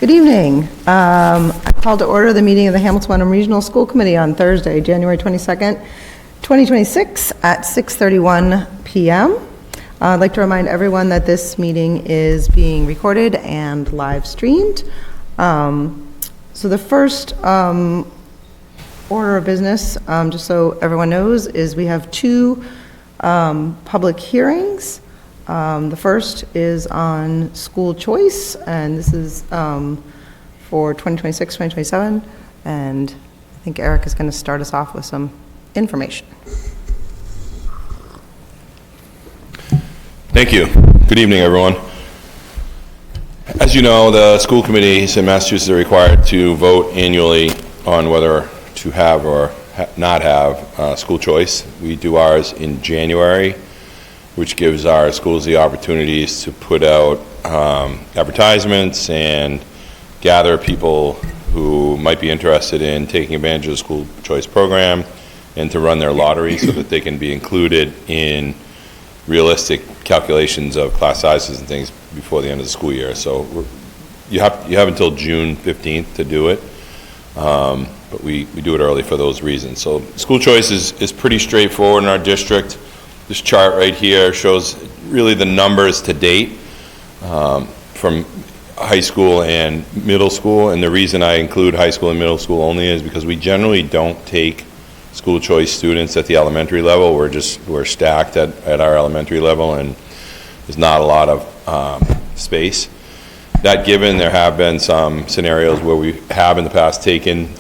Good evening. I call to order the meeting of the Hamilton Wenham Regional School Committee on Thursday, January 22nd, 2026 at 6:31 p.m. I'd like to remind everyone that this meeting is being recorded and live streamed. So the first order of business, just so everyone knows, is we have two public hearings. The first is on school choice, and this is for 2026-2027, and I think Eric is going to start us off with some information. Thank you. Good evening, everyone. As you know, the school committees in Massachusetts are required to vote annually on whether to have or not have school choice. We do ours in January, which gives our schools the opportunities to put out advertisements and gather people who might be interested in taking advantage of the school choice program and to run their lottery so that they can be included in realistic calculations of class sizes and things before the end of the school year. So you have until June 15th to do it, but we do it early for those reasons. So school choice is pretty straightforward in our district. This chart right here shows really the numbers to date from high school and middle school, and the reason I include high school and middle school only is because we generally don't take school choice students at the elementary level. We're stacked at our elementary level, and there's not a lot of space. That given, there have been some scenarios where we have in the past taken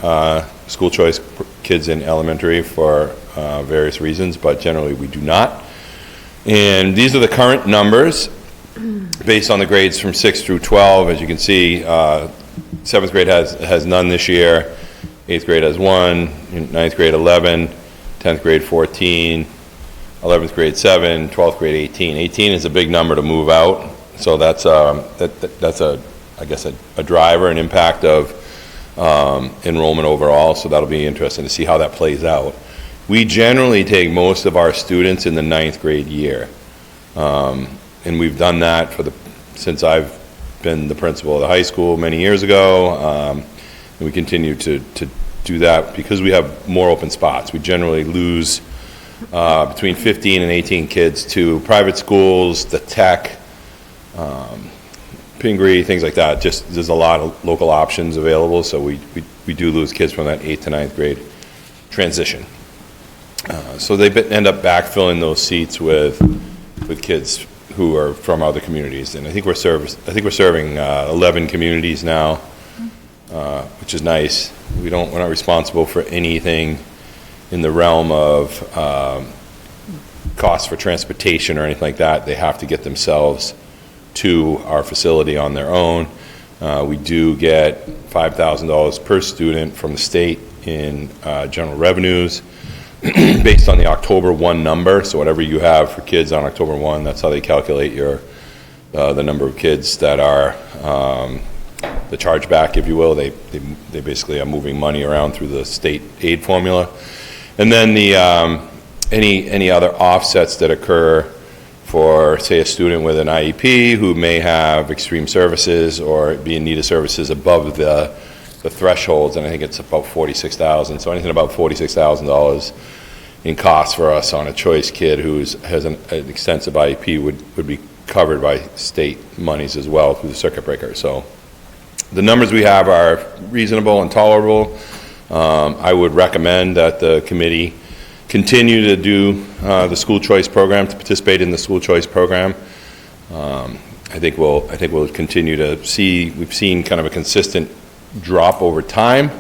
school choice kids in elementary for various reasons, but generally we do not. And these are the current numbers based on the grades from 6 through 12. As you can see, 7th grade has none this year, 8th grade has 1, 9th grade 11, 10th grade 14, 11th grade 7, 12th grade 18. 18 is a big number to move out, so that's I guess a driver, an impact of enrollment overall, so that'll be interesting to see how that plays out. We generally take most of our students in the 9th grade year, and we've done that since I've been the principal of the high school many years ago, and we continue to do that because we have more open spots. We generally lose between 15 and 18 kids to private schools, the tech, Pingree, things like that. Just there's a lot of local options available, so we do lose kids from that 8th to 9th grade transition. So they end up backfilling those seats with kids who are from other communities, and I think we're serving 11 communities now, which is nice. We're not responsible for anything in the realm of costs for transportation or anything like that. They have to get themselves to our facility on their own. We do get $5,000 per student from the state in general revenues based on the October 1 number. So whatever you have for kids on October 1, that's how they calculate the number of kids that are the chargeback, if you will. They basically are moving money around through the state aid formula. And then the any other offsets that occur for, say, a student with an IEP who may have extreme services or be in need of services above the thresholds, and I think it's about $46,000. So anything about $46,000 in costs for us on a choice kid who has an extensive IEP would be covered by state monies as well through the circuit breaker. So the numbers we have are reasonable and tolerable. I would recommend that the committee continue to do the school choice program, to participate in the school choice program. I think we'll continue to see. We've seen kind of a consistent drop over time,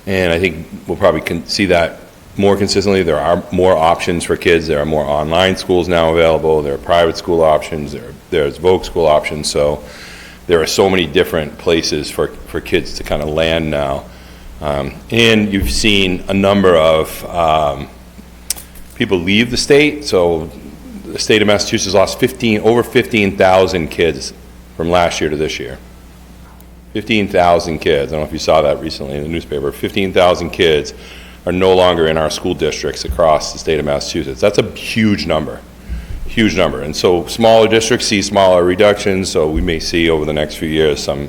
and I think we'll probably see that more consistently. There are more options for kids. There are more online schools now available. There are private school options. There's Voc school options. So there are so many different places for kids to kind of land now. And you've seen a number of people leave the state. So the state of Massachusetts lost over 15,000 kids from last year to this year. 15,000 kids. I don't know if you saw that recently in the newspaper. 15,000 kids are no longer in our school districts across the state of Massachusetts. That's a huge number. Huge number. And so smaller districts see smaller reductions, so we may see over the next few years some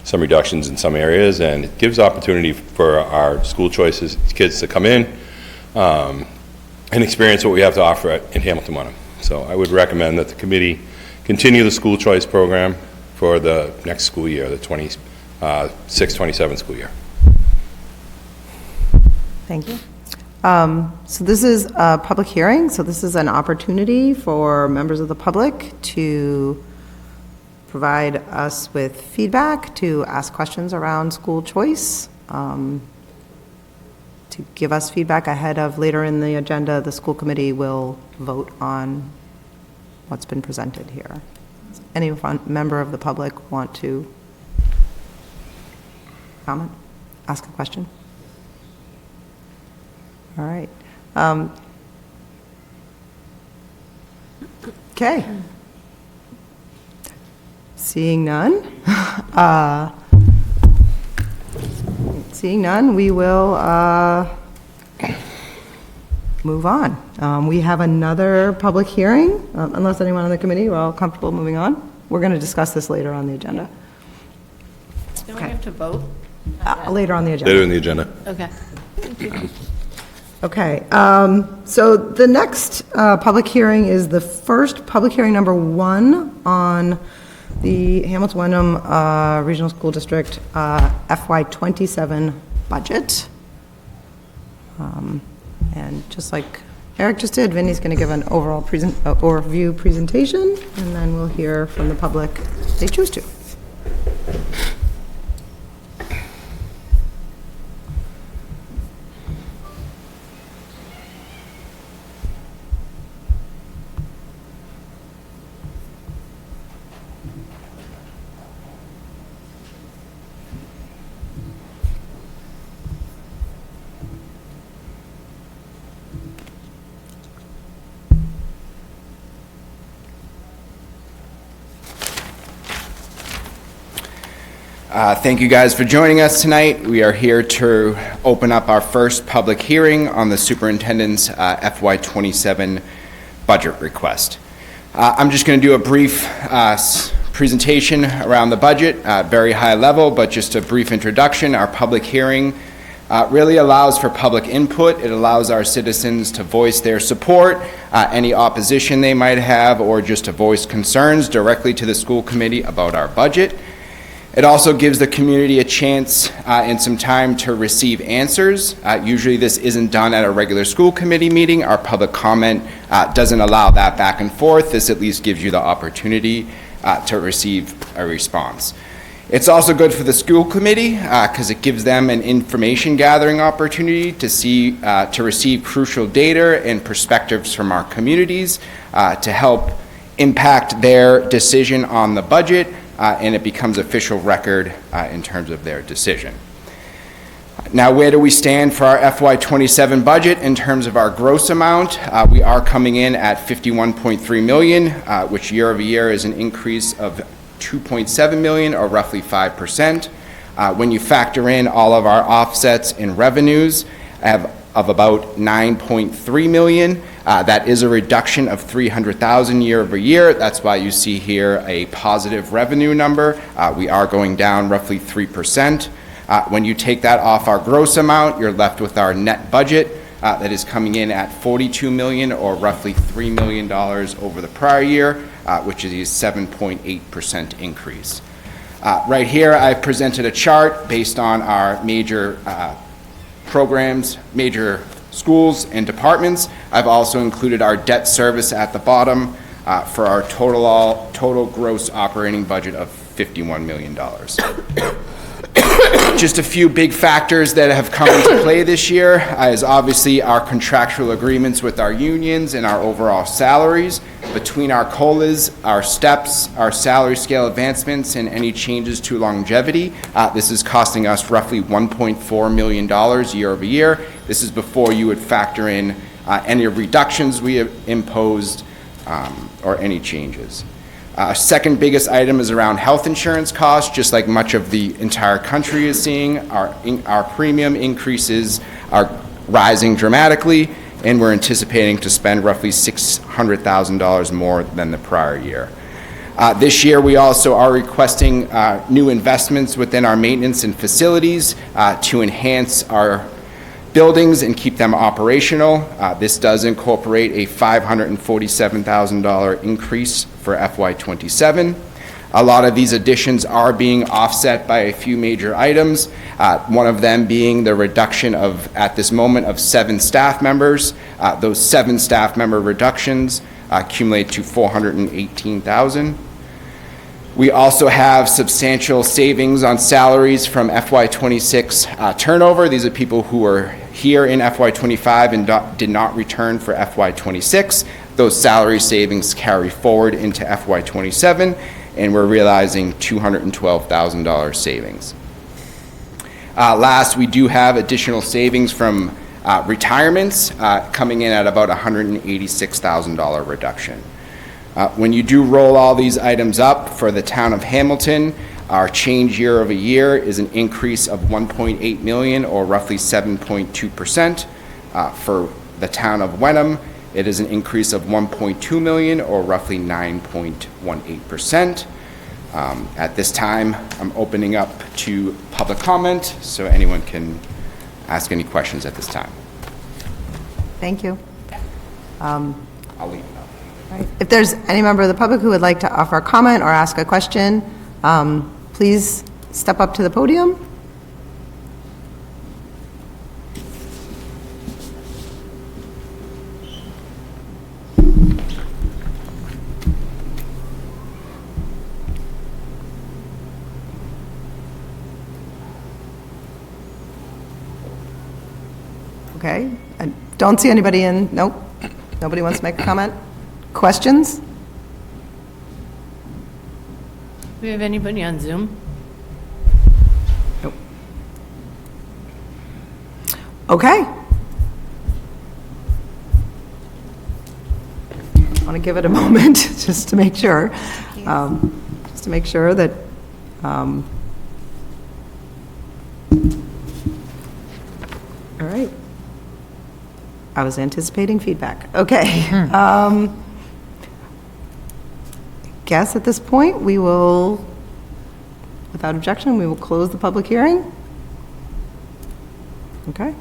some reductions in some areas, and it gives opportunity for our school choices kids to come in and experience what we have to offer in Hamilton Wenham. So I would recommend that the committee continue the school choice program for the next school year, the 26-27 school year. Thank you. So this is a public hearing, so this is an opportunity for members of the public to provide us with feedback, to ask questions around school choice, to give us feedback ahead of later in the agenda. The school committee will vote on what's been presented here. Does any member of the public want to comment, ask a question? All right. Okay. Seeing none, we will move on. We have another public hearing, unless anyone on the committee, we're all comfortable moving on. We're going to discuss this later on the agenda. Don't we have to vote? Later on the agenda. Later in the agenda. Okay. Okay, so the next public hearing is the first public hearing number 1 on the Hamilton Wenham Regional School District FY27 budget. And just like Eric just did, Vinny's going to give an overall overview presentation, and then we'll hear from the public if they choose to. Thank you guys for joining us tonight. We are here to open up our first public hearing on the superintendent's FY27 budget request. I'm just going to do a brief presentation around the budget, very high level, but just a brief introduction. Our public hearing really allows for public input. It allows our citizens to voice their support, any opposition they might have, or just to voice concerns directly to the school committee about our budget. It also gives the community a chance and some time to receive answers. Usually this isn't done at a regular school committee meeting. Our public comment doesn't allow that back and forth. This at least gives you the opportunity to receive a response. It's also good for the school committee because it gives them an information gathering opportunity to receive crucial data and perspectives from our communities to help impact their decision on the budget, and it becomes official record in terms of their decision. Now, where do we stand for our FY27 budget in terms of our gross amount? We are coming in at $51.3 million, which year over year is an increase of $2.7 million, or roughly 5%. When you factor in all of our offsets in revenues of about $9.3 million, that is a reduction of $300,000 year over year. That's why you see here a positive revenue number. We are going down roughly 3%. When you take that off our gross amount, you're left with our net budget that is coming in at $42 million, or roughly $3 million over the prior year, which is a 7.8% increase. Right here, I've presented a chart based on our major programs, major schools and departments. I've also included our debt service at the bottom for our total gross operating budget of $51 million. Just a few big factors that have come into play this year is obviously our contractual agreements with our unions and our overall salaries. Between our COLAs, our steps, our salary scale advancements, and any changes to longevity, this is costing us roughly $1.4 million year over year. This is before you would factor in any reductions we have imposed or any changes. Second biggest item is around health insurance costs. Just like much of the entire country is seeing, our premium increases are rising dramatically, and we're anticipating to spend roughly $600,000 more than the prior year. This year, we also are requesting new investments within our maintenance and facilities to enhance our buildings and keep them operational. This does incorporate a $547,000 increase for FY27. A lot of these additions are being offset by a few major items, one of them being the reduction of, at this moment, of 7 staff members. Those 7 staff member reductions accumulate to $418,000. We also have substantial savings on salaries from FY26 turnover. These are people who were here in FY25 and did not return for FY26. Those salary savings carry forward into FY27, and we're realizing $212,000 savings. Last, we do have additional savings from retirements coming in at about $186,000 reduction. When you do roll all these items up for the town of Hamilton, our change year over year is an increase of $1.8 million, or roughly 7.2%. For the town of Wenham, it is an increase of $1.2 million, or roughly 9.18%. At this time, I'm opening up to public comment, so anyone can ask any questions at this time. Thank you. I'll leave it up. Right. If there's any member of the public who would like to offer a comment or ask a question, please step up to the podium. Okay, I don't see anybody in, nope, nobody wants to make a comment? Questions? Do we have anybody on Zoom? Nope. Okay. I want to give it a moment, just to make sure, that, all right. I was anticipating feedback. Okay. Guess at this point, we will, without objection, we will close the public hearing. Okay.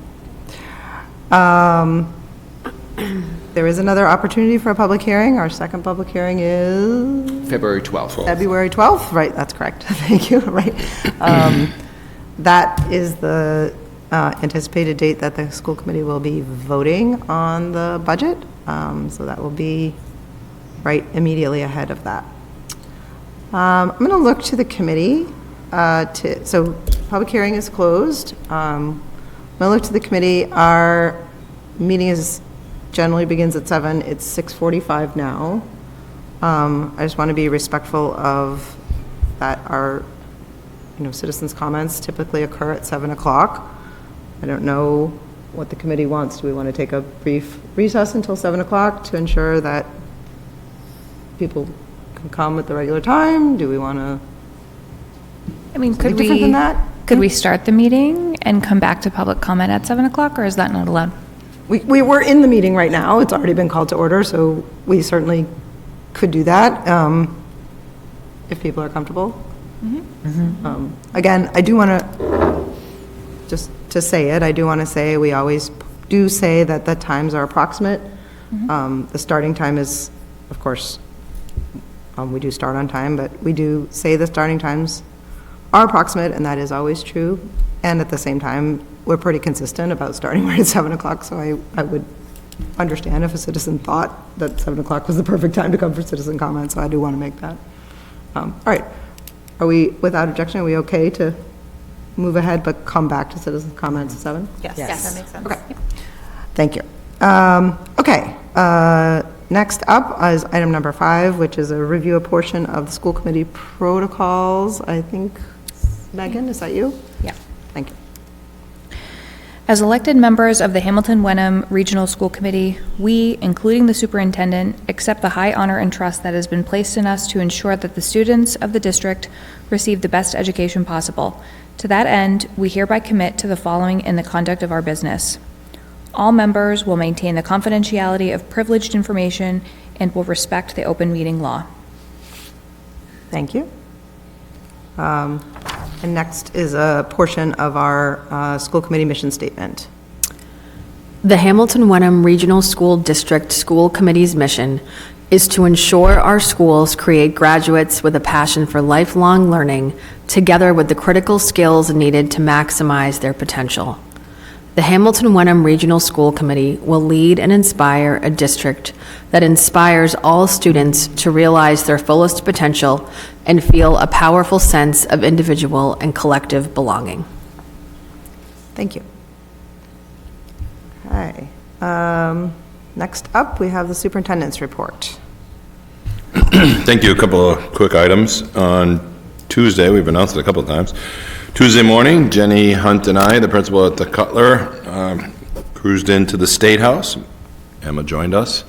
There is another opportunity for a public hearing. Our second public hearing is February 12th. February 12th, right, that's correct. Thank you, right. That is the anticipated date that the school committee will be voting on the budget. So that will be right immediately ahead of that. I'm going to look to the committee. So public hearing is closed. I'm going to look to the committee. Our meeting generally begins at 7. It's 6:45 now. I just want to be respectful of that. Our citizens' comments typically occur at 7 o'clock. I don't know what the committee wants. Do we want to take a brief recess until 7 o'clock to ensure that people can come at the regular time? Do we want to? I mean, could different than we, that? could we start the meeting and come back to public comment at 7 o'clock, or is that not allowed? We were in the meeting right now. It's already been called to order, so we certainly could do that if people are comfortable. Again, I do want to, just to say it, I do want to say we always do say that the times are approximate. The starting time is, of course, we do start on time, but we do say the starting times are approximate, and that is always true. And at the same time, we're pretty consistent about starting right at 7 o'clock, so I would understand if a citizen thought that 7 o'clock was the perfect time to come for citizen comments, so I do want to make that. All right. Are we, without objection, are we okay to move ahead but come back to citizen comments at 7? Yes. That makes sense. Okay. Thank you. Okay. Next up is item number 5, which is a review a portion of the school committee protocols. I think, Megan, is that you? Yeah. Thank you. As elected members of the Hamilton Wenham Regional School Committee, we, including the superintendent, accept the high honor and trust that has been placed in us to ensure that the students of the district receive the best education possible. To that end, we hereby commit to the following in the conduct of our business. All members will maintain the confidentiality of privileged information and will respect the open meeting law. Thank you. And next is a portion of our school committee mission statement. The Hamilton Wenham Regional School District School Committee's mission is to ensure our schools create graduates with a passion for lifelong learning, together with the critical skills needed to maximize their potential. The Hamilton Wenham Regional School Committee will lead and inspire a district that inspires all students to realize their fullest potential and feel a powerful sense of individual and collective belonging. Thank you. Okay. Next up, we have the superintendent's report. Thank you. A couple of quick items. On Tuesday, we've announced it a couple of times. Tuesday morning, Jenny Hunt and I, the principal at the Cutler, cruised into the State House. Emma joined us.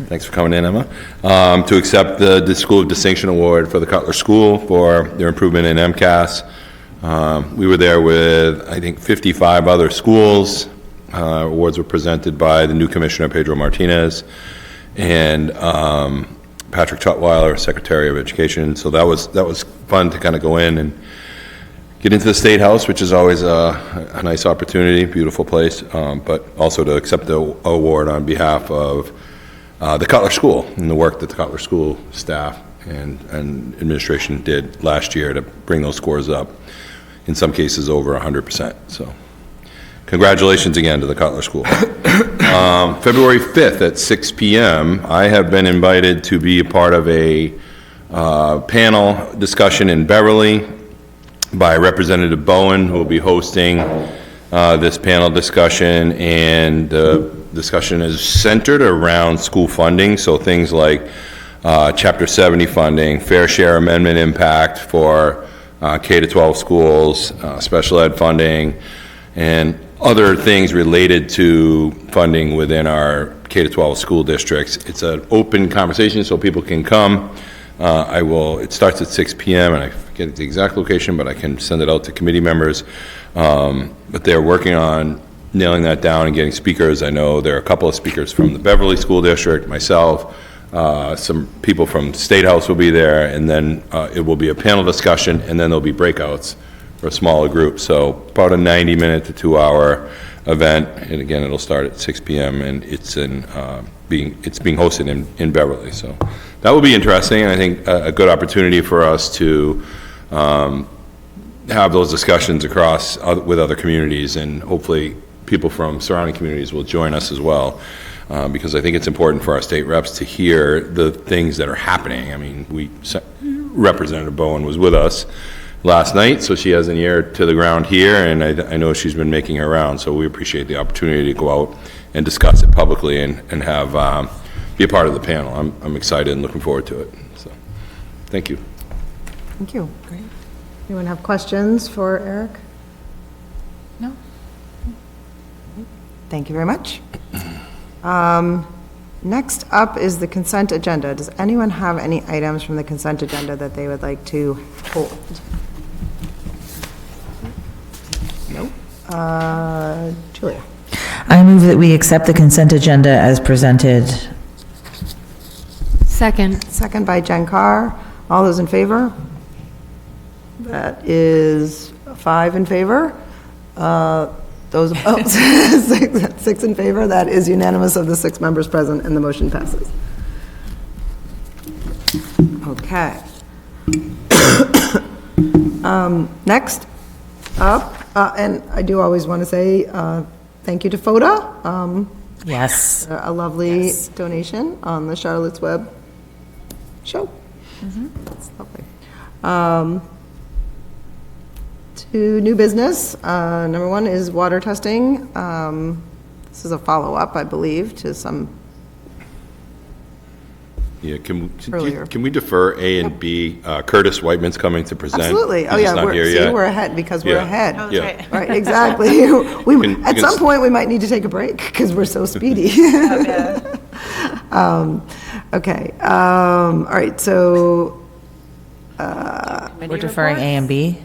Thanks for coming in, Emma. To accept the School of Distinction Award for the Cutler School for their improvement in MCAS. We were there with, I think, 55 other schools. Awards were presented by the new commissioner, Pedro Martinez, and Patrick Tutwiler, Secretary of Education. So that was fun to kind of go in and get into the State House, which is always a nice opportunity, beautiful place, but also to accept the award on behalf of the Cutler School and the work that the Cutler School staff and administration did last year to bring those scores up, in some cases over 100%. So congratulations again to the Cutler School. February 5th at 6 p.m., I have been invited to be a part of a panel discussion in Beverly by Representative Bowen, who will be hosting this panel discussion, and the discussion is centered around school funding, so things like Chapter 70 funding, fair share amendment impact for K-12 schools, special ed funding, and other things related to funding within our K-12 school districts. It's an open conversation, so people can come. It starts at 6 p.m., and I forget the exact location, but I can send it out to committee members. But they're working on nailing that down and getting speakers. I know there are a couple of speakers from the Beverly School District, myself, some people from State House will be there, and then it will be a panel discussion, and then there'll be breakouts for a smaller group. So about a 90-minute to 2-hour event, and again, it'll start at 6 p.m., and it's being hosted in Beverly. So that will be interesting, and I think a good opportunity for us to have those discussions across with other communities, and hopefully people from surrounding communities will join us as well, because I think it's important for our state reps to hear the things that are happening. I mean, Representative Bowen was with us last night, so she has an ear to the ground here, and I know she's been making her round, so we appreciate the opportunity to go out and discuss it publicly and have be a part of the panel. I'm excited and looking forward to it. So, thank you. Thank you. Great. Anyone have questions for Eric? No. Thank you very much. Next up is the consent agenda. Does anyone have any items from the consent agenda that they would like to hold? Nope. Julia? I move that we accept the consent agenda as presented. Second. Second by Jen Carr. All those in favor? That is 5 in favor. Those opposed, 6 in favor. That is unanimous of the 6 members present, and the motion passes. Okay. Next up, and I do always want to say thank you to FODA. Yes. A lovely donation on the Charlotte's Web show. That's lovely. To new business, number 1 is water testing. This is a follow-up, I believe, to some Yeah, earlier. can we defer A and B? Curtis Whiteman's coming to present. Absolutely. Oh, He's yeah, not here yet. we're ahead because we're Yeah. ahead. Oh, that's Yeah. Right, exactly. At some point, we might need to take a break because we're so speedy. Okay, all right, so, We're deferring A and B?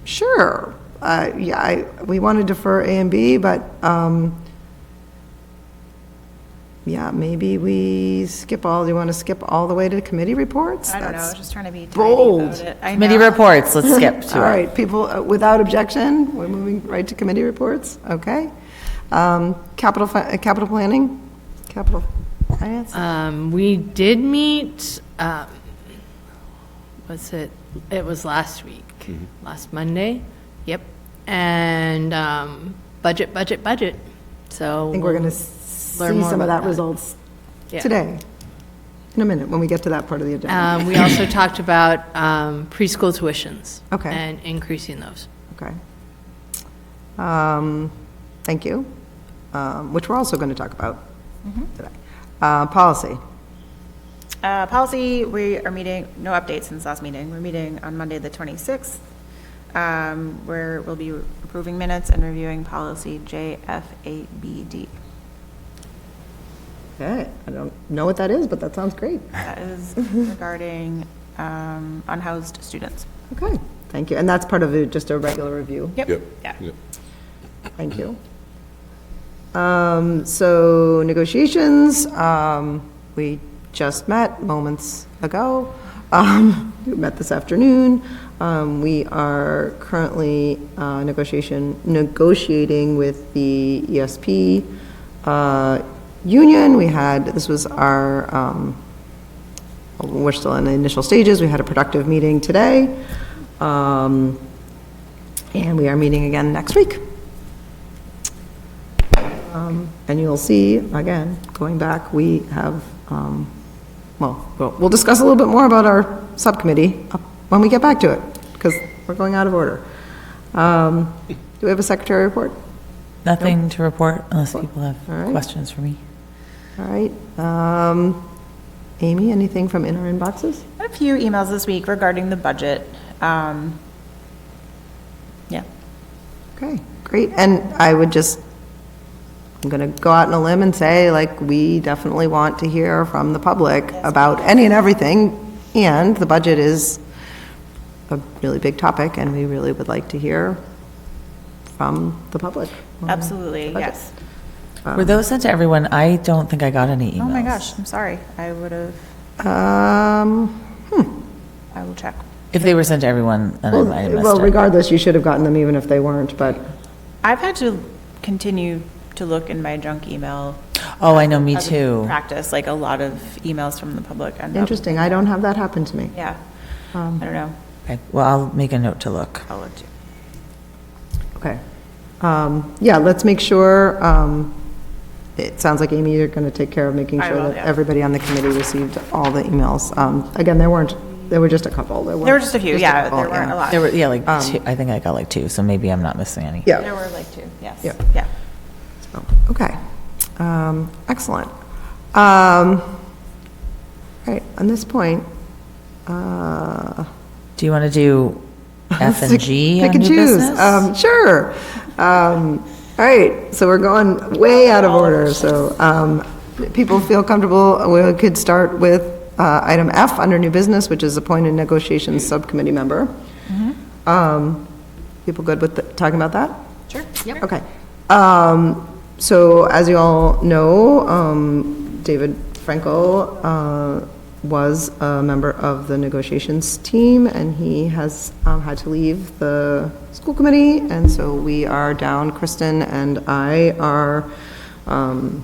sure. We want to defer A and B, but Yeah, maybe we skip all, do you want to skip all the way to committee reports? I don't know, I That's was just trying to be tidy bold. about it. I Committee know. reports, let's skip to All it. right, people, without objection, we're moving right to committee reports, okay? Capital planning, capital finance? We did meet, it was last week, last Monday, yep. And budget. So. I think we're going to learn see more some of about that results Yeah. today, in a minute, when we get to that part of the agenda. We also talked about preschool tuitions. Okay. And increasing those. Okay. Thank you, which we're also going to talk about today. Policy. Policy, we are meeting, no updates since last meeting. We're meeting on Monday, the 26th, where we'll be approving minutes and reviewing policy JFABD. Okay, I don't know what that is, but that sounds great. That is regarding unhoused students. Okay, thank you. And that's part of just a regular review? Yep. Yeah. Yep. Thank you. So negotiations, we just met moments ago. We met this afternoon. We are currently negotiating with the ESP union. This was our, we're still in the initial stages. We had a productive meeting today. And we are meeting again next week. And you'll see, again, going back, we have, we'll discuss a little bit more about our subcommittee when we get back to it, because we're going out of order. Do we have a secretary report? Nothing to report unless people have All right. questions for me. All right. Amy, anything from in our inboxes? A few emails this week regarding the budget. Yeah. Okay, great. And I'm going to go out on a limb and say, like, we definitely want to hear from the public about any and everything, and the budget is a really big topic, and we really would like to hear from the public. Absolutely, budget. yes. Were those sent to everyone? I don't think I got any emails. Oh my gosh, I'm sorry. I would have, I will check. If they were sent to everyone, then I might have missed Well, it. regardless, you should have gotten them even if they weren't, but, I've had to continue to look in my junk email. Oh, I know, me as a too. Practice, like a lot of emails from the public end up. interesting, I don't have that happen to me. Yeah, I don't know. Okay, well, I'll make a note to look. I'll look too. Okay. Yeah, let's make sure, it sounds like, Amy, you're going to take care of making I sure will, that yeah. everybody on the committee received all the emails. Again, there were just a couple. There were just a few, yeah, couple, there weren't a lot. There were, yeah, like two, I think I got like two, so maybe I'm not missing any. Yeah. There were like two, yes. Yeah. Yeah. Okay, excellent. All right, on this point, Do you want to do F and G pick on and new choose. business? Sure. All right, so we're going way out of order, so people feel comfortable, we could start with item F under new business, which is appointed negotiations subcommittee member. People good with talking about that? Sure. Yep. Okay. So as you all know, David Frankel was a member of the negotiations team, and he has had to leave the school committee, and so we are down, Kristen and I are on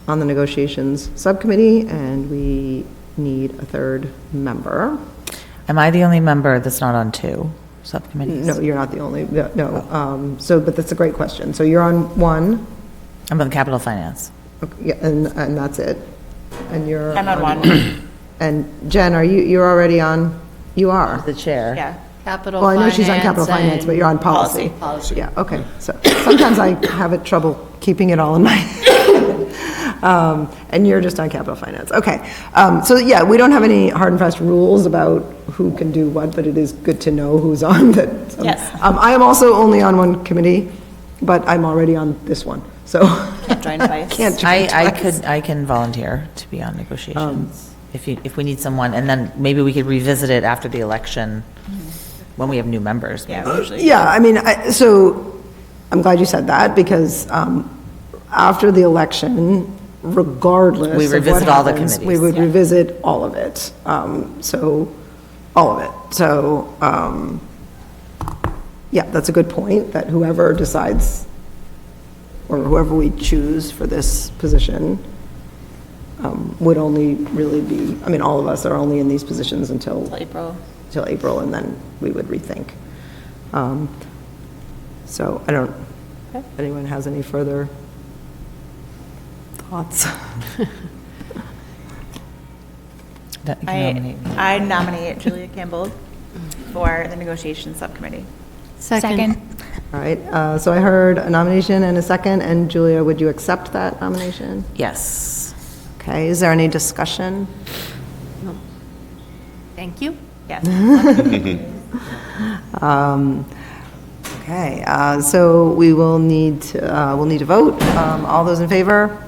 the negotiations subcommittee, and we need a third member. Am I the only member that's not on two subcommittees? No, you're not the only, no. So, but that's a great question. So you're on one, I'm on capital finance. okay, yeah, and that's it. And you're. I'm on one, And Jen, you're already on, you are? The chair. yeah. Capital Well, I know finance. she's on capital finance, but you're on policy. Policy. Yeah, okay. So sometimes I have trouble keeping it all in my, and you're just on capital finance. Okay. So yeah, we don't have any hard and fast rules about who can do what, but it is good to know who's on that. Yes. I am also only on one committee, but I'm already on this one, so. Can't join twice. Can't join twice. I can volunteer to be on negotiations if we need someone, and then maybe we could revisit it after the election when we have new members. Yeah, usually. Yeah, I mean, so I'm glad you said that, because after the election, regardless We of what revisit all the happens, we committees, would yeah. revisit all of it. So, all of it. So, yeah, that's a good point, that whoever decides, or whoever we choose for this position, would only really be, I mean, all of us are only in these positions until April. April, and then we would rethink. So I don't, if anyone has any further thoughts? You can nominate me. I nominate Julia Campbell for the negotiation subcommittee. Second. All right, so I heard a nomination and a second, and Julia, would you accept that nomination? Yes. Okay, is there any discussion? Thank you. Yes. Okay, so we will need to, we'll need to vote. All those in favor?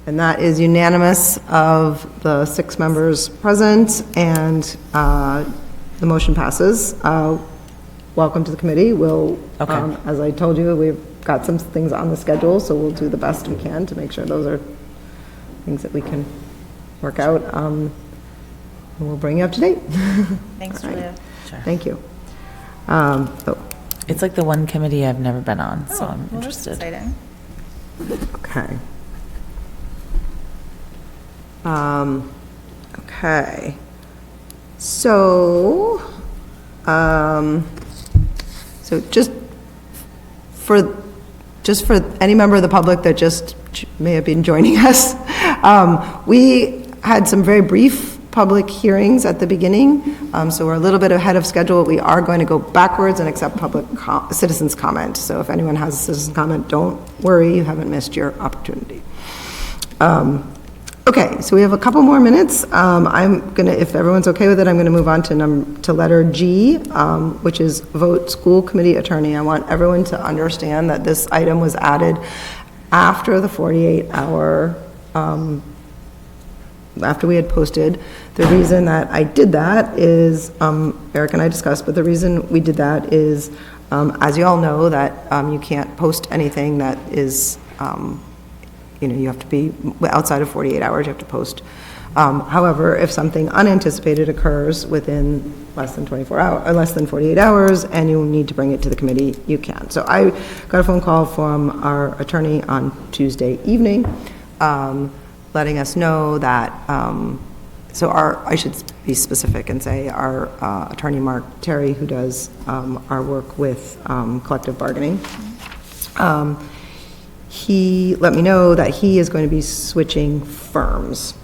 And that is unanimous of the 6 members present, and the motion passes. Welcome to the committee. We'll, Okay. as I told you, we've got some things on the schedule, so we'll do the best we can to make sure those are things that we can work out. And we'll bring you up to date. Thanks, All right. Julia. Thank you. It's like the one committee I've never been on, so Oh, I'm well, that's interested. exciting. Okay. Okay. So, so just for any member of the public that just may have been joining us, we had some very brief public hearings at the beginning, so we're a little bit ahead of schedule. We are going to go backwards and accept public citizens' comment. So if anyone has a citizen comment, don't worry, you haven't missed your opportunity. Okay, so we have a couple more minutes. I'm gonna, if everyone's okay with it, I'm gonna move on to letter G, which is vote school committee attorney. I want everyone to understand that this item was added after the 48-hour, after we had posted. The reason that I did that is, Eric and I discussed, but the reason we did that is, as you all know, that you can't post anything that is, you know, you have to be outside of 48 hours, you have to post. However, if something unanticipated occurs within less than 24 hours, or less than 48 hours, and you need to bring it to the committee, you can. So I got a phone call from our attorney on Tuesday evening, letting us know that, so I should be specific and say our attorney, Mark Terry, who does our work with collective bargaining, he let me know that he is going to be switching firms.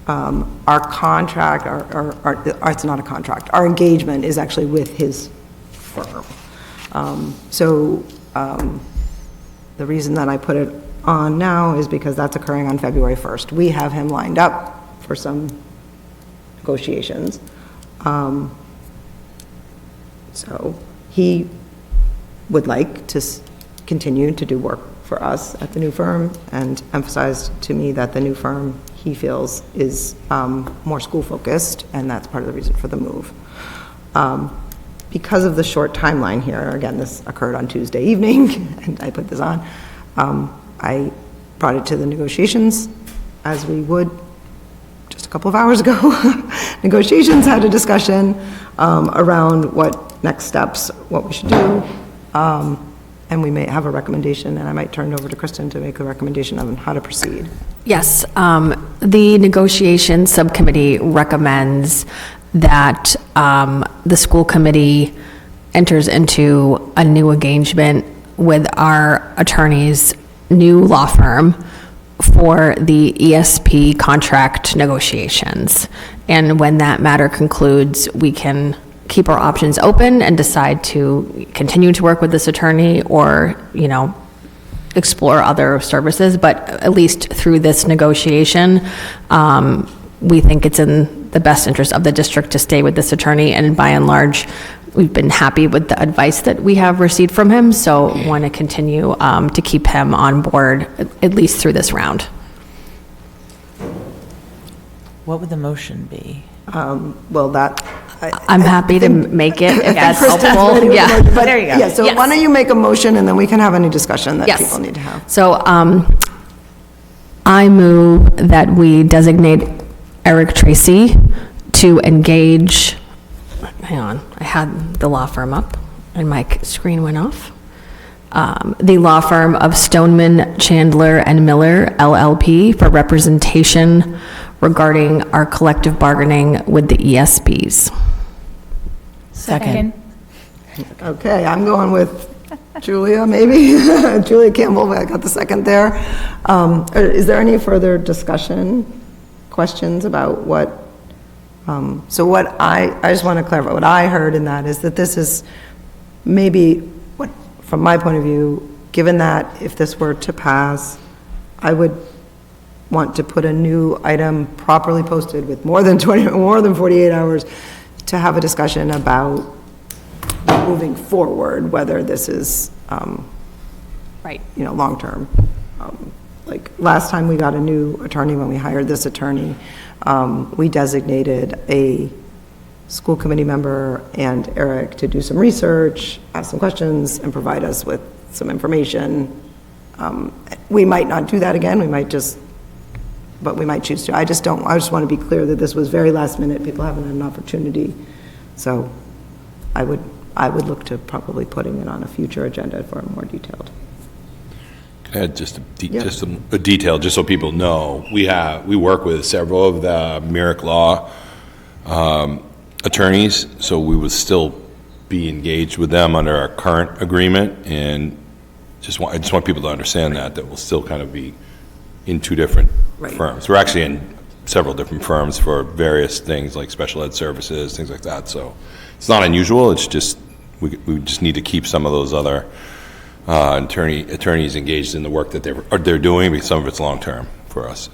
Our contract, it's not a contract, our engagement is actually with his firm. So the reason that I put it on now is because that's occurring on February 1st. We have him lined up for some negotiations. So he would like to continue to do work for us at the new firm, and emphasized to me that the new firm he feels is more school-focused, and that's part of the reason for the move. Because of the short timeline here, again, this occurred on Tuesday evening, and I put this on, I brought it to the negotiations, as we would just a couple of hours ago. Negotiations had a discussion around what next steps, what we should do, and we may have a recommendation, and I might turn it over to Kristen to make a recommendation on how to proceed. Yes, the negotiation subcommittee recommends that the school committee enters into a new engagement with our attorney's new law firm for the ESP contract negotiations. And when that matter concludes, we can keep our options open and decide to continue to work with this attorney or, you know, explore other services. But at least through this negotiation, we think it's in the best interest of the district to stay with this attorney. And by and large, we've been happy with the advice that we have received from him. So want to continue to keep him on board, at least through this round. What would the motion be? Well, that... I'm happy to make it if that's Kristen's helpful. ready with the Yeah. motion, but- There you go. Yeah, so Yes. why don't you make a motion, and then we can have any discussion that Yes. people need to have. So I move that we designate Eric Tracy to engage, hang on, I had the law firm up and my screen went off. The law firm of Stoneman, Chandler, and Miller LLP for representation regarding our collective bargaining with the ESBs. Second. Okay, I'm going with Julia, maybe? Julia Campbell, I got the second there. Is there any further discussion, questions about what, so what I just want to clarify, what I heard in that is that this is maybe, what, from my point of view, given that if this were to pass, I would want to put a new item properly posted with more than 48 hours to have a discussion about moving forward, whether this is, Right. you know, long-term. Like, last time we got a new attorney, when we hired this attorney, we designated a school committee member and Eric to do some research, ask some questions, and provide us with some information. We might not do that again, we might just, but we might choose to. I just want to be clear that this was very last minute, people haven't had an opportunity. So I would look to probably putting it on a future agenda for a more detailed. Can I add just a detail, just so people know? We work with several of the Merrick Law attorneys, so we would still be engaged with them under our current agreement, and I just want people to understand that we'll still kind of be in two different firms. We're actually in several different firms for various things like special ed services, things like that, so it's not unusual, it's just, we just need to keep some of those other attorneys engaged in the work that they're doing, because some of it's long-term for us.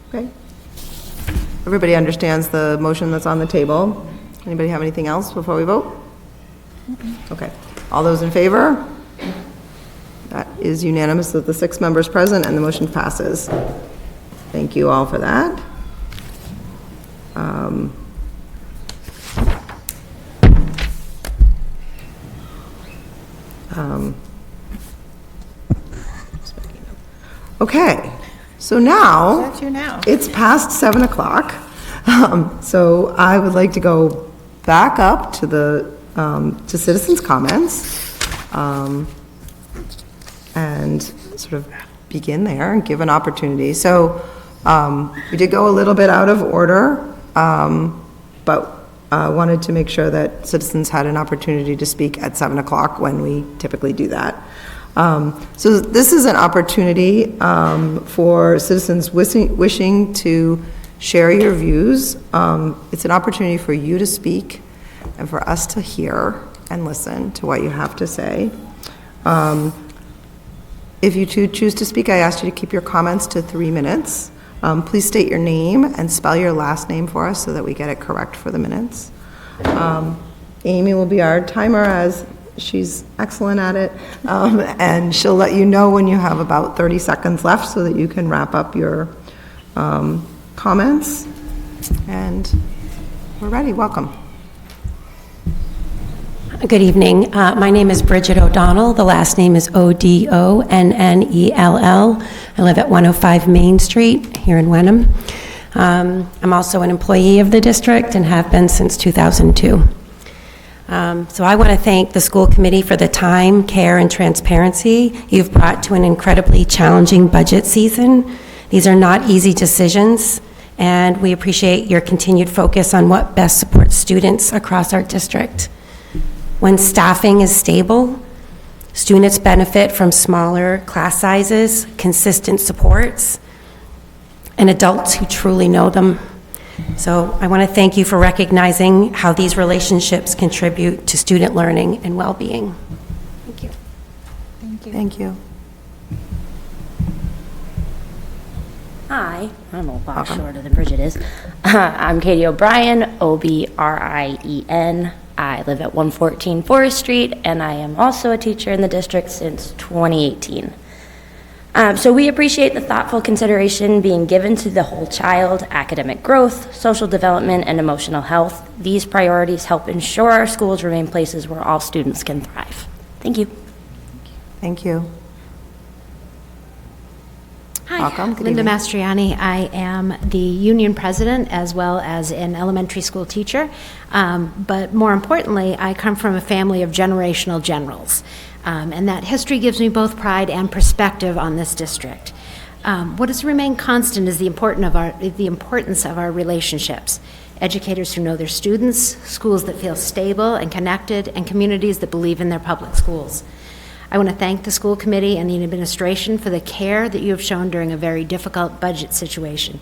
Okay. Everybody understands the motion that's on the table. Anybody have anything else before we vote? Okay. All those in favor? That is unanimous of the 6 members present, and the motion passes. Thank you all for that. Okay, so now, That's you now. it's past 7 o'clock, so I would like to go back up to to citizens' comments, and sort of begin there and give an opportunity. So, we did go a little bit out of order, but wanted to make sure that citizens had an opportunity to speak at 7 o'clock when we typically do that. So this is an opportunity for citizens wishing to share your views. It's an opportunity for you to speak and for us to hear and listen to what you have to say. If you choose to speak, I ask you to keep your comments to 3 minutes. Please state your name and spell your last name for us so that we get it correct for the minutes. Amy will be our timer, as she's excellent at it, and she'll let you know when you have about 30 seconds left so that you can wrap up your comments. And we're ready. Welcome. Good evening. My name is Bridget O'Donnell. The last name is O'Donnell. I live at 105 Main Street here in Wenham. I'm also an employee of the district and have been since 2002. So I want to thank the school committee for the time, care, and transparency you've brought to an incredibly challenging budget season. These are not easy decisions, and we appreciate your continued focus on what best supports students across our district. When staffing is stable, students benefit from smaller class sizes, consistent supports, and adults who truly know them. So I want to thank you for recognizing how these relationships contribute to student learning and well-being. Thank you. Thank you. Hi, I'm a lot shorter than Bridget is. I'm Katie O'Brien, O-B-R-I-E-N. I live at 114 Forest Street, and I am also a teacher in the district since 2018. So we appreciate the thoughtful consideration being given to the whole child, academic growth, social development, and emotional health. These priorities help ensure our schools remain places where all students can thrive. Thank you. Thank you. Hi, Welcome. Good Linda evening. Mastriani. I am the union president as well as an elementary school teacher. But more importantly, I come from a family of generational generals. And that history gives me both pride and perspective on this district. What has remained constant is the importance of our relationships. Educators who know their students, schools that feel stable and connected, and communities that believe in their public schools. I want to thank the school committee and the administration for the care that you have shown during a very difficult budget situation.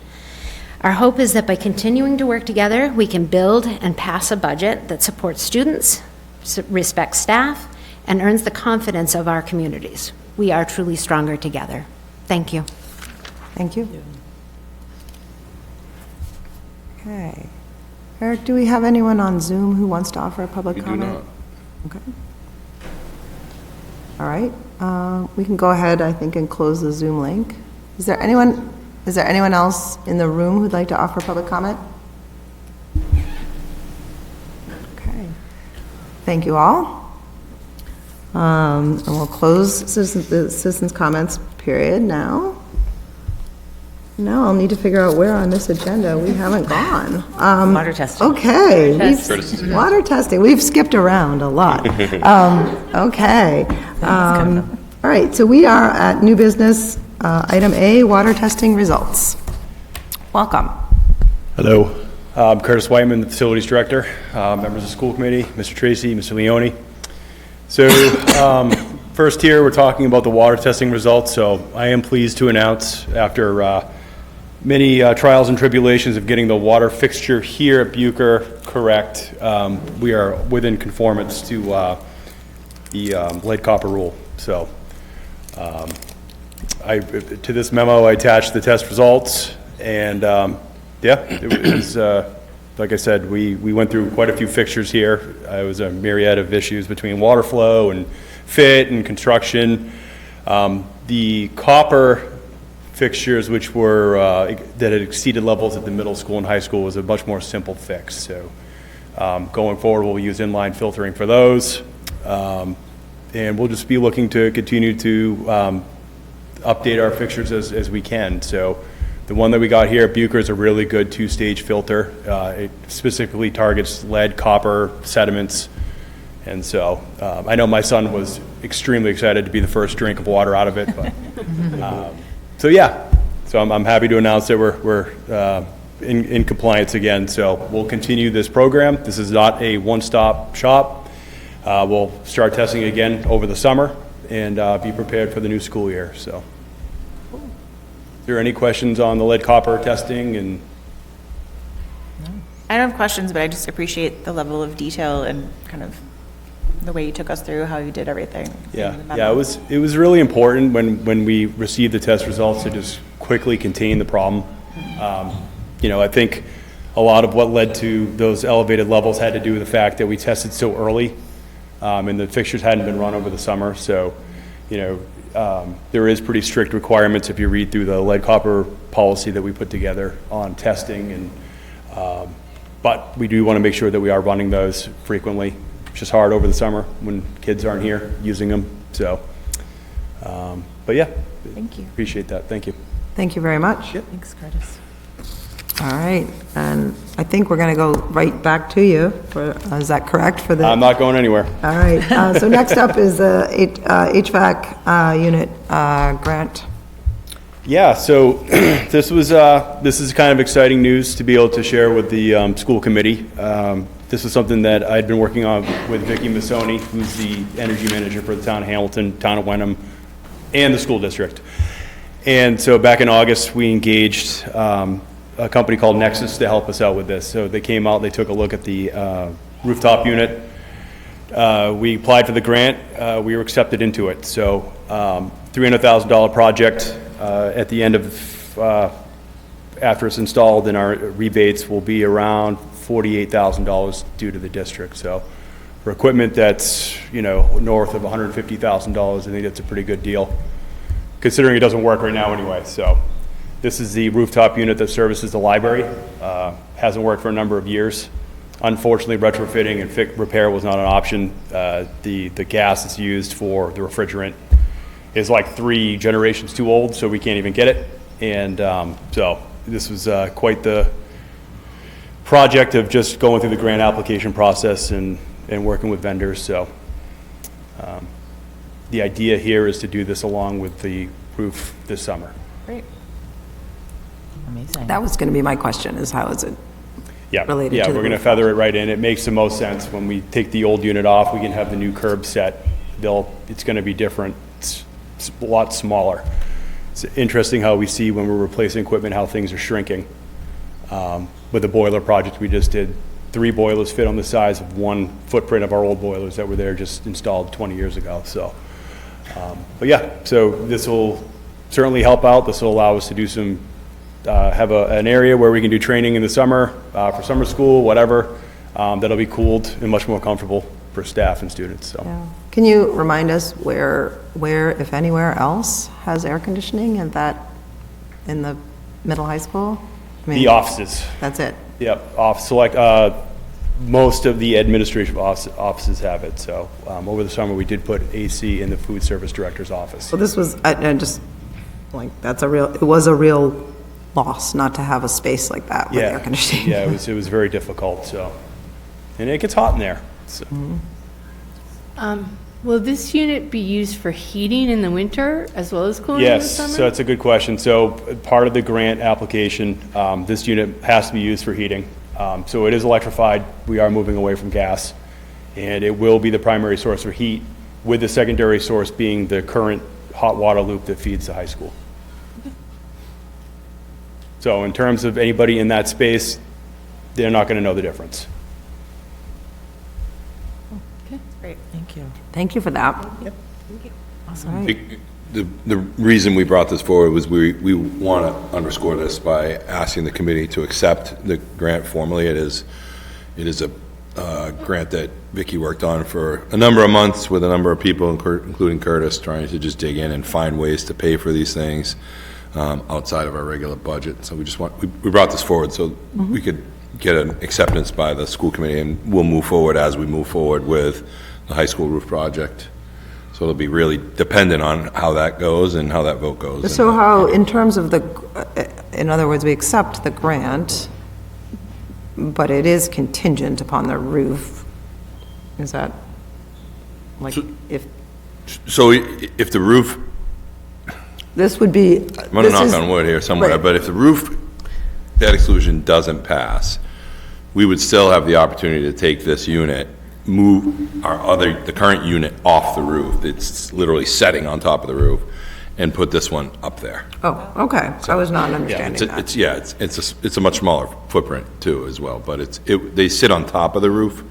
Our hope is that by continuing to work together, we can build and pass a budget that supports students, respects staff, and earns the confidence of our communities. We are truly stronger together. Thank you. Thank you. Okay. Eric, do we have anyone on Zoom who wants to offer a public We do comment? not. Okay. All right, we can go ahead, I think, and close the Zoom link. Is there anyone else in the room who'd like to offer public comment? Okay. Thank you all. And we'll close the citizens' comments period now. Now I'll need to figure out where on this agenda we haven't gone. Water testing. Okay. Courtesy. Water testing. We've skipped around a lot. Okay. All right, so we are at new business, item A, water testing results. Welcome. Hello. I'm Curtis Whiteman, the Facilities Director, members of the school committee, Mr. Tracy, Mr. Leone. So first here, we're talking about the water testing results. So I am pleased to announce after many trials and tribulations of getting the water fixture here at Bucher correct, we are within conformance to the lead copper rule. So to this memo, I attached the test results, and yeah, it was, like I said, we went through quite a few fixtures here. It was a myriad of issues between water flow and fit and construction. The copper fixtures, which were that had exceeded levels at the middle school and high school, was a much more simple fix. So going forward, we'll use inline filtering for those, and we'll just be looking to continue to update our fixtures as we can. So the one that we got here at Bucher is a really good two-stage filter. It specifically targets lead, copper, sediments. And so I know my son was extremely excited to be the first drink of water out of it. But, so yeah, so I'm happy to announce that we're in compliance again. So we'll continue this program. This is not a one-stop shop. We'll start testing again over the summer and be prepared for the new school year. So. Is there any questions on the lead copper testing? And I don't have questions, but I just appreciate the level of detail and kind of the way you took us through how you did everything. yeah, it was really important when we received the test results to just quickly contain the problem. You know, I think a lot of what led to those elevated levels had to do with the fact that we tested so early, and the fixtures hadn't been run over the summer. So, you know, there is pretty strict requirements if you read through the lead copper policy that we put together on testing, and but we do want to make sure that we are running those frequently. It's just hard over the summer when kids aren't here using them. So, but yeah, Thank you. Appreciate that. Thank you. Thank you very much. Thanks, Curtis. All right, and I think we're going to go right back to you. Is that correct for the? I'm not going anywhere. All right, so next up is the HVAC unit grant. Yeah, so this is kind of exciting news to be able to share with the school committee. This is something that I'd been working on with Vicki Missoni, who's the energy manager for the town of Hamilton, town of Wenham, and the school district. And so back in August, we engaged a company called Nexus to help us out with this. So they came out, they took a look at the rooftop unit. We applied for the grant, we were accepted into it. So $300,000 project. At the end of, after it's installed, then our rebates will be around $48,000 due to the district. So for equipment that's, you know, north of $150,000, I think that's a pretty good deal, considering it doesn't work right now anyway. So this is the rooftop unit that services the library. Hasn't worked for a number of years. Unfortunately, retrofitting and repair was not an option. The gas that's used for the refrigerant is like 3 generations too old, so we can't even get it. And so this was quite the project of just going through the grant application process and working with vendors. So the idea here is to do this along with the roof this summer. Amazing. That was going to be my question, is how is it Yeah, related yeah, to the we're going to roof feather it right in. It makes the most sense. When we take the old unit off, we can have the new curb set. It's going to be different. It's a lot smaller. It's interesting how we see when we're replacing equipment, how things are shrinking. With the boiler project we just did, 3 boilers fit on the size of 1 footprint of our old boilers that were there just installed 20 years ago. So, but yeah, so this will certainly help out. This will allow us to do some, have an area where we can do training in the summer, for summer school, whatever. That'll be cooled and much more comfortable for staff and students, so. Yeah. Can you remind us where, if anywhere else, has air conditioning in the middle high school? I mean, The offices. That's it? Yep, most of the administrative offices have it, so over the summer, we did put AC in the food service director's office. So this was, I just, like, it was a real loss not to have a space like that with air conditioning. Yeah, it was very difficult, so, and it gets hot in there, so. Will this unit be used for heating in the winter as well as cooling in the Yes, summer? so that's a good question. So part of the grant application, this unit has to be used for heating. So it is electrified. We are moving away from gas. And it will be the primary source for heat, with the secondary source being the current hot water loop that feeds the high school. So in terms of anybody in that space, they're not going to know the difference. Thank you. Thank you for that. Yep. Awesome. The reason we brought this forward was we want to underscore this by asking the committee to accept the grant formally. It is a grant that Vicki worked on for a number of months with a number of people, including Curtis, trying to just dig in and find ways to pay for these things outside of our regular budget. So we brought this forward so we could get an acceptance by the school committee, and we'll move forward as we move forward with the high school roof project. So it'll be really dependent on how that goes and how that vote goes. So how, in terms of in other words, we accept the grant, but it is contingent upon the roof. Is that, like, So if the roof, this would be. I'm going to knock on wood here somewhere, right. but if the roof debt exclusion doesn't pass, we would still have the opportunity to take this unit, move the current unit off the roof. It's literally setting on top of the roof, and put this one up there. Oh, okay. I was not understanding that. It's a much smaller footprint too as well, but they sit on top of the roof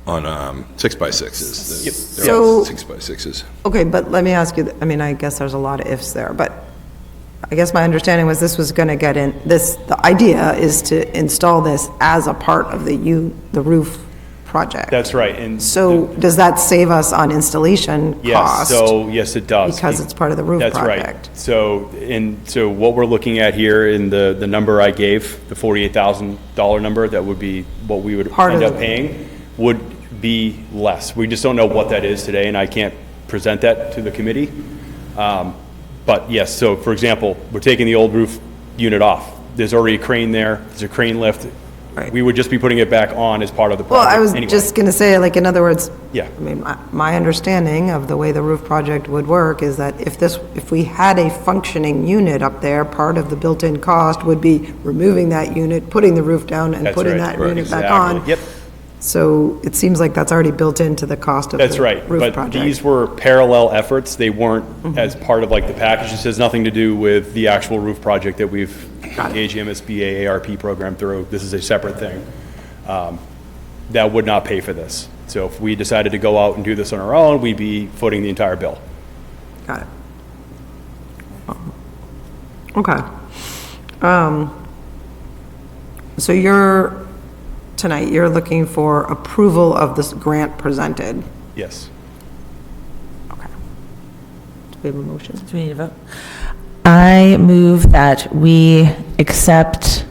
on 6x6s. Yep. So 6x6s. Okay, but let me ask you, I mean, I guess there's a lot of ifs there, but I guess my understanding was this was going to get in, the idea is to install this as a part of the roof project. That's right. And so does that save us on installation cost? Yes, it does. Because it's part of the roof project. That's right. So what we're looking at here in the number I gave, the $48,000 number, that would be what we would end up paying, would be less. We just don't know what that is today, and I can't present that to the committee. But yes, so for example, we're taking the old roof unit off. There's already a crane there. There's a crane lift. Right. We would just be putting it back on as part of the project. Well, I was anyway. just going to say, like, in other words, Yeah. I mean, my understanding of the way the roof project would work is that if we had a functioning unit up there, part of the built-in cost would be removing that unit, putting the roof down, and That's putting right. that unit back Exactly. on. Yep. So it seems like that's already built into the cost of the That's right, roof but project. these were parallel efforts. They weren't as part of like the package. This has nothing to do with the actual roof project that we've engaged the MSBA ARP program through. This is a separate thing. That would not pay for this. So if we decided to go out and do this on our own, we'd be footing the entire bill. Got it. Okay. So tonight, you're looking for approval of this grant presented. Yes. Okay. Do we have a motion? Do we need a vote? I move that we accept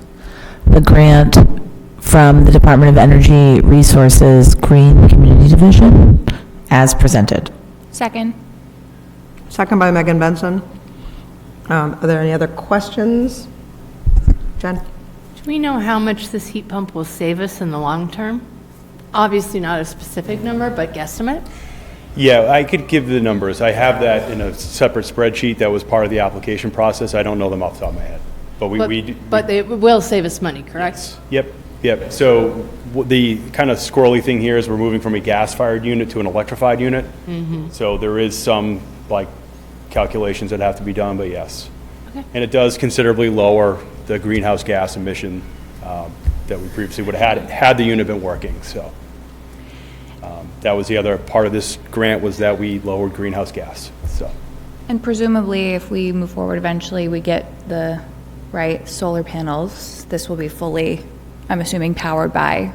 the grant from the Department of Energy Resources Green Community Division as presented. Second. Second by Megan Benson. Are there any other questions? Jen? Do we know how much this heat pump will save us in the long term? Obviously not a specific number, but guesstimate? Yeah, I could give the numbers. I have that in a separate spreadsheet that was part of the application process. I don't know them off the top of my head. But they will save us money, correct? Yep. So the kind of squirrely thing here is we're moving from a gas-fired unit to an electrified unit. So there is some, like, calculations that have to be done, but yes. Okay. And it does considerably lower the greenhouse gas emission that we previously would have had the unit been working, so. That was the other part of this grant, was that we lowered greenhouse gas, so. And presumably, if we move forward eventually, we get the, right, solar panels, this will be fully, I'm assuming, powered by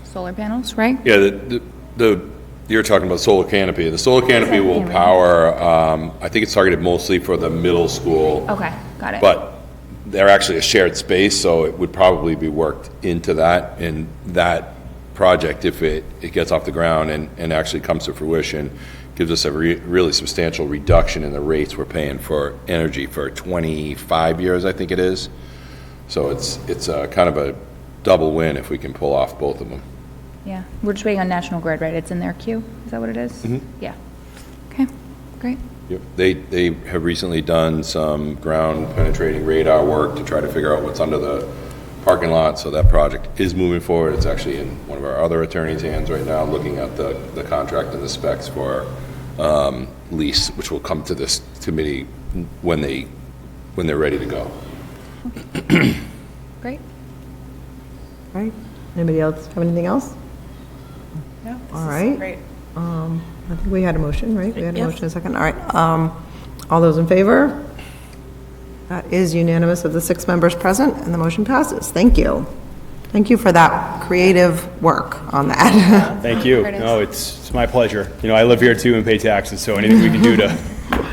solar panels, right? Yeah, you're talking about solar canopy. The solar canopy will power, I think it's targeted mostly for the middle school. Okay, got it. But they're actually a shared space, so it would probably be worked into that, and that project, if it gets off the ground and actually comes to fruition, gives us a really substantial reduction in the rates we're paying for energy for 25 years, I think it is. So it's a kind of a double win if we can pull off both of them. Yeah, we're just waiting on National Grid, right? It's in their queue? Is that what it is? Yeah. Okay, great. Yep. They have recently done some ground penetrating radar work to try to figure out what's under the parking lot, so that project is moving forward. It's actually in one of our other attorney's hands right now, looking at the contract and the specs for lease, which will come to this committee when they're ready to go. Great. All right. Anybody else have anything else? No, All right. Great. I think we had a motion, right? We had a motion, a second. All right. All those in favor? That is unanimous of the 6 members present, and the motion passes. Thank you. Thank you for that creative work on that. Thank you. No, it's my pleasure. You know, I live here too and pay taxes, so anything we can do to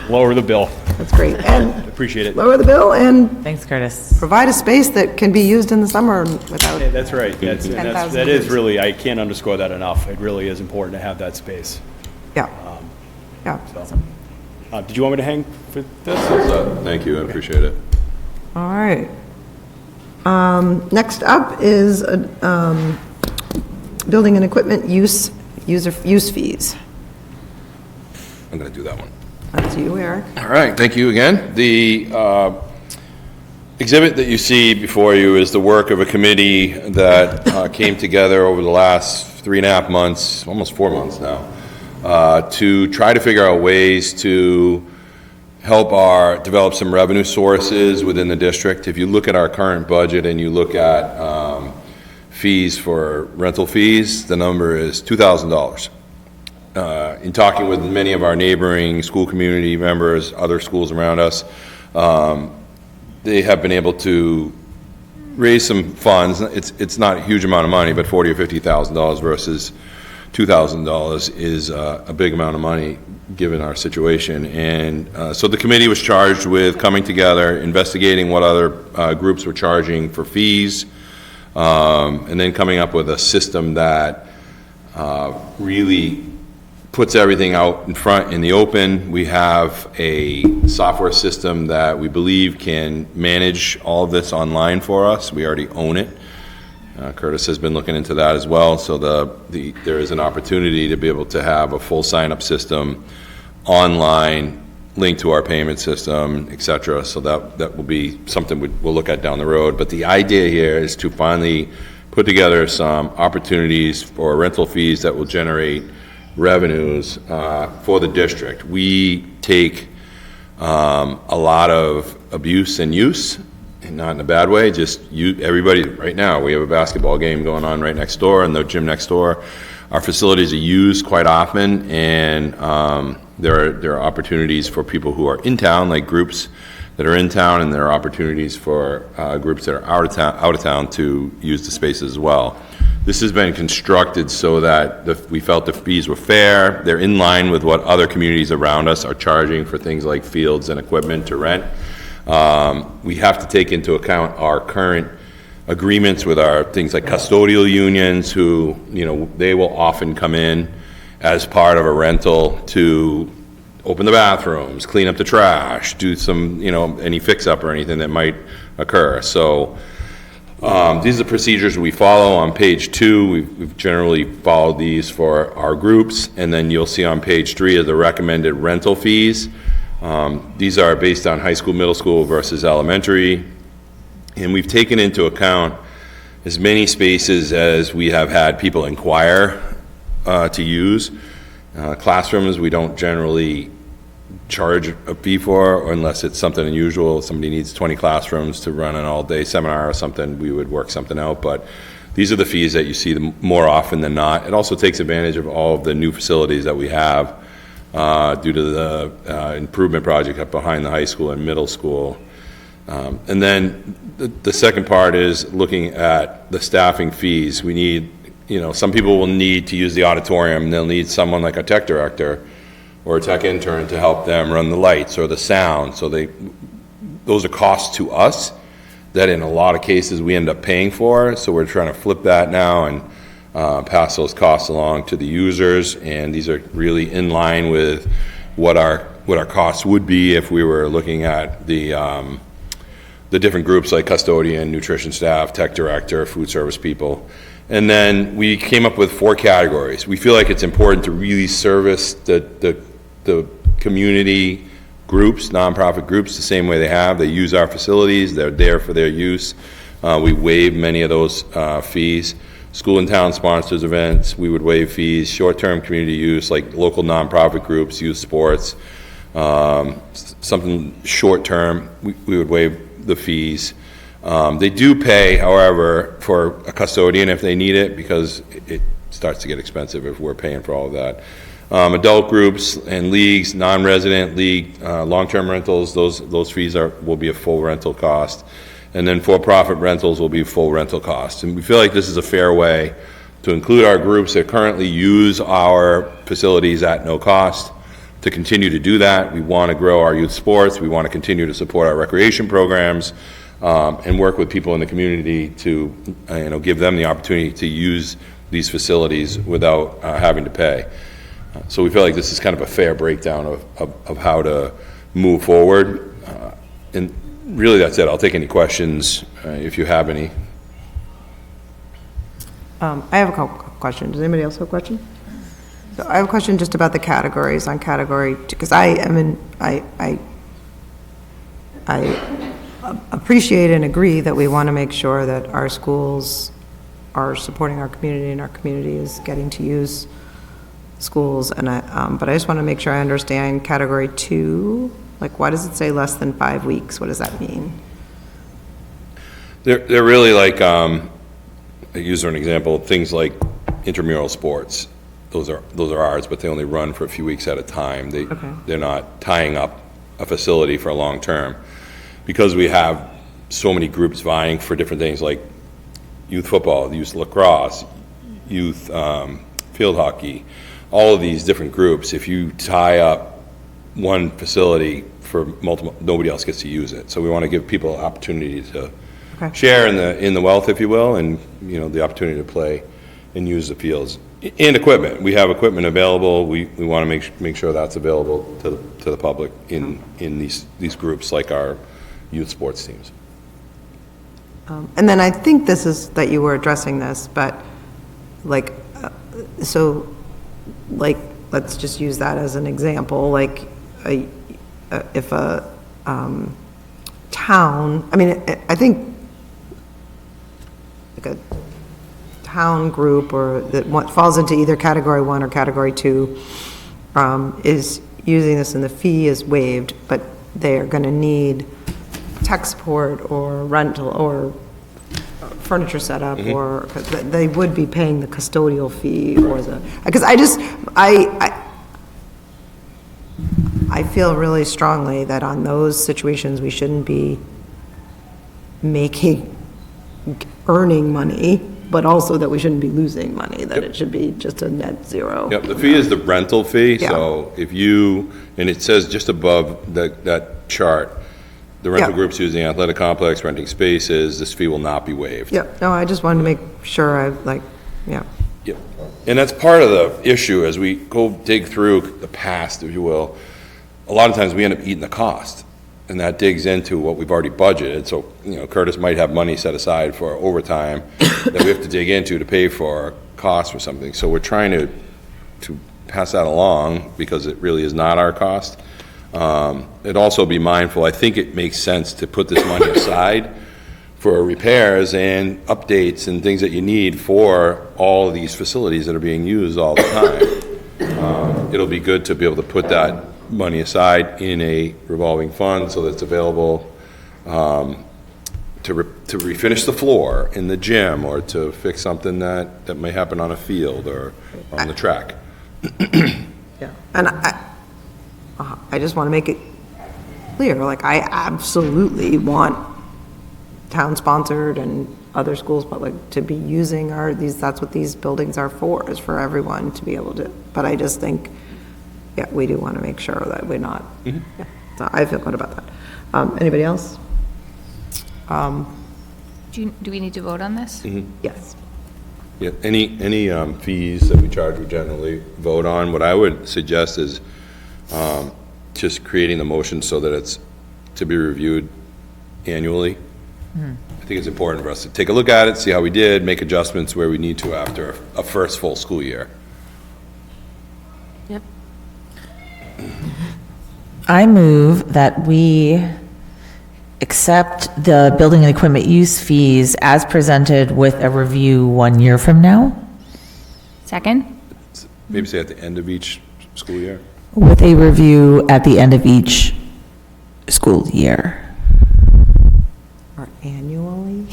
lower the bill. That's great. And Appreciate it. lower the bill and Thanks, Curtis. provide a space that can be used in the summer without, Yeah, that's right. That 10,000 is degrees. really, I can't underscore that enough. It really is important to have that space. yeah. Yeah. So, did you want me to hang for this? Thank you, I appreciate it. All right. Next up is building and equipment use fees. I'm going to do that one. That's you, Eric. All right, thank you again. The exhibit that you see before you is the work of a committee that came together over the last 3.5 months, almost 4 months now, to try to figure out ways to help develop some revenue sources within the district. If you look at our current budget and you look at fees for rental fees, the number is $2,000. In talking with many of our neighboring school community members, other schools around us, they have been able to raise some funds. It's not a huge amount of money, but $40,000 or $50,000 versus $2,000 is a big amount of money given our situation. And so the committee was charged with coming together, investigating what other groups were charging for fees, and then coming up with a system that really puts everything out in front in the open. We have a software system that we believe can manage all of this online for us. We already own it. Curtis has been looking into that as well. So there is an opportunity to be able to have a full sign-up system online, linked to our payment system, et cetera. So that will be something we'll look at down the road. But the idea here is to finally put together some opportunities for rental fees that will generate revenues for the district. We take a lot of abuse and use, and not in a bad way, just everybody. Right now, we have a basketball game going on right next door and the gym next door. Our facilities are used quite often, and there are opportunities for people who are in town, like groups that are in town, and there are opportunities for groups that are out of town to use the spaces as well. This has been constructed so that we felt the fees were fair. They're in line with what other communities around us are charging for things like fields and equipment to rent. We have to take into account our current agreements with our things like custodial unions, who, they will often come in as part of a rental to open the bathrooms, clean up the trash, do some, any fix-up or anything that might occur. So these are the procedures we follow. On page 2, we've generally followed these for our groups, and then you'll see on page 3 are the recommended rental fees. These are based on high school, middle school versus elementary, and we've taken into account as many spaces as we have had people inquire to use. Classrooms, we don't generally charge a fee for unless it's something unusual. If somebody needs 20 classrooms to run an all-day seminar or something, we would work something out. But these are the fees that you see more often than not. It also takes advantage of all of the new facilities that we have due to the improvement project up behind the high school and middle school. And then the second part is looking at the staffing fees. We need, some people will need to use the auditorium. They'll need someone like a tech director or a tech intern to help them run the lights or the sound. So those are costs to us that in a lot of cases we end up paying for. So we're trying to flip that now and pass those costs along to the users. And these are really in line with what our costs would be if we were looking at the different groups like custodian, nutrition staff, tech director, food service people. And then we came up with 4 categories. We feel like it's important to really service the community groups, nonprofit groups, the same way they have. They use our facilities. They're there for their use. We waive many of those fees. School and town sponsors events, we would waive fees. Short-term community use, like local nonprofit groups, youth sports, something short-term, we would waive the fees. They do pay, however, for a custodian if they need it, because it starts to get expensive if we're paying for all of that. Adult groups and leagues, non-resident league, long-term rentals, those fees will be a full rental cost. And then for-profit rentals will be full rental costs. And we feel like this is a fair way to include our groups that currently use our facilities at no cost, to continue to do that. We want to grow our youth sports. We want to continue to support our recreation programs, and work with people in the community to give them the opportunity to use these facilities without having to pay. So we feel like this is kind of a fair breakdown of how to move forward. And really, that's it. I'll take any questions if you have any. I have a couple questions. Does anybody else have a question? So I have a question just about the categories on category, because I appreciate and agree that we want to make sure that our schools are supporting our community and our community is getting to use schools. And but I just want to make sure I understand category 2. Like, why does it say less than 5 weeks? What does that mean? They're really like, I use an example, things like intramural sports. Those are ours, but they only run for a few weeks at a time. They're not tying up a facility for a long term. Because we have so many groups vying for different things like youth football, youth lacrosse, youth field hockey, all of these different groups, if you tie up one facility for multiple, nobody else gets to use it. So we want to give people opportunity to share in the wealth, if you will, and the opportunity to play and use the fields. And equipment. We have equipment available. We want to make sure that's available to the public in these groups like our youth sports teams. And then I think this is that you were addressing this, but let's just use that as an example. Like if a town, I think like a town group or that falls into either category 1 or category 2 is using this and the fee is waived, but they are going to need tech support or rental or furniture setup, or they would be paying the custodial fee or because I feel really strongly that on those situations we shouldn't be earning money, but also that we shouldn't be losing money, that it should be just a net zero. Yep, the fee is the rental fee. Yeah. So if and it says just above that chart, the rental groups using the athletic complex, renting spaces, this fee will not be waived. Yep, no, I just wanted to make sure Yep. And that's part of the issue as we go dig through the past, if you will. a lot of times we end up eating the cost, and that digs into what we've already budgeted. So, Curtis might have money set aside for overtime that we have to dig into to pay for costs or something. So we're trying to pass that along because it really is not our cost. It'd also be mindful, I think it makes sense to put this money aside for repairs and updates and things that you need for all of these facilities that are being used all the time. It'll be good to be able to put that money aside in a revolving fund so that it's available to refinish the floor in the gym or to fix something that may happen on a field or on the track. Yeah, and I just want to make it clear, like, I absolutely want town-sponsored and other schools, but like, to be using that's what these buildings are for, is for everyone to be able to, but I just think, yeah, we do want to make sure that we're not, yeah, so I feel good about that. Anybody else? Do we need to vote on this? Yes. Yeah, any fees that we charge, we generally vote on. What I would suggest is just creating the motion so that it's to be reviewed annually. I think it's important for us to take a look at it, see how we did, make adjustments where we need to after a first full school year. Yep. I move that we accept the building and equipment use fees as presented with a review 1 year from now, Second? Maybe say at the end of each school year. with a review at the end of each school year. Or annually?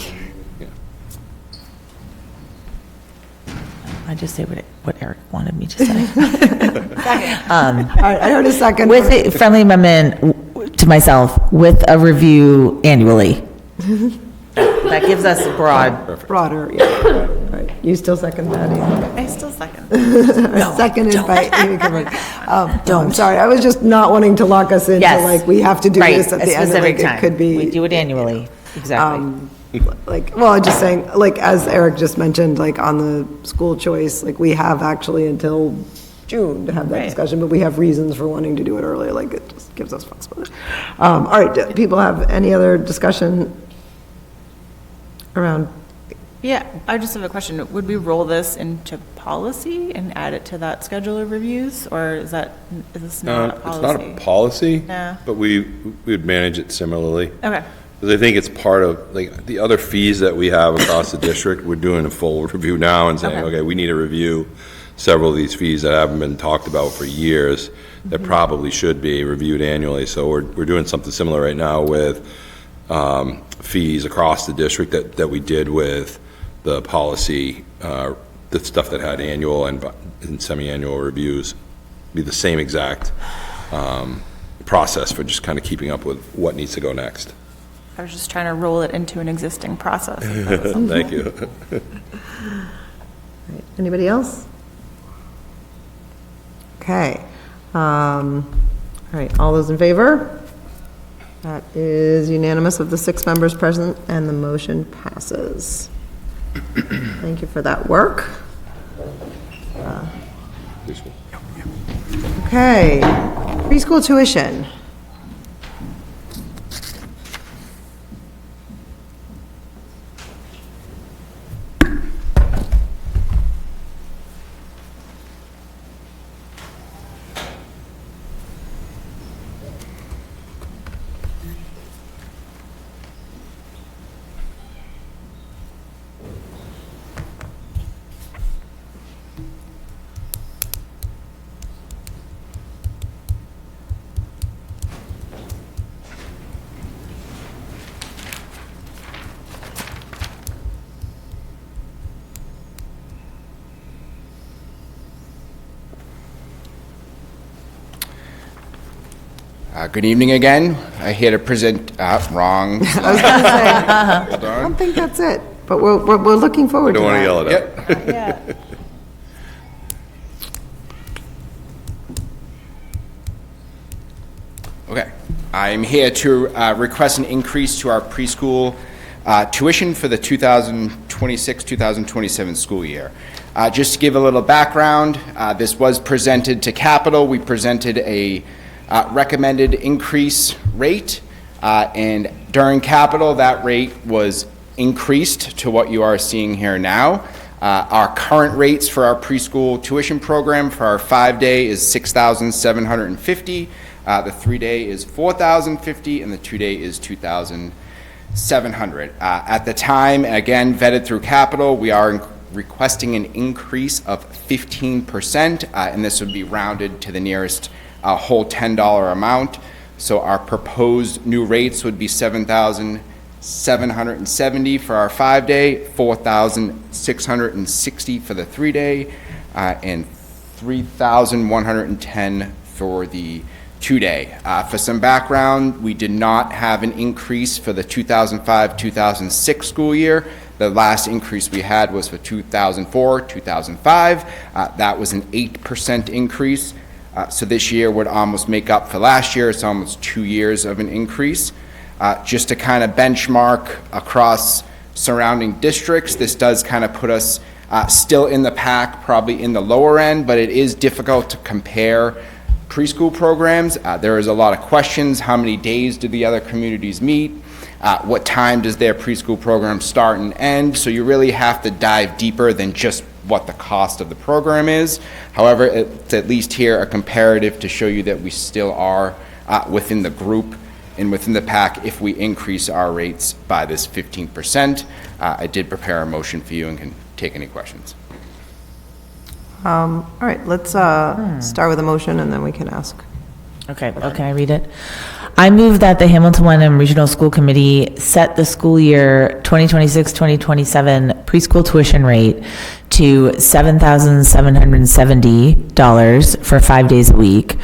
I just say what Eric wanted me to say. All right, I heard a second. With a friendly amendment to myself, with a review annually. That gives us a Broader, yeah. Right. You still second that, Amy? I still second. Seconded by Amy Kimberly. I'm sorry, I was just not wanting to lock us into, Yes. like, we have to do Right, this at a the end. specific Like, time. it could be. We do it annually, exactly. Like, well, I'm just saying, like, as Eric just mentioned, like, on the school choice, like, we have actually until June to have that Right. discussion, but we have reasons for wanting to do it earlier, like, it just gives us flexibility. All right, do people have any other discussion around? Yeah, I just have a question. Would we roll this into policy and add it to that schedule of reviews, or is this not a It's policy? not a policy, Yeah. but we would manage it similarly. Okay. Because I think it's part of, like, the other fees that we have across the district, we're doing a full review now and saying, okay, we need to review several of these fees that haven't been talked about for years that probably should be reviewed annually. So we're doing something similar right now with fees across the district that we did with the policy, the stuff that had annual and semi-annual reviews. Be the same exact process for just kind of keeping up with what needs to go next. I was just trying to roll it into an existing process. Thank you. Anybody else? Okay. All right, all those in favor? That is unanimous of the 6 members present, and the motion passes. Thank you for that work. Okay, preschool tuition. Good evening again. I'm here to present, wrong. I was going to say, I don't think that's it, but we're looking forward to Don't that. want to yell it out. Yeah. Okay. I'm here to request an increase to our preschool tuition for the 2026-2027 school year. Just to give a little background, this was presented to Capitol. We presented a recommended increase rate, and during capital, that rate was increased to what you are seeing here now. Our current rates for our preschool tuition program for our 5-day is $6,750, the 3-day is $4,050, and the 2-day is $2,700. At the time, again, vetted through capital, we are requesting an increase of 15%, and this would be rounded to the nearest whole $10 amount. So our proposed new rates would be $7,770 for our 5-day, $4,660 for the 3-day, and $3,110 for the 2-day. For some background, we did not have an increase for the 2005-2006 school year. The last increase we had was for 2004-2005. That was an 8% increase. So this year would almost make up for last year. It's almost 2 years of an increase. Just to kind of benchmark across surrounding districts, this does kind of put us still in the pack, probably in the lower end, but it is difficult to compare preschool programs. There is a lot of questions. How many days do the other communities meet? What time does their preschool program start and end? So you really have to dive deeper than just what the cost of the program is. However, it's at least here a comparative to show you that we still are within the group and within the pack if we increase our rates by this 15%. I did prepare a motion for you and can take any questions. All right, let's start with a motion and then we can ask. Okay, well, can I read it? I move that the Hamilton Wenham Regional School Committee set the school year 2026-2027 preschool tuition rate to $7,770 for 5 days a week,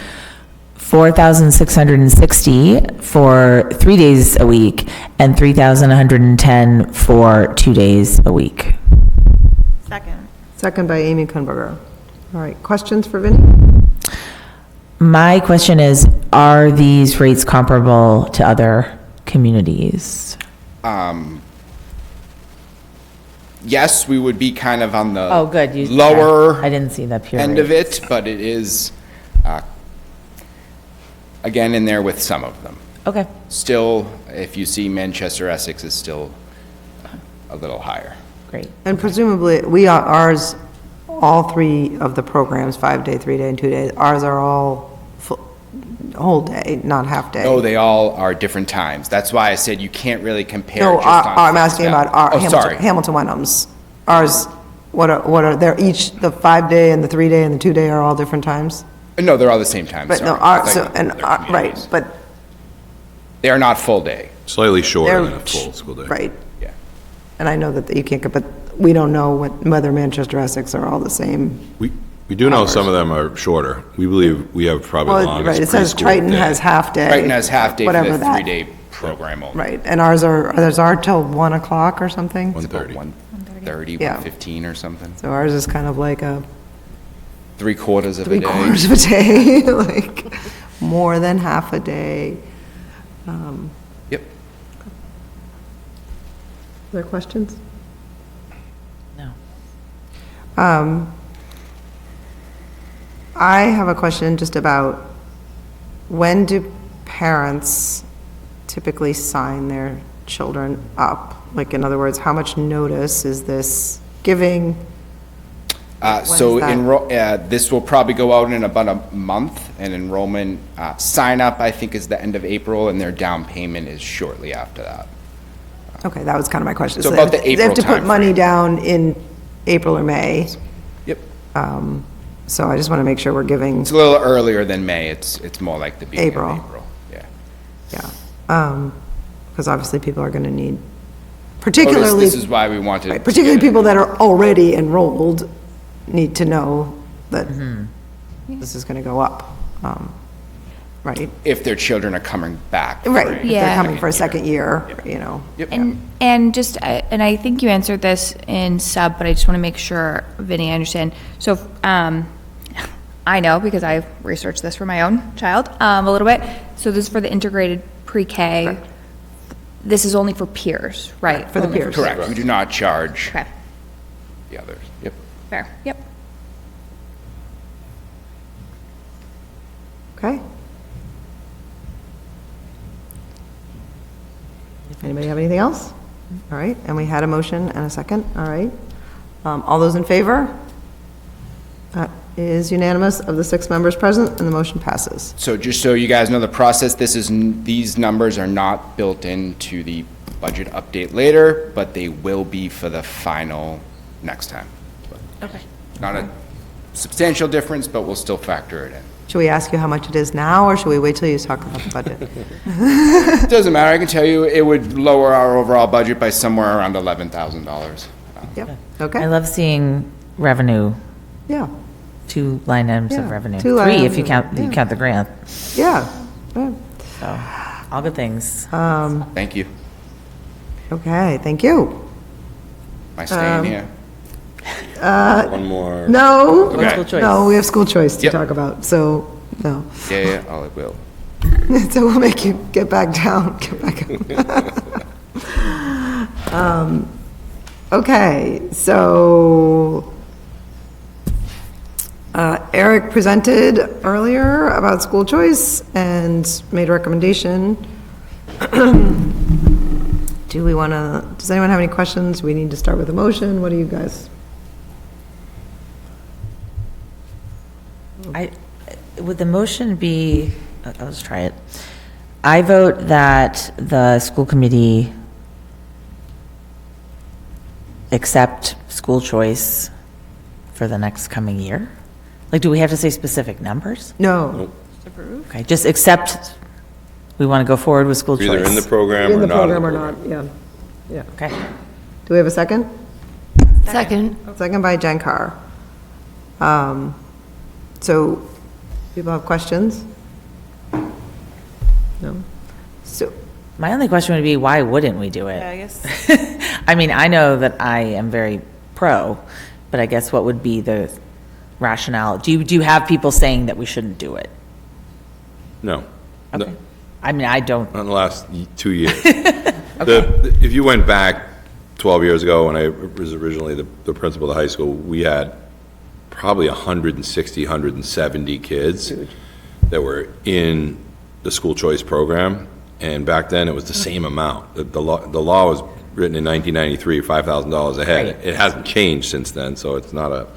$4,660 for 3 days a week, and $3,110 for 2 days a week. Second. Second by Amy Kunberger. All right, questions for Vinnie? My question is, are these rates comparable to other communities? Yes, we would be kind of on the Oh, good. lower I didn't see that pure end rate. of it, but it is, again, in there with some of them. Okay. Still, if you see Manchester, Essex is still a little higher. Great. And presumably, ours, all three of the programs, 5-day, 3-day, and 2-day, ours are all whole day, not half day. No, they all are different times. That's why I said you can't really compare No, just on I'm face asking about value. our Oh, sorry. Hamilton Wenham's. Ours, what are, they're each, the 5-day and the 3-day and the 2-day are all different times? No, they're all the same time, But no, sorry. right, but They are not full day. Slightly shorter they're, than a full school day. right. Yeah. And I know that you can't, but we don't know whether Manchester, Essex are all the same. We do know some of them are shorter. We believe we have probably the Well, longest right, it says preschool Triton day. has half-day. Triton has half-day for whatever the that- 3-day program only. Right, and ours are till 1 o'clock or something? 1:30. 1:30, Yeah. 1:15 or something. So ours is kind of like a 3/4 of a day. 3/4 of a day, like more than half a day. Yep. Other questions? No. I have a question just about, when do parents typically sign their children up? Like, in other words, how much notice is this giving? So is that? this will probably go out in about a month, and enrollment sign-up, I think, is the end of April, and their down payment is shortly after that. Okay, that was kind of my question. So they about have- the They have to April put money timeframe. down in April or May, Yep. so I just want to make sure we're giving, It's a little earlier than May. It's more like the beginning April. of April. Yeah. yeah. Because obviously people are going to need, Oh, particularly. this is why we wanted. Right, to particularly get it. people that are already enrolled need to know that this is going to go up, right? If their children are coming back. for Right, a if they're Yeah. coming for a second year, Yep. you know. Yep. And just, and I think you answered this in sub, but I just want to make sure, Vinnie, I understand. So, I know, because I've researched this for my own child, a little bit. So this is for the integrated pre-K. Correct. This is only for peers, right? For the Only peers. Correct. We do not charge Okay, the others. Yep. fair, yep. Okay. Anybody have anything else? All right, and we had a motion and a second, all right. All those in favor? That is unanimous of the 6 members present, and the motion passes. So just so you guys know the process, these numbers are not built into the budget update later, but they will be for the final next time. Okay. Not a substantial difference, but we'll still factor it in. Should we ask you how much it is now, or should we wait till you talk about the budget? It doesn't matter, I can tell you, it would lower our overall budget by somewhere around $11,000. Yep, I okay, love seeing revenue, yeah, 2 line items of Yeah, revenue. 2 line 3 items if you of- count, you yeah. count the grant. yeah. So, all good things. Thank you. Okay, thank you. Am I staying here? One more. No, Okay. School choice. no, we have school choice to Yep. talk about, so, no. Yeah, I will. So we'll make you get back down, get back up. Okay, so Eric presented earlier about school choice and made a recommendation. Do we want to, does anyone have any questions? We need to start with a motion. What do you guys? Would the motion be, let's try it. I vote that the school committee accept school choice for the next coming year? Like, do we have to say specific numbers? No. Okay, just accept, we want to go forward with school choice. Either in the program In or the not. program or not, yeah. Yeah. Okay. Do we have a second? Second. Second by Jen Carr. So, people have questions? No? So, My only question would be, why wouldn't we do it? Yeah, I guess. I mean, I know that I am very pro, but I guess what would be the rationale? Do you have people saying that we shouldn't do it? No. No. Okay. I mean, I don't, Not in the last 2 years. If you went back 12 years ago, when I was originally the principal of the high school, we had probably 160, 170 kids that were in the school choice program, and back then it was the same amount. The law was written in 1993, $5,000 a head. Right. It hasn't changed since then, so it's not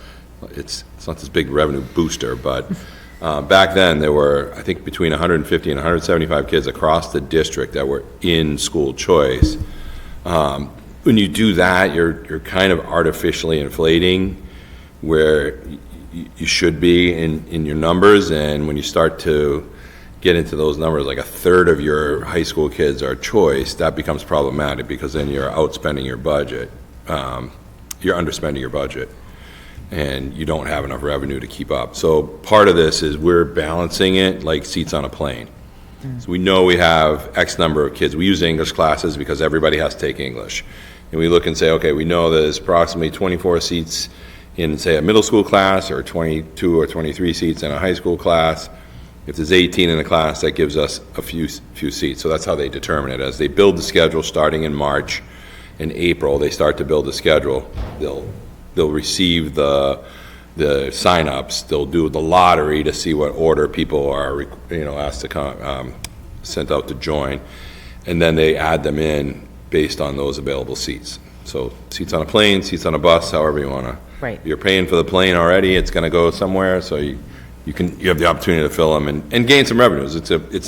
this big revenue booster, but back then, there were, I think, between 150 and 175 kids across the district that were in school choice. When you do that, you're kind of artificially inflating where you should be in your numbers, and when you start to get into those numbers, like a third of your high school kids are choice, that becomes problematic, because then you're outspending your budget. You're underspending your budget, and you don't have enough revenue to keep up. So part of this is we're balancing it like seats on a plane. So we know we have X number of kids. We use English classes because everybody has to take English. And we look and say, okay, we know there's approximately 24 seats in, say, a middle school class, or 22 or 23 seats in a high school class. If there's 18 in a class, that gives us a few seats. So that's how they determine it. As they build the schedule starting in March and April, they start to build the schedule. They'll receive the signups. They'll do the lottery to see what order people are, asked to come, sent out to join, and then they add them in based on those available seats. So seats on a plane, seats on a bus, however you want to. Right. You're paying for the plane already. It's going to go somewhere, so you have the opportunity to fill them and gain some revenues. It's between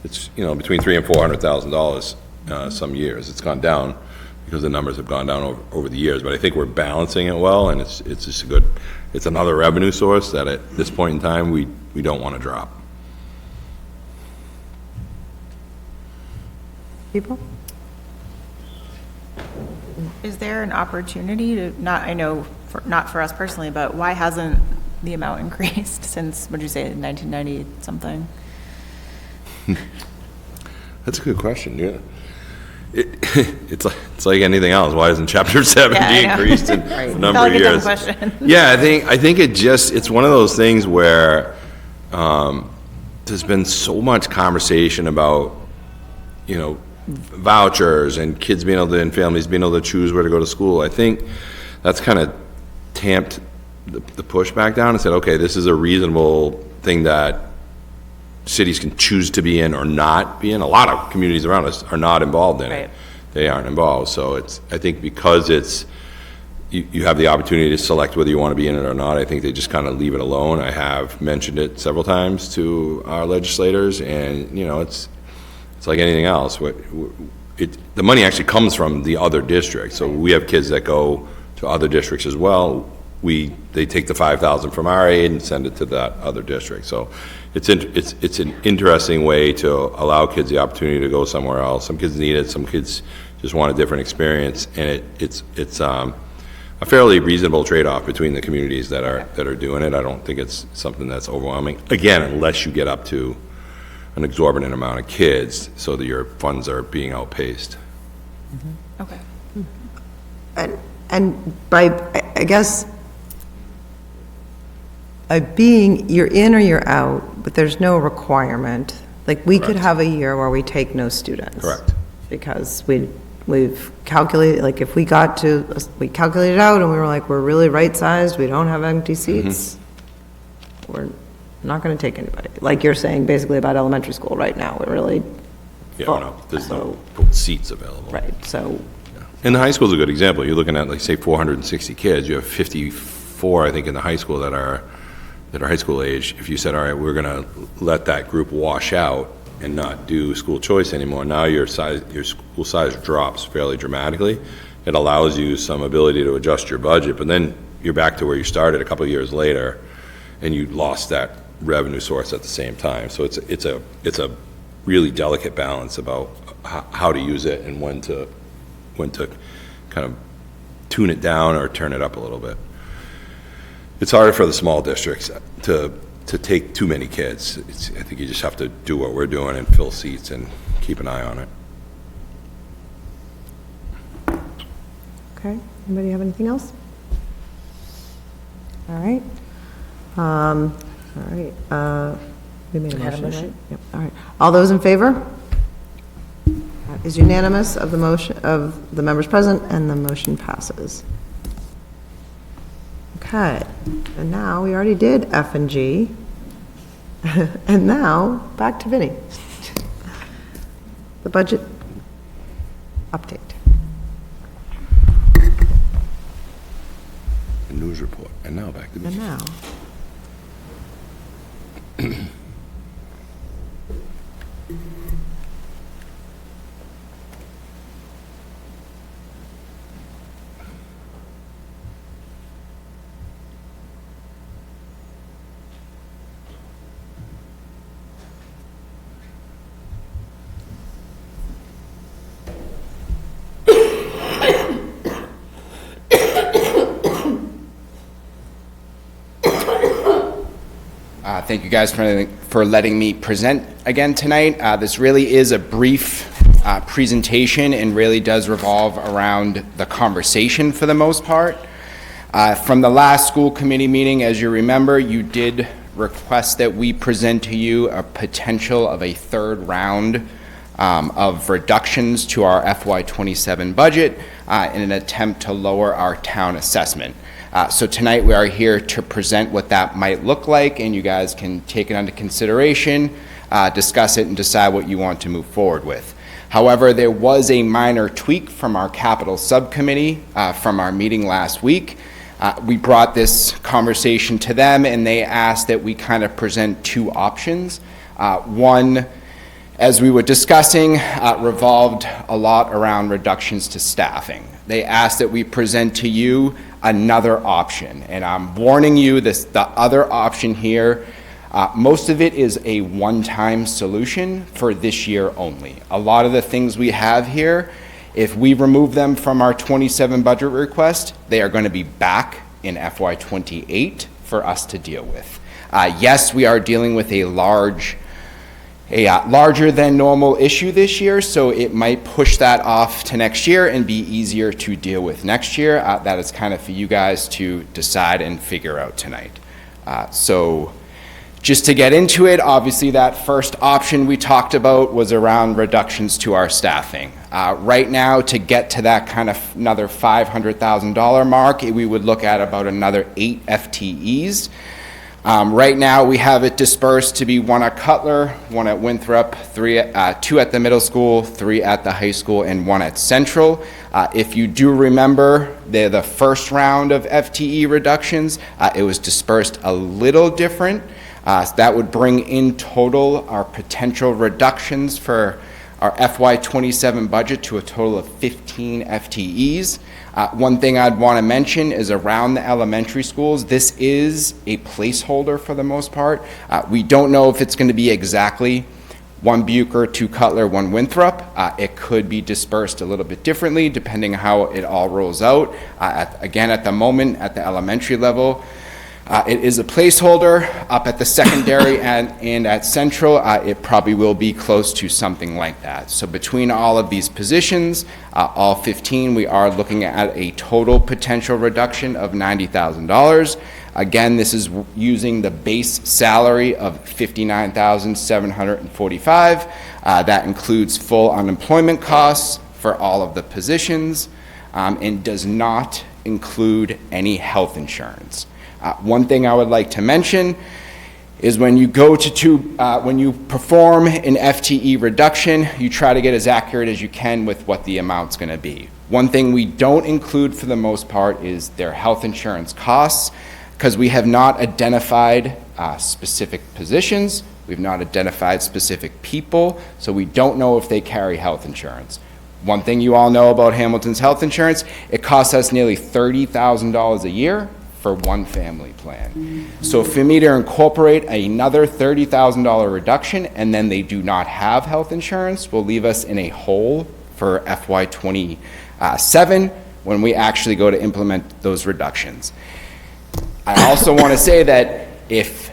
$300,000 and $400,000 some years. It's gone down because the numbers have gone down over the years, but I think we're balancing it well, and it's just it's another revenue source that at this point in time, we don't want to drop. people? Is there an opportunity to, not for us personally, but why hasn't the amount increased since, what'd you say, 1990 something? That's a good question, yeah. It's like anything else. Why hasn't Chapter 70 Yeah, increased in a number Felt like of a dumb years? question. Yeah, I think it's one of those things where there's been so much conversation about, vouchers and kids being able to, and families being able to choose where to go to school. I think that's kind of tamped the push back down and said, okay, this is a reasonable thing that cities can choose to be in or not be in. A lot of communities around us are not involved in Right. it. They aren't involved. So I think because you have the opportunity to select whether you want to be in it or not, I think they just kind of leave it alone. I have mentioned it several times to our legislators, and, it's like anything else. The money actually comes from the other districts. So we have kids that go to other districts as well. They take the $5,000 from our aid and send it to that other district. So it's an interesting way to allow kids the opportunity to go somewhere else. Some kids need it. Some kids just want a different experience, and it's a fairly reasonable trade-off between the communities that are doing it. I don't think it's something that's overwhelming. Again, unless you get up to an exorbitant amount of kids, so that your funds are being outpaced. Okay. And I guess, by being, you're in or you're out, but there's no requirement. Like, we could Correct. have a year where we take no students. Correct. Because we've calculated, like, if we calculated out and we were like, we're really right-sized, we don't have empty seats, we're not going to take anybody. Like you're saying, basically about elementary school right now, we're really Yeah, full. no, there's no So- seats available. Right, so, And the high school's a good example. You're looking at, like, say, 460 kids. You have 54, I think, in the high school that are high school age. If you said, all right, we're going to let that group wash out and not do school choice anymore, now your school size drops fairly dramatically. It allows you some ability to adjust your budget, but then you're back to where you started a couple of years later, and you lost that revenue source at the same time. So it's a really delicate balance about how to use it and when to kind of tune it down or turn it up a little bit. It's harder for the small districts to take too many kids. I think you just have to do what we're doing and fill seats and keep an eye on it. okay. Anybody have anything else? All right. We made a motion, right? Yep, all right. All those in favor? That is unanimous of the motion, of the members present, and the motion passes. Okay, and now, we already did F and G. And now, back to Vinnie. The budget update. The news report. And now back to me. And now, Thank you guys for letting me present again tonight. This really is a brief presentation and really does revolve around the conversation for the most part. From the last school committee meeting, as you remember, you did request that we present to you a potential of a third round of reductions to our FY27 budget in an attempt to lower our town assessment. So tonight we are here to present what that might look like, and you guys can take it under consideration, discuss it, and decide what you want to move forward with. However, there was a minor tweak from our capital subcommittee from our meeting last week. We brought this conversation to them, and they asked that we kind of present two options. One, as we were discussing, revolved a lot around reductions to staffing. They asked that we present to you another option, and I'm warning you, the other option here, most of it is a one-time solution for this year only. A lot of the things we have here, if we remove them from our 27 budget request, they are going to be back in FY28 for us to deal with. Yes, we are dealing with a larger than normal issue this year, so it might push that off to next year and be easier to deal with next year. That is kind of for you guys to decide and figure out tonight. So just to get into it, obviously that first option we talked about was around reductions to our staffing. Right now, to get to that kind of another $500,000 mark, we would look at about another 8 FTEs. Right now, we have it dispersed to be 1 at Cutler, 1 at Winthrop, 2 at the middle school, 3 at the high school, and 1 at Central. If you do remember, the first round of FTE reductions, it was dispersed a little different. So that would bring in total our potential reductions for our FY27 budget to a total of 15 FTEs. One thing I'd want to mention is around the elementary schools, this is a placeholder for the most part. We don't know if it's going to be exactly 1 Bucher, 2 Cutler, 1 Winthrop. It could be dispersed a little bit differently depending how it all rolls out. Again, at the moment, at the elementary level, it is a placeholder. Up at the secondary and at Central, it probably will be close to something like that. So between all of these positions, all 15, we are looking at a total potential reduction of $90,000. Again, this is using the base salary of $59,745. That includes full unemployment costs for all of the positions and does not include any health insurance. One thing I would like to mention is when you go when you perform an FTE reduction, you try to get as accurate as you can with what the amount's going to be. One thing we don't include for the most part is their health insurance costs, because we have not identified specific positions, we've not identified specific people, so we don't know if they carry health insurance. One thing you all know about Hamilton's health insurance, it costs us nearly $30,000 a year for one family plan. So for me to incorporate another $30,000 reduction and then they do not have health insurance will leave us in a hole for FY27 when we actually go to implement those reductions. I also want to say that if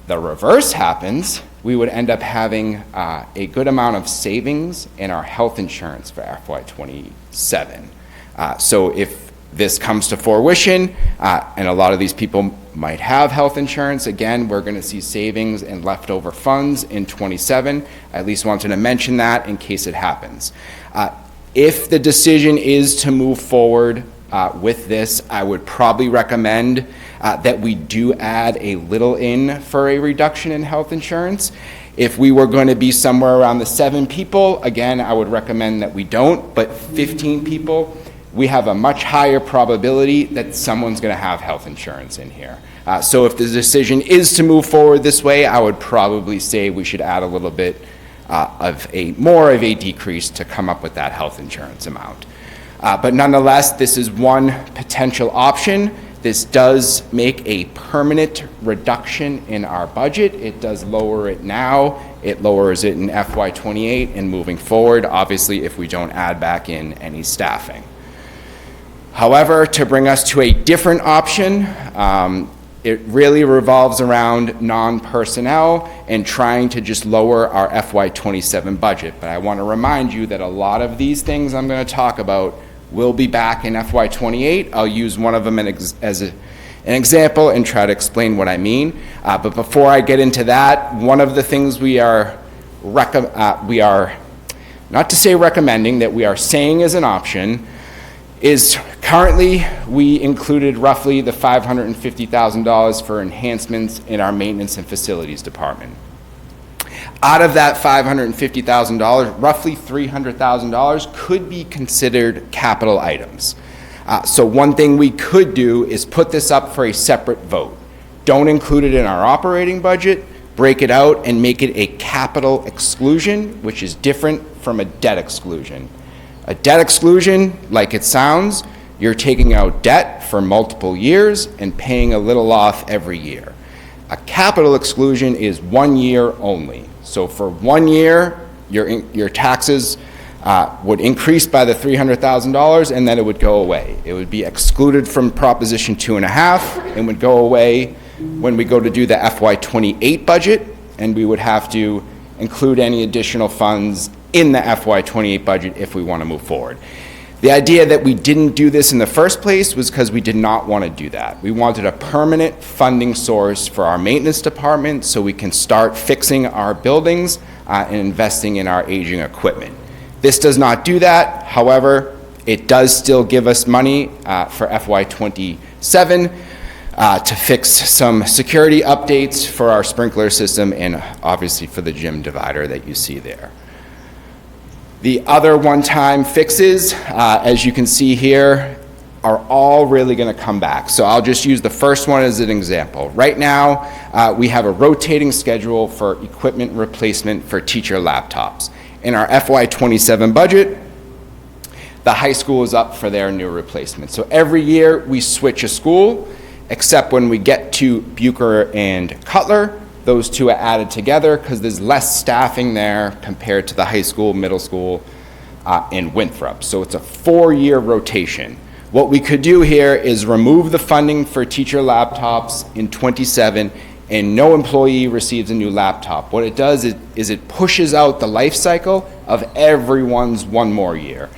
the reverse happens, we would end up having a good amount of savings in our health insurance for FY27. So if this comes to fruition, and a lot of these people might have health insurance, again, we're going to see savings and leftover funds in 27. I at least wanted to mention that in case it happens. If the decision is to move forward with this, I would probably recommend that we do add a little in for a reduction in health insurance. If we were going to be somewhere around the 7 people, again, I would recommend that we don't, but 15 people, we have a much higher probability that someone's going to have health insurance in here. So if the decision is to move forward this way, I would probably say we should add a little bit more of a decrease to come up with that health insurance amount. But nonetheless, this is one potential option. This does make a permanent reduction in our budget. It does lower it now. It lowers it in FY28 and moving forward, obviously, if we don't add back in any staffing. However, to bring us to a different option, it really revolves around non-personnel and trying to just lower our FY27 budget. But I want to remind you that a lot of these things I'm going to talk about will be back in FY28. I'll use one of them as an example and try to explain what I mean. But before I get into that, one of the things we are not to say recommending, that we are saying as an option, is currently we included roughly the $550,000 for enhancements in our maintenance and facilities department. Out of that $550,000, roughly $300,000 could be considered capital items. So one thing we could do is put this up for a separate vote. Don't include it in our operating budget, break it out and make it a capital exclusion, which is different from a debt exclusion. A debt exclusion, like it sounds, you're taking out debt for multiple years and paying a little off every year. A capital exclusion is 1 year only. So for 1 year, your taxes would increase by the $300,000 and then it would go away. It would be excluded from Proposition 2.5 and would go away when we go to do the FY28 budget, and we would have to include any additional funds in the FY28 budget if we want to move forward. The idea that we didn't do this in the first place was because we did not want to do that. We wanted a permanent funding source for our maintenance department so we can start fixing our buildings and investing in our aging equipment. This does not do that. However, it does still give us money for FY27 to fix some security updates for our sprinkler system and obviously for the gym divider that you see there. The other one-time fixes, as you can see here, are all really going to come back. So I'll just use the first one as an example. Right now, we have a rotating schedule for equipment replacement for teacher laptops. In our FY27 budget, the high school is up for their new replacement. So every year, we switch a school, except when we get to Bucher and Cutler, those two are added together because there's less staffing there compared to the high school, middle school, and Winthrop. So it's a 4-year rotation. What we could do here is remove the funding for teacher laptops in 27, and no employee receives a new laptop. What it does is it pushes out the life cycle of everyone's one more year.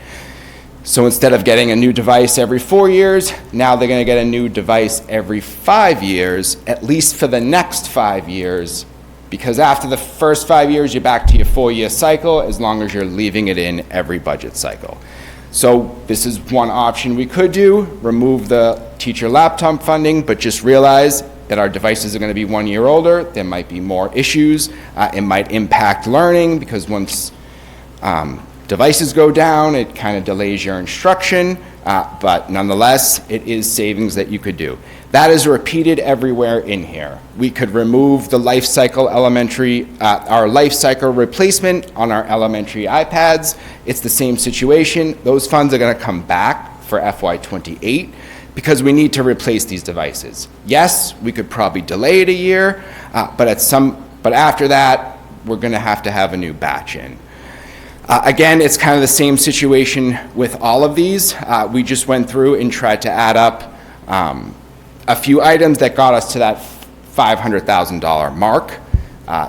So instead of getting a new device every 4 years, now they're going to get a new device every 5 years, at least for the next 5 years, because after the first 5 years, you're back to your 4-year cycle, as long as you're leaving it in every budget cycle. So this is one option we could do, remove the teacher laptop funding, but just realize that our devices are going to be 1 year older. There might be more issues. It might impact learning because once devices go down, it kind of delays your instruction, but nonetheless, it is savings that you could do. That is repeated everywhere in here. We could remove the life cycle elementary, our life cycle replacement on our elementary iPads. It's the same situation. Those funds are going to come back for FY28 because we need to replace these devices. Yes, we could probably delay it a year, but after that, we're going to have a new batch in. Again, it's kind of the same situation with all of these. We just went through and tried to add up a few items that got us to that $500,000 mark.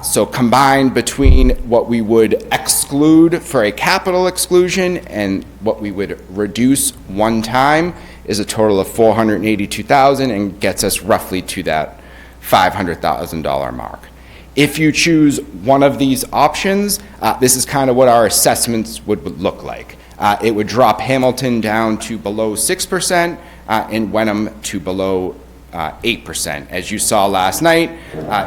So combined between what we would exclude for a capital exclusion and what we would reduce one time is a total of $482,000 and gets us roughly to that $500,000 mark. If you choose one of these options, this is kind of what our assessments would look like. It would drop Hamilton down to below 6% and Wenham to below 8%. As you saw last night,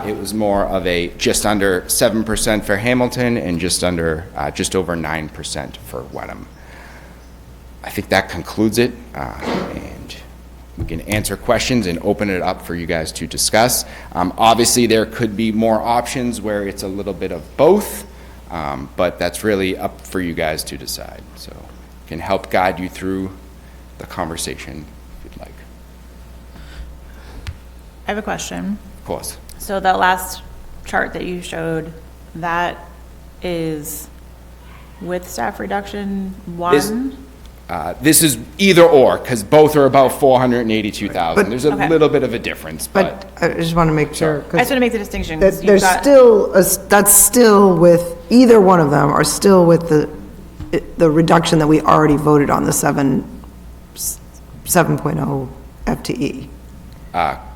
it was more of a just under 7% for Hamilton and just over 9% for Wenham. I think that concludes it, and we can answer questions and open it up for you guys to discuss. Obviously, there could be more options where it's a little bit of both, but that's really up for you guys to decide. So can help guide you through the conversation if you'd like. I have a question. Of course. So that last chart that you showed, that is with staff reduction one? This is either or, because both are about $482,000. There's a Okay. little bit of a difference, but But I just want to make sure, I just 'cause want to make the distinction. 'cause you've there's got- still, that's still with, either one of them are still with the reduction that we already voted on, the 7.0 FTE.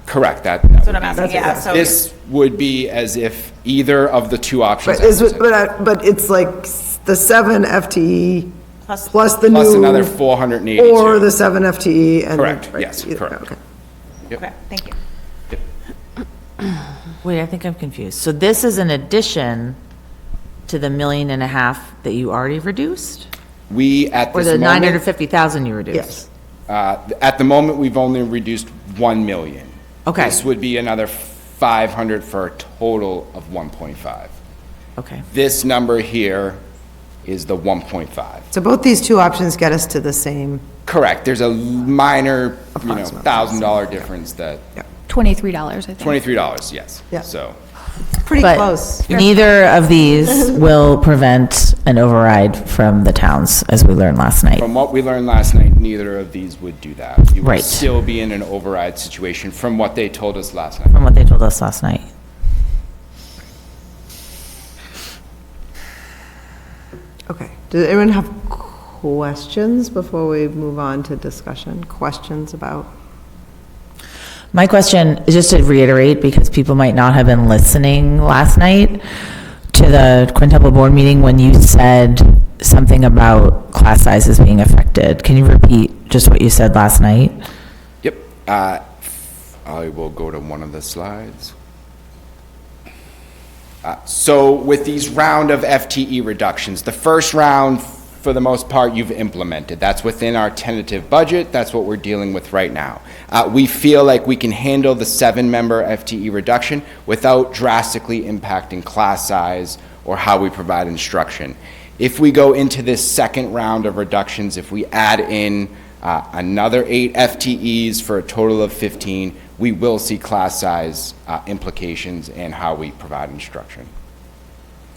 correct. That's what I'm asking, yeah, so. This would be as if either of the two options. But but it's like the 7 FTE plus the new. Plus another 482. Or the 7 FTE and. Correct, right, yes, either- correct. okay. Okay, thank you. Wait, I think I'm confused. So this is an addition to the $1.5 million that you already reduced? We, at Or this the moment, 950,000 you reduced? Yes. at the moment, we've only reduced 1 million. Okay. This would be another 500 for a total of 1.5. Okay. This number here is the 1.5. So both these two options get us to the same. Correct. There's a minor, Approximate. $1,000 difference that, $23, I think. $23, yes. Yeah. So, Pretty But close. neither of these will prevent an override from the towns, as we learned last night. from what we learned last night, neither of these would do that. You would Right. still be in an override situation from what they told us last night. From what they told us last night. Okay. Does anyone have questions before we move on to discussion? Questions about? My question is just to reiterate, because people might not have been listening last night to the quintuple board meeting when you said something about class sizes being affected. Can you repeat just what you said last night? Yep. I will go to one of the slides. So with these round of FTE reductions, the first round, for the most part, you've implemented. That's within our tentative budget. That's what we're dealing with right now. We feel like we can handle the 7-member FTE reduction without drastically impacting class size or how we provide instruction. If we go into this second round of reductions, if we add in another 8 FTEs for a total of 15, we will see class size implications in how we provide instruction.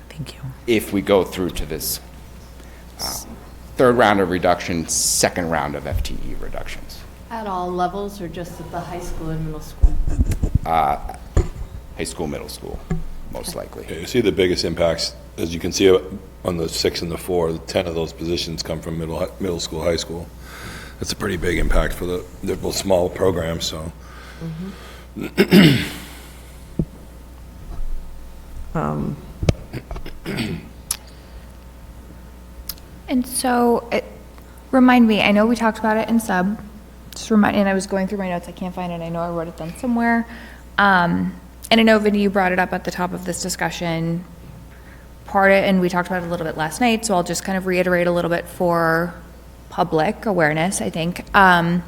Thank you. If we go through to this third round of reduction, second round of FTE reductions. At all levels or just at the high school and middle school? High school, middle school, most likely. You see the biggest impacts, as you can see on the 6 and the 4, 10 of those positions come from middle school, high school. That's a pretty big impact for they're both small programs, so. And so, remind me, I know we talked about it in sub, and I was going through my notes, I can't find it, I know I wrote it down somewhere. And I know, Vinny, you brought it up at the top of this discussion, and we talked about it a little bit last night, so I'll just kind of reiterate a little bit for public awareness, I think. Last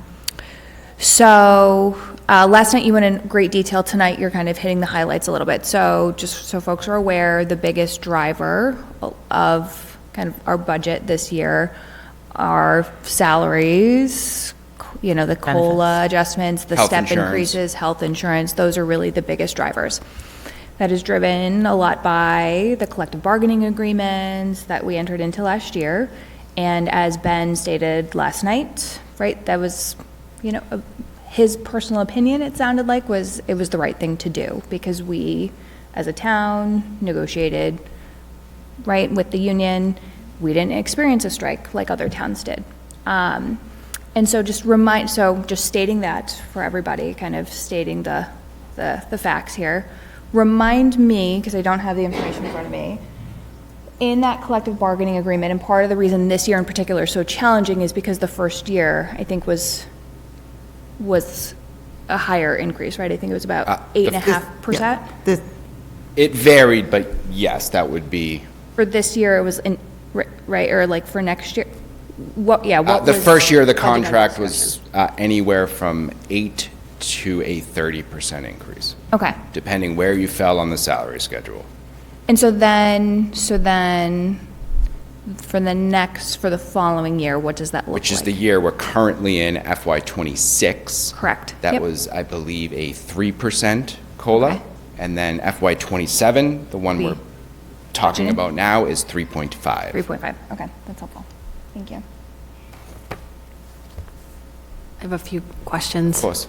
night you went in great detail. Tonight you're kind of hitting the highlights a little bit. So just so folks are aware, the biggest driver of kind of our budget this year are salaries, the COLA adjustments, the Health step insurance. increases, health insurance. Those are really the biggest drivers. That is driven a lot by the collective bargaining agreements that we entered into last year. And as Ben stated last night, right, that was, his personal opinion, it sounded like, it was the right thing to do because we, as a town, negotiated, right, with the union. We didn't experience a strike like other towns did. And so just stating that for everybody, kind of stating the facts here. Remind me, because I don't have the information in front of me, in that collective bargaining agreement, and part of the reason this year in particular is so challenging is because the first year, I think, was a higher increase, right? I think it was about 8.5%. It varied, but yes, that would be. For this year, it was, right, or like for next year? What The was- first year of the contract was anywhere from 8 to a 30% increase, Okay. depending where you fell on the salary schedule. And so then, for the following year, what does that look like? Which is the year we're currently in, FY '26. Correct. That Yep. was, I believe, a 3% COLA. Okay. And then FY '27, the one we're talking Budgeted? about now, is 3.5. 3.5, okay, that's helpful. Thank you. I have a few questions. Of course.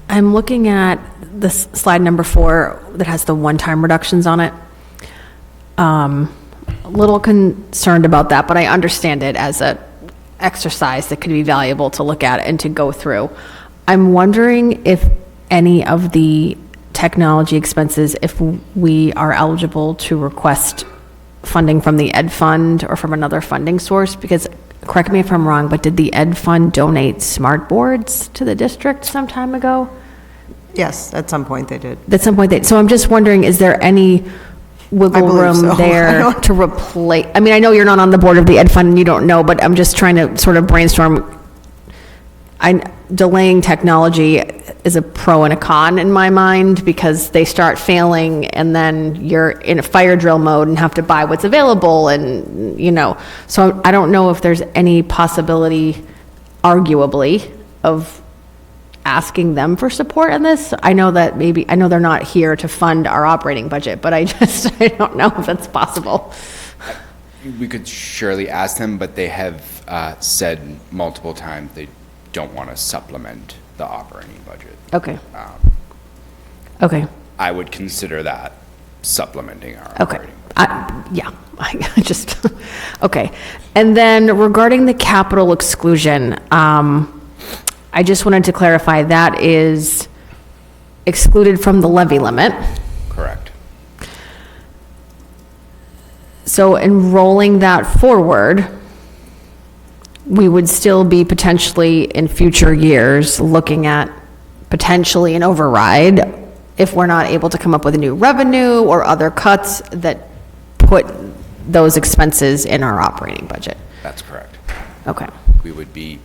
I'm looking at this slide number 4 that has the one-time reductions on it. A little concerned about that, but I understand it as a exercise that could be valuable to look at and to go through. I'm wondering if any of the technology expenses, if we are eligible to request funding from the Ed Fund or from another funding source, because, correct me if I'm wrong, but did the Ed Fund donate smart boards to the district some time ago? Yes, at some point they did. At some point, so I'm just wondering, is there any wiggle believe room so. I there don't- to replace? I mean, I know you're not on the board of the Ed Fund and you don't know, but I'm just trying to sort of brainstorm. Delaying technology is a pro and a con in my mind, because they start failing and then you're in a fire drill mode and have to buy what's available, and, so I don't know if there's any possibility, arguably, of asking them for support on this. I know they're not here to fund our operating budget, but I don't know if that's possible. We could surely ask them, but they have said multiple times they don't want to supplement the operating budget. Okay. Okay. I would consider that supplementing our Okay. operating. I just, okay. And then regarding the capital exclusion, I just wanted to clarify, that is excluded from the levy limit. Correct. So in rolling that forward, we would still be potentially in future years looking at potentially an override if we're not able to come up with a new revenue or other cuts that put those expenses in our operating budget. That's correct. Okay. We would be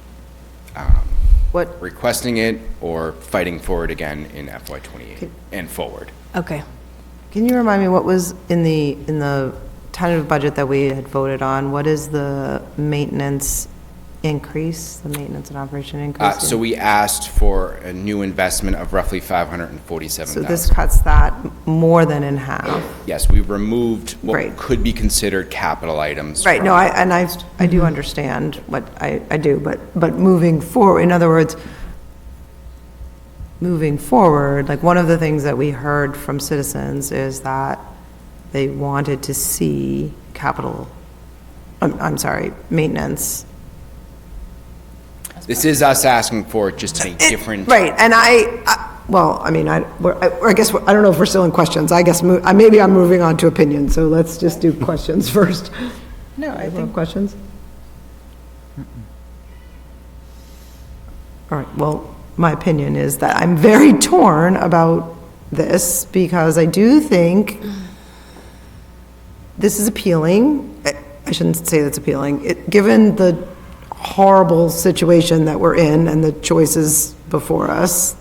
What, requesting it or fighting for it again in FY '28 and forward. Okay. can you remind me what was in the tentative budget that we had voted on? What is the maintenance increase, the maintenance and operation increase? So we asked for a new investment of roughly $547,000. So this cuts that more than in half. Yes, we removed what Right. could be considered capital items. Right, from- no, I do understand what I do, but moving forward, in other words, moving forward, like one of the things that we heard from citizens is that they wanted to see capital, I'm sorry, maintenance. This is us asking for just a different. Right, and well, I mean, I guess, I don't know if we're still in questions. I guess, maybe I'm moving on to opinions, so let's just do questions first. No, I think. Questions? All right, well, my opinion is that I'm very torn about this because I do think this is appealing. I shouldn't say that's appealing. Given the horrible situation that we're in and the choices before us,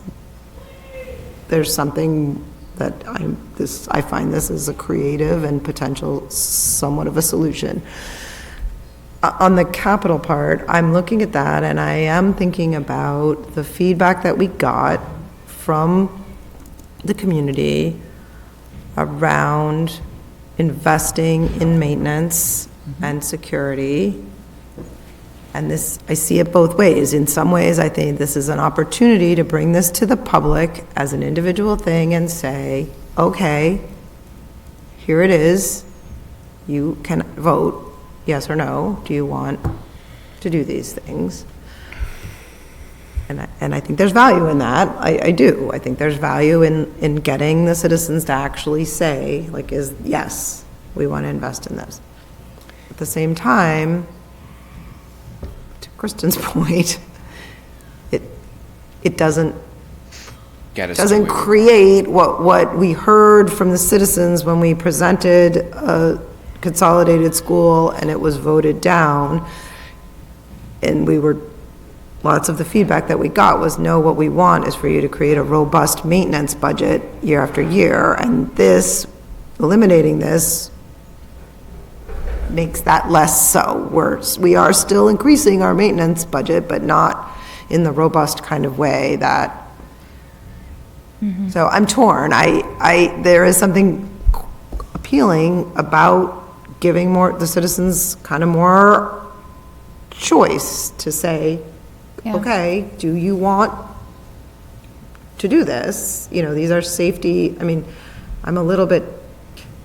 there's something that I find this as a creative and potential somewhat of a solution. On the capital part, I'm looking at that and I am thinking about the feedback that we got from the community around investing in maintenance and security. And this, I see it both ways. In some ways, I think this is an opportunity to bring this to the public as an individual thing and say, okay, here it is. You can vote yes or no. Do you want to do these things? And I think there's value in that. I do. I think there's value in getting the citizens to actually say, like, yes, we want to invest in this. At the same time, Kristen's point, it doesn't create what we heard from the citizens when we presented a consolidated school and it was voted down. And lots of the feedback that we got was, no, what we want is for you to create a robust maintenance budget year after year. And eliminating this makes that less so. We are still increasing our maintenance budget, but not in the robust kind of way that. So I'm torn. There is something appealing about giving the citizens kind of more choice to say, okay, do you want to do this? These are safety. I mean, I'm a little bit.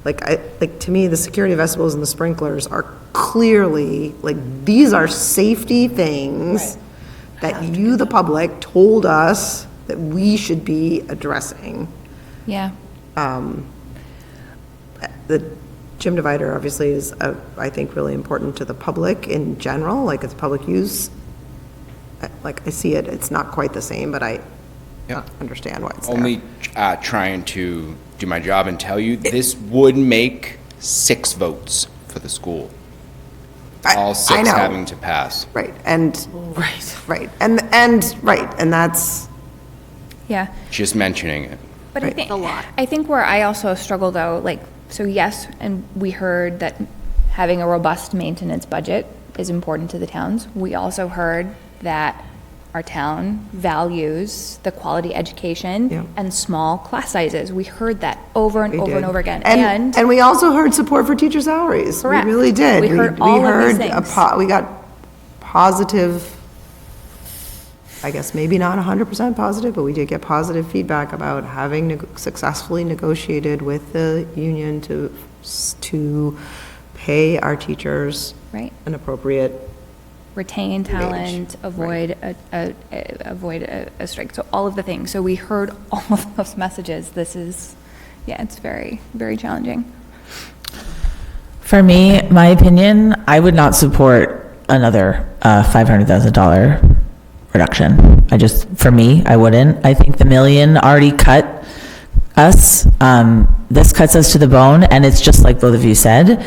To me, the security vestibules and the sprinklers are clearly, these are safety things that you, the public, told us that we should be addressing. Yeah. The gym divider obviously is, I think, really important to the public in general, it's public use. I see it, it's not quite the same, but I understand why it's there. Only trying to do my job and tell you, this would make 6 votes for the school. All 6 I know. having to pass. Right, and that's. Yeah. Just mentioning it. But I think where I also struggle though, so yes, and we heard that having a robust maintenance budget is important to the towns. We also heard that our town values the quality education and small class sizes. We heard that over and over and over again. And we also heard support for teacher salaries. Correct. We really did. We heard all of these things. We got positive, I guess maybe not 100% positive, but we did get positive feedback about having successfully negotiated with the union to pay our teachers an appropriate retain talent, avoid a strike. So all of the things. So we heard all of those messages. This is, it's very, very challenging. For me, my opinion, I would not support another $500,000 reduction. For me, I wouldn't. I think the million already cut us. This cuts us to the bone, and it's just like both of you said.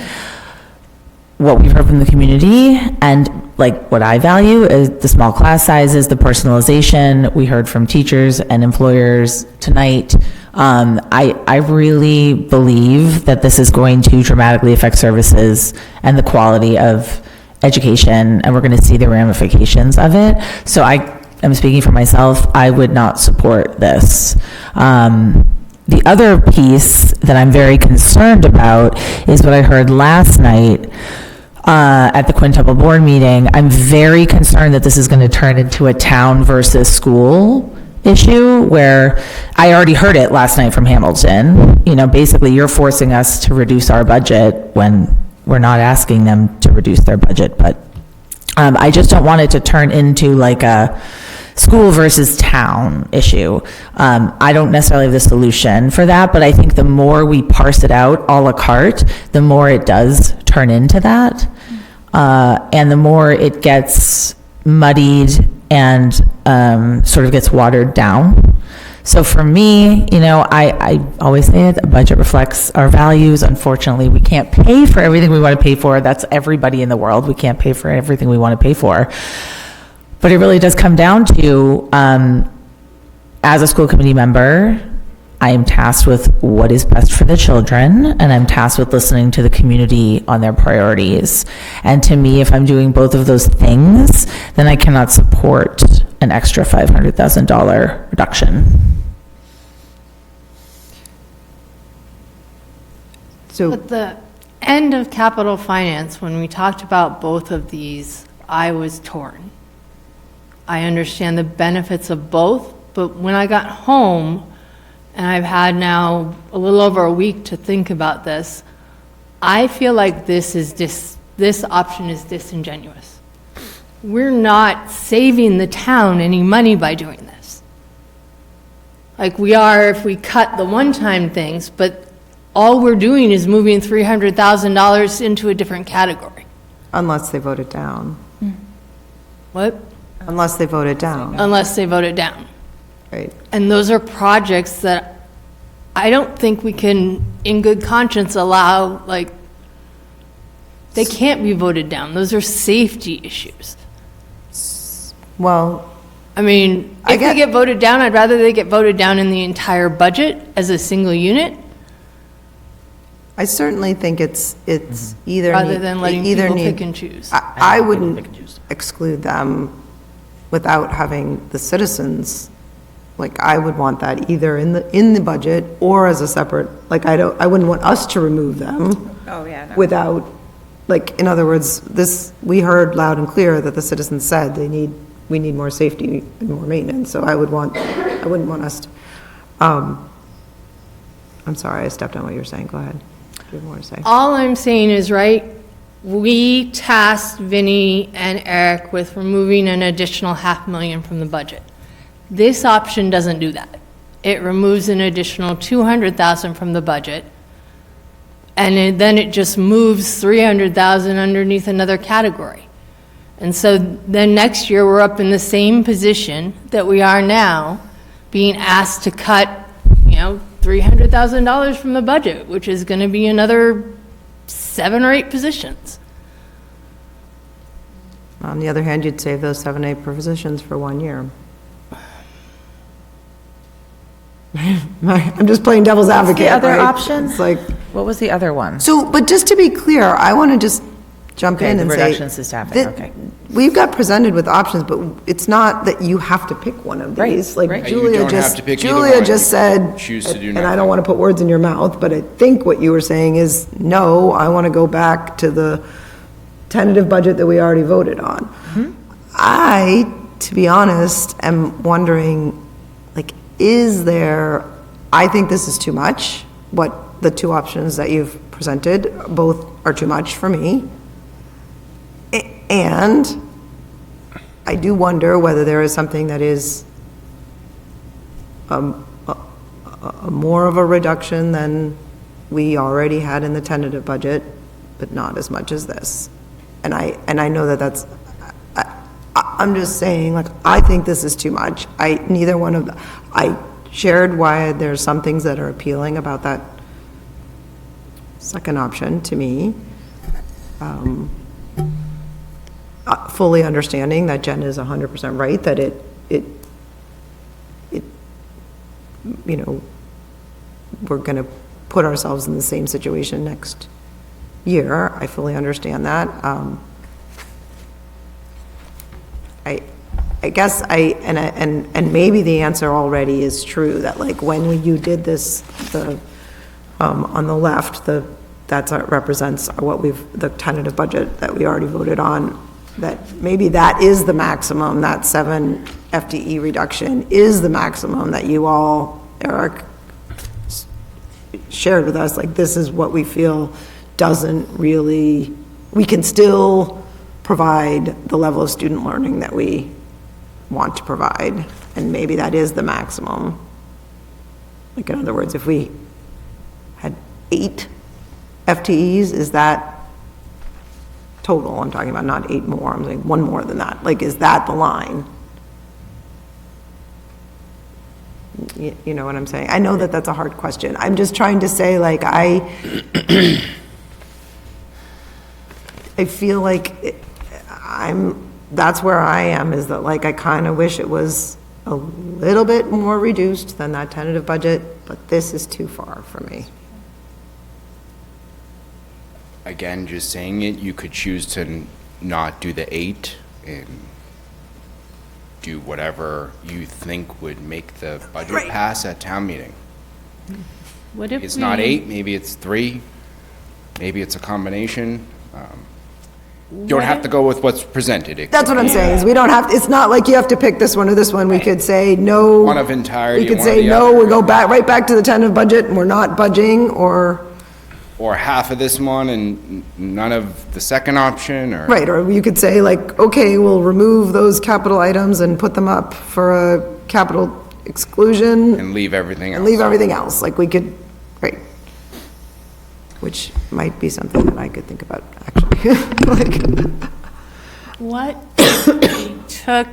What we've heard from the community and like what I value is the small class sizes, the personalization. We heard from teachers and employers tonight. I really believe that this is going to dramatically affect services and the quality of education, and we're going to see the ramifications of it. So I am speaking for myself. I would not support this. The other piece that I'm very concerned about is what I heard last night at the Quintuple Board meeting. I'm very concerned that this is going to turn into a town versus school issue, where I already heard it last night from Hamilton. Basically, you're forcing us to reduce our budget when we're not asking them to reduce their budget. But I just don't want it to turn into like a school versus town issue. I don't necessarily have the solution for that, but I think the more we parse it out a la carte, the more it does turn into that. And the more it gets muddied and sort of gets watered down. So for me, I always say it, a budget reflects our values. Unfortunately, we can't pay for everything we want to pay for. That's everybody in the world. We can't pay for everything we want to pay for. But it really does come down to, as a school committee member, I am tasked with what is best for the children, and I'm tasked with listening to the community on their priorities. And to me, if I'm doing both of those things, then I cannot support an extra $500,000 reduction. So At the end of capital finance, when we talked about both of these, I was torn. I understand the benefits of both, but when I got home, and I've had now a little over a week to think about this, I feel like this option is disingenuous. We're not saving the town any money by doing this. Like we are if we cut the one-time things, but all we're doing is moving $300,000 into a different category. unless they vote it down. What? Unless they vote it down, Unless they vote it down. right? And those are projects that I don't think we can, in good conscience, allow, like, they can't be voted down. Those are safety issues. Well, I mean, I if they get voted down, I'd rather they get voted down in the entire budget as a single unit, I certainly think it's either. rather need- than letting either people need- pick and choose. I wouldn't exclude them without having the citizens, like, I would want that either in the budget or as a separate, like, I wouldn't want us to remove them Oh, yeah, no. without, like, in other words, we heard loud and clear that the citizens said we need more safety and more maintenance, so I wouldn't want us to, I'm sorry, I stepped on what you were saying, go ahead. Do you have more to say? All I'm saying is, right, we tasked Vinnie and Eric with removing an additional $500,000 from the budget. This option doesn't do that. It removes an additional $200,000 from the budget, and then it just moves $300,000 underneath another category. And so then next year, we're up in the same position that we are now, being asked to cut, $300,000 from the budget, which is going to be another 7 or 8 positions. On the other hand, you'd save those 7, 8 positions for 1 year. I'm just playing devil's advocate, the other right? option? It's like, What was the other one? so, but just to be clear, I want to just jump Okay, in the and say. reductions to staffing, that okay. We've got presented with options, but it's not that you have to pick one of Right, these. Like right. You Julia don't have just, to pick either Julia one. just You can said, choose to do and I nothing. don't want to put words in your mouth, but I think what you were saying is, no, I want to go back to the tentative budget that we already voted on. I, to be honest, am wondering, like, I think this is too much, what the two options that you've presented, both are too much for me. And I do wonder whether there is something that is more of a reduction than we already had in the tentative budget, but not as much as this. and I know that that's, I'm just saying, like, I think this is too much. I shared why there's some things that are appealing about that second option to me. Fully understanding that Jen is 100% right, that it, you know, we're going to put ourselves in the same situation next year. I fully understand that. I guess and maybe the answer already is true, that like when you did this, on the left, that represents the tentative budget that we already voted on, that maybe that is the maximum, that 7 FTE reduction is the maximum that you all, Eric, shared with us, like this is what we feel doesn't really, we can still provide the level of student learning that we want to provide, and maybe that is the maximum. Like, in other words, if we had 8 FTEs, is that total? I'm talking about not 8 more, I'm saying 1 more than that. Like, is that the line? You know what I'm saying? I know that that's a hard question. I'm just trying to say, like, I feel like that's where I am, is that, like, I kind of wish it was a little bit more reduced than that tentative budget, but this is too far for me. Again, just saying it, you could choose to not do the 8 and do whatever you think would make the budget pass at town meeting. What if It's not 8, maybe it's 3, maybe it's a combination. You don't have to go with what's presented. That's what I'm saying, is we don't have, it's not like you have to pick this one or this one. We could say no. One of entirety. We could one or say the no, other. we go right back to the tentative budget and we're not budging, or half of this one and none of the second option, or. right, or you could say like, okay, we'll remove those capital items and put them up for a capital exclusion. And leave everything else. And leave everything else, like we could, right. Which might be something that I could think about, actually. Like, What if we took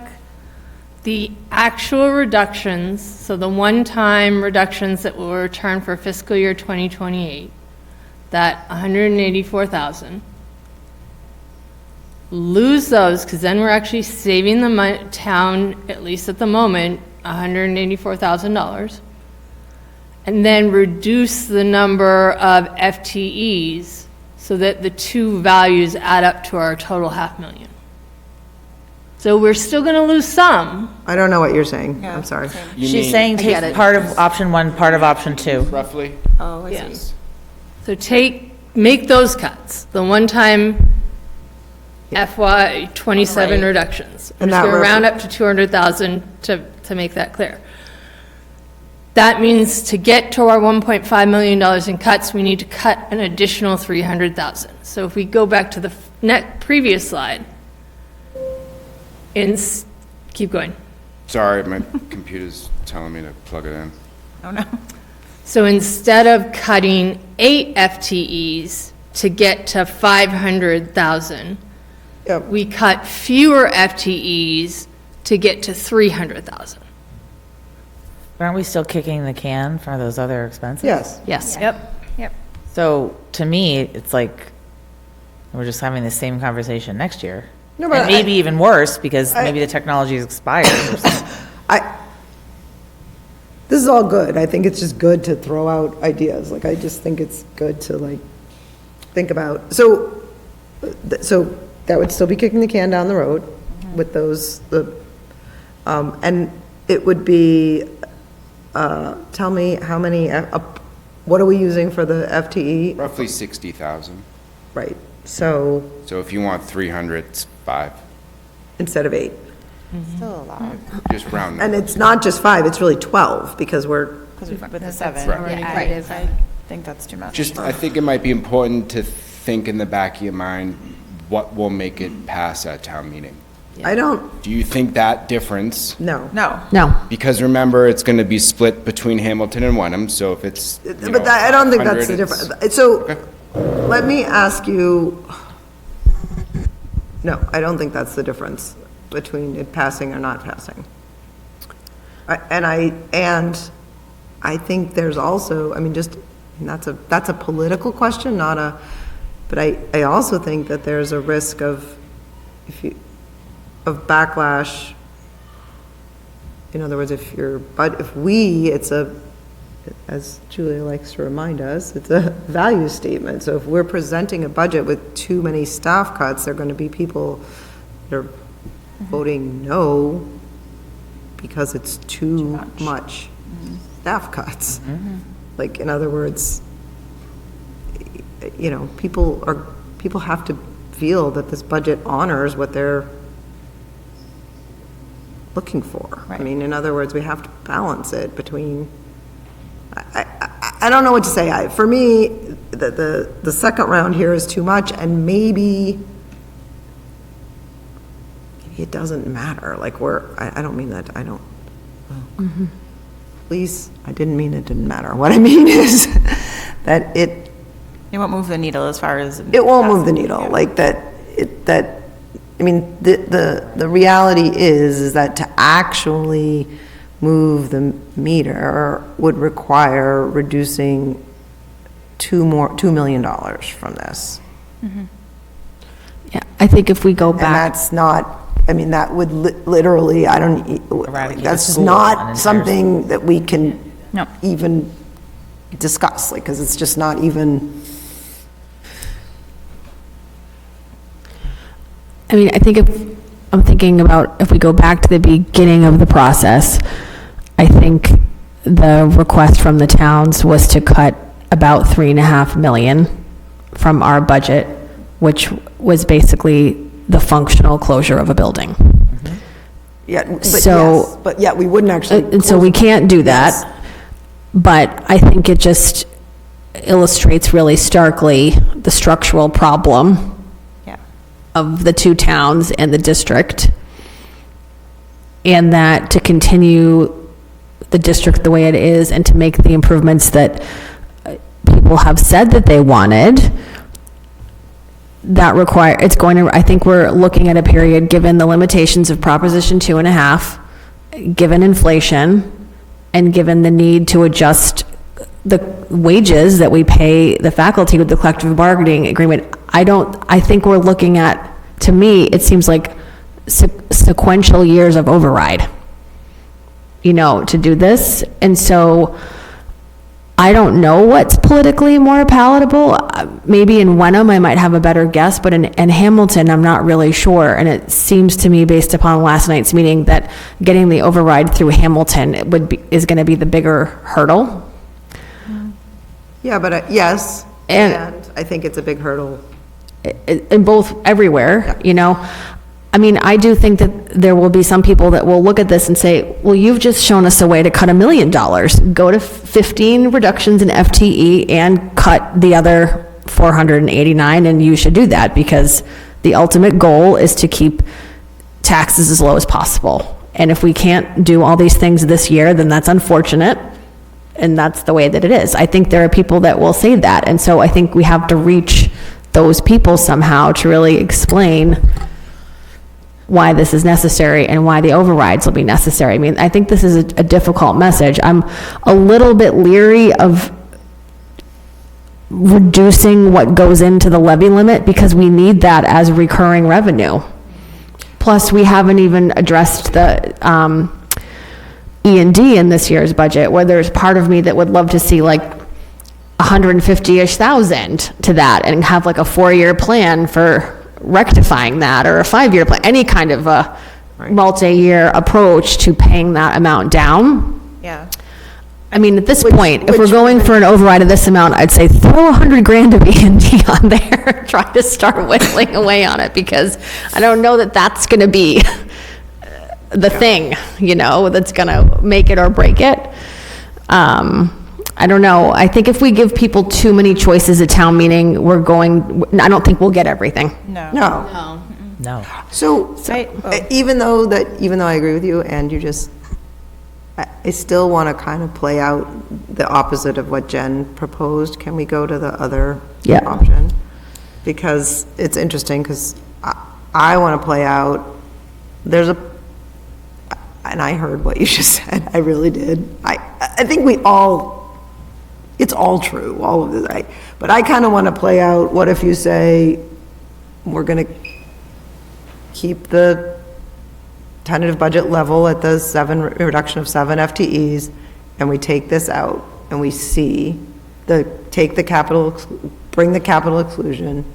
the actual reductions, so the one-time reductions that will return for fiscal year 2028, that 184,000, lose those, because then we're actually saving the town, at least at the moment, $184,000, and then reduce the number of FTEs so that the two values add up to our total 500,000. So we're still going to lose some. I don't know what you're saying, I'm sorry. She's saying take part of option 1, part of option 2. Roughly? Oh, I see. Yes. So make those cuts, the one-time FY '27 reductions. I'm And just that going to round up to 200,000 to make that clear. That means to get to our $1.5 million in cuts, we need to cut an additional 300,000. So if we go back to the previous slide, keep going. Sorry, my computer's telling me to plug it in. Oh, no. So instead of cutting 8 FTEs to get to 500,000, Yep. we cut fewer FTEs to get to 300,000. Aren't we still kicking the can for those other expenses? Yes. Yes. Yep. So to me, it's like we're just having the same conversation next year. No, but And maybe even worse, because I- maybe the technology is expired or something. This is all good. I think it's just good to throw out ideas. Like, I just think it's good to, like, think about. So that would still be kicking the can down the road with those, and it would be, tell me how many, what are we using for the FTE? Roughly 60,000. Right, so So if you want 300, it's 5. instead of 8. Still a lot. Just round And numbers. it's not just 5, it's really 12, because we're, Because we've put the 7. Right. Yeah, Right. I think that's too much. Just, I think it might be important to think in the back of your mind, what will make it pass at town meeting? I don't, Do you think that difference, no. No. No. because remember, it's going to be split between Hamilton and Wenham, so if it's, you know, But I don't think that's 100, the it's- difference. So, let me ask you, No, I don't think that's the difference between it passing or not passing. And I think there's also, I mean, and that's a political question, but I also think that there's a risk of backlash. In other words, as Julia likes to remind us, it's a value statement. So if we're presenting a budget with too many staff cuts, there are going to be people that are voting no because it's too much staff cuts. Like, in other words, people have to feel that this budget honors what they're looking for. I mean, in other words, we have to balance it between, I don't know what to say. For me, the second round here is too much, and maybe it doesn't matter. Like, I don't mean that, I don't, please, I didn't mean it didn't matter. What I mean is that it won't move the needle as far as. It won't move the needle, like I mean, the reality is that to actually move the meter would require reducing $2 million from this. Yeah, I think if we go And back. that's not, I mean, that would literally, that's just not something that we can even discuss, like, because it's just not even. I mean, I think I'm thinking about if we go back to the beginning of the process, I think the request from the towns was to cut about $3.5 million from our budget, which was basically the functional closure of a building. Yeah, but So- yes, but yet we wouldn't actually. And so we can't do that. Yes. But I think it just illustrates really starkly the structural problem of the two towns and the district, and that to continue the district the way it is and to make the improvements that people have said that they wanted, I think we're looking at a period, given the limitations of Proposition 2.5, given inflation, and given the need to adjust the wages that we pay the faculty with the collective bargaining agreement, I think we're looking at, to me, it seems like sequential years of override, to do this. And so I don't know what's politically more palatable. Maybe in Wenham, I might have a better guess, but in Hamilton, I'm not really sure. And it seems to me, based upon last night's meeting, that getting the override through Hamilton is going to be the bigger hurdle. Yeah, but yes, and I think it's a big hurdle. In both, everywhere, I mean, I do think that there will be some people that will look at this and say, well, you've just shown us a way to cut $1 million. Go to 15 reductions in FTE and cut the other 489, and you should do that because the ultimate goal is to keep taxes as low as possible. And if we can't do all these things this year, then that's unfortunate. And that's the way that it is. I think there are people that will say that. And so I think we have to reach those people somehow to really explain why this is necessary and why the overrides will be necessary. I mean, I think this is a difficult message. I'm a little bit leery of reducing what goes into the levy limit because we need that as recurring revenue. Plus, we haven't even addressed the E&D in this year's budget, where there's part of me that would love to see like 150-ish thousand to that and have like a 4-year plan for rectifying that, or a 5-year plan, any kind of a multi-year approach to paying that amount down. Yeah. I mean, at this point, if we're going for an override of this amount, I'd say throw $100,000 of E&D on there, try to start whittling away on it, because I don't know that that's going to be the thing, that's going to make it or break it. I don't know. I think if we give people too many choices at town meeting, I don't think we'll get everything. No. So Right. even though I agree with you, and I still want to kind of play out the opposite of what Jen proposed. Can we go to the other option? Because it's interesting, because I want to play out, and I heard what you just said, I really did. I think it's all true, all of this, right? But I kind of want to play out, what if you say, we're going to keep the tentative budget level at the reduction of 7 FTEs, and we take this out, and we see bring the capital exclusion.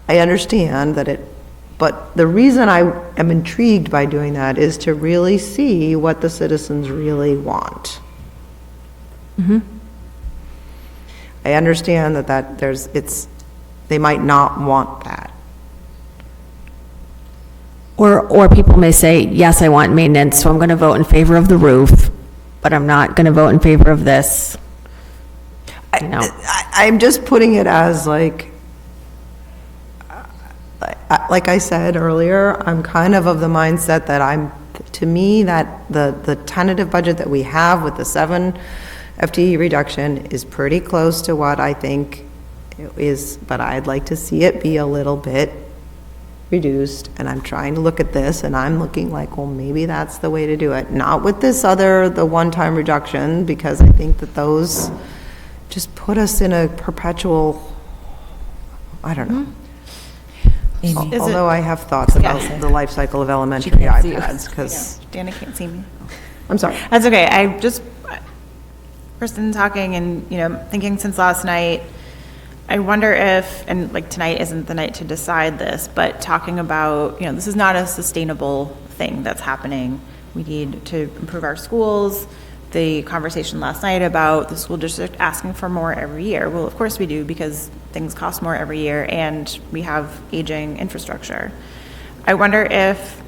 I understand that but the reason I am intrigued by doing that is to really see what the citizens really want. I understand that they might not want that. Or people may say, yes, I want maintenance, so I'm going to vote in favor of the roof, but I'm not going to vote in favor of this. I'm just putting it as like I said earlier, I'm kind of the mindset that to me, that the tentative budget that we have with the 7 FTE reduction is pretty close to what I think it is, but I'd like to see it be a little bit reduced, and I'm trying to look at this, and I'm looking like, well, maybe that's the way to do it. Not with the one-time reduction, because I think that those just put us in a perpetual, I don't know. Although I have thoughts about the life cycle of elementary iPads, because Dana can't see me. I'm sorry. That's okay. I just, Kristen talking and, thinking since last night, I wonder if, and like tonight isn't the night to decide this, but talking about, this is not a sustainable thing that's happening. We need to improve our schools. The conversation last night about the school district asking for more every year. Well, of course we do, because things cost more every year and we have aging infrastructure. I wonder if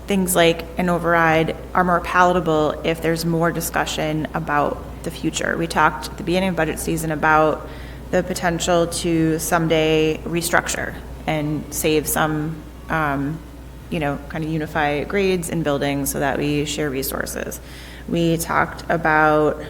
things like an override are more palatable if there's more discussion about the future. We talked at the beginning of budget season about the potential to someday restructure and save some, kind of unify grades in buildings so that we share resources. We talked about,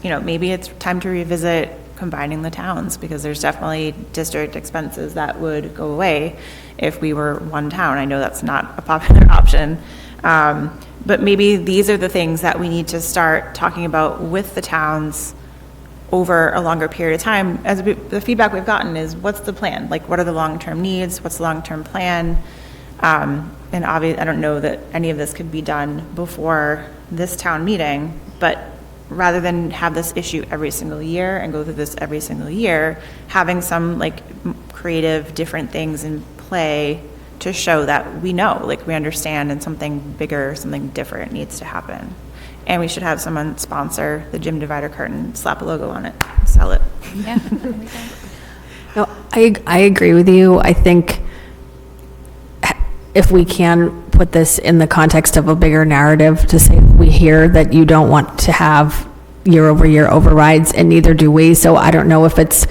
maybe it's time to revisit combining the towns, because there's definitely district expenses that would go away if we were one town. I know that's not a popular option, but maybe these are the things that we need to start talking about with the towns over a longer period of time. As the feedback we've gotten is, what's the plan? Like, what are the long-term needs? What's the long-term plan? And obviously, I don't know that any of this could be done before this town meeting, but rather than have this issue every single year and go through this every single year, having some creative different things in play to show that we know, we understand, and something bigger, something different needs to happen. And we should have someone sponsor the gym divider curtain, slap a logo on it, sell it. Yeah. No, I agree with you. I think if we can put this in the context of a bigger narrative, to say we hear that you don't want to have year-over-year overrides, and neither do we. So I don't know if it's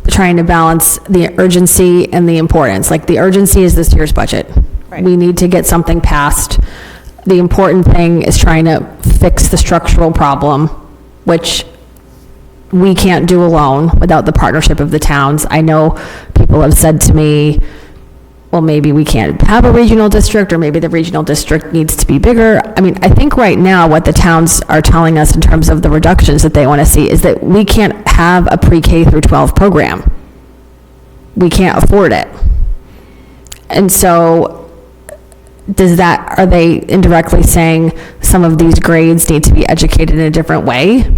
trying to balance the urgency and the importance. Like, the urgency is this year's budget. Right. We need to get something passed. The important thing is trying to fix the structural problem, which we can't do alone without the partnership of the towns. I know people have said to me, well, maybe we can't have a regional district, or maybe the regional district needs to be bigger. I mean, I think right now what the towns are telling us in terms of the reductions that they want to see is that we can't have a pre-K through 12 program. We can't afford it. And so are they indirectly saying some of these grades need to be educated in a different way?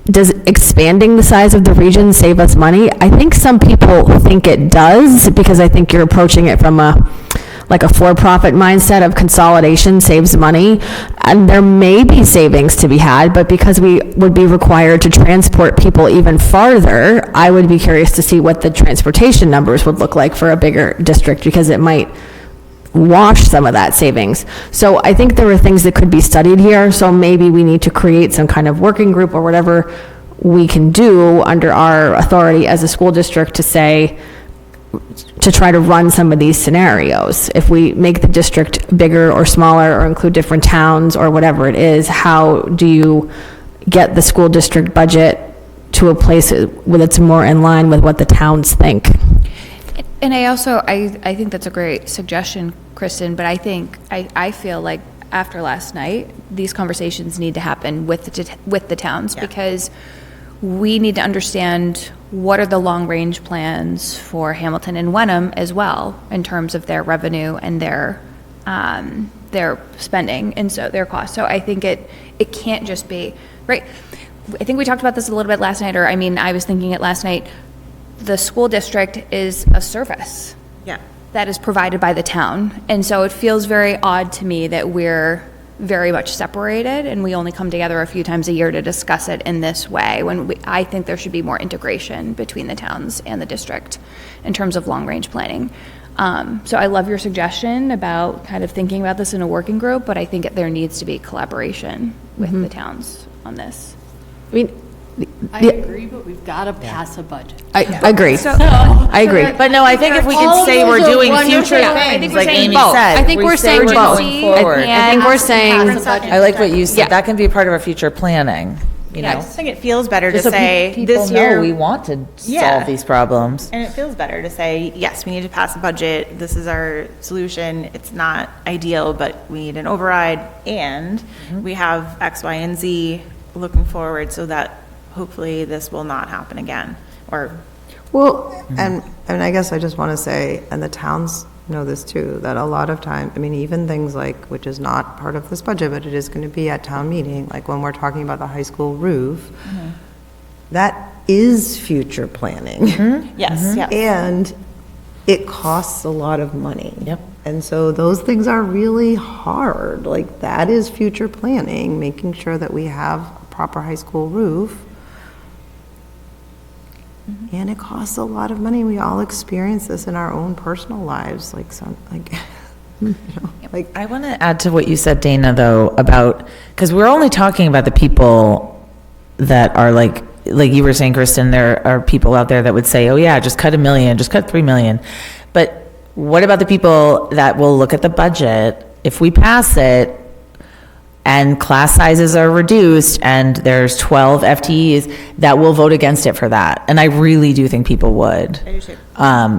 Does expanding the size of the region save us money? I think some people think it does, because I think you're approaching it from a for-profit mindset of consolidation saves money, and there may be savings to be had, but because we would be required to transport people even farther, I would be curious to see what the transportation numbers would look like for a bigger district, because it might wash some of that savings. So I think there are things that could be studied here, so maybe we need to create some kind of working group or whatever we can do under our authority as a school district to try to run some of these scenarios. If we make the district bigger or smaller, or include different towns or whatever it is, how do you get the school district budget to a place that's more in line with what the towns think. And I also, I think that's a great suggestion, Kristen, but I feel like after last night, these conversations need to happen with the towns, because we need to understand what are the long-range plans for Hamilton and Wenham as well, in terms of their revenue and their spending, and so their costs. So I think it can't just be, right, I think we talked about this a little bit last night, I was thinking it last night. The school district is a service that is provided by the town. And so it feels very odd to me that we're very much separated and we only come together a few times a year to discuss it in this way, when I think there should be more integration between the towns and the district in terms of long-range planning. So I love your suggestion about kind of thinking about this in a working group, but I think there needs to be collaboration with the towns on this. I mean, I agree, but we've got to pass a budget. I agree. I agree. But no, I think if we can say we're doing future things, like Amy said. I think we're saying both. Going forward. I think we're saying, I like what you said, that can be part of our future planning, you I know? just think it feels better to Just so say, people this know year. we want to Yeah. solve these problems. And it feels better to say, yes, we need to pass a budget, this is our solution, it's not ideal, but we need an override, and we have X, Y, and Z looking forward so that hopefully this will not happen again, or. Well, and I guess I just want to say, and the towns know this too, that a lot of time, I mean, even things like, which is not part of this budget, but it is going to be at town meeting, like when we're talking about the high school roof, that is future planning. Yes, yes. And it costs a lot of money. Yep. And so those things are really hard. Like, that is future planning, making sure that we have a proper high school roof. And it costs a lot of money. We all experience this in our own personal lives, like some, like, you know, like. I want to add to what you said, Dana, though, about, because we're only talking about the people that are like you were saying, Kristen, there are people out there that would say, oh yeah, just cut $1 million, just cut $3 million. But what about the people that will look at the budget, if we pass it, and class sizes are reduced, and there's 12 FTEs, that will vote against it for that. And I really do think people would. I do too.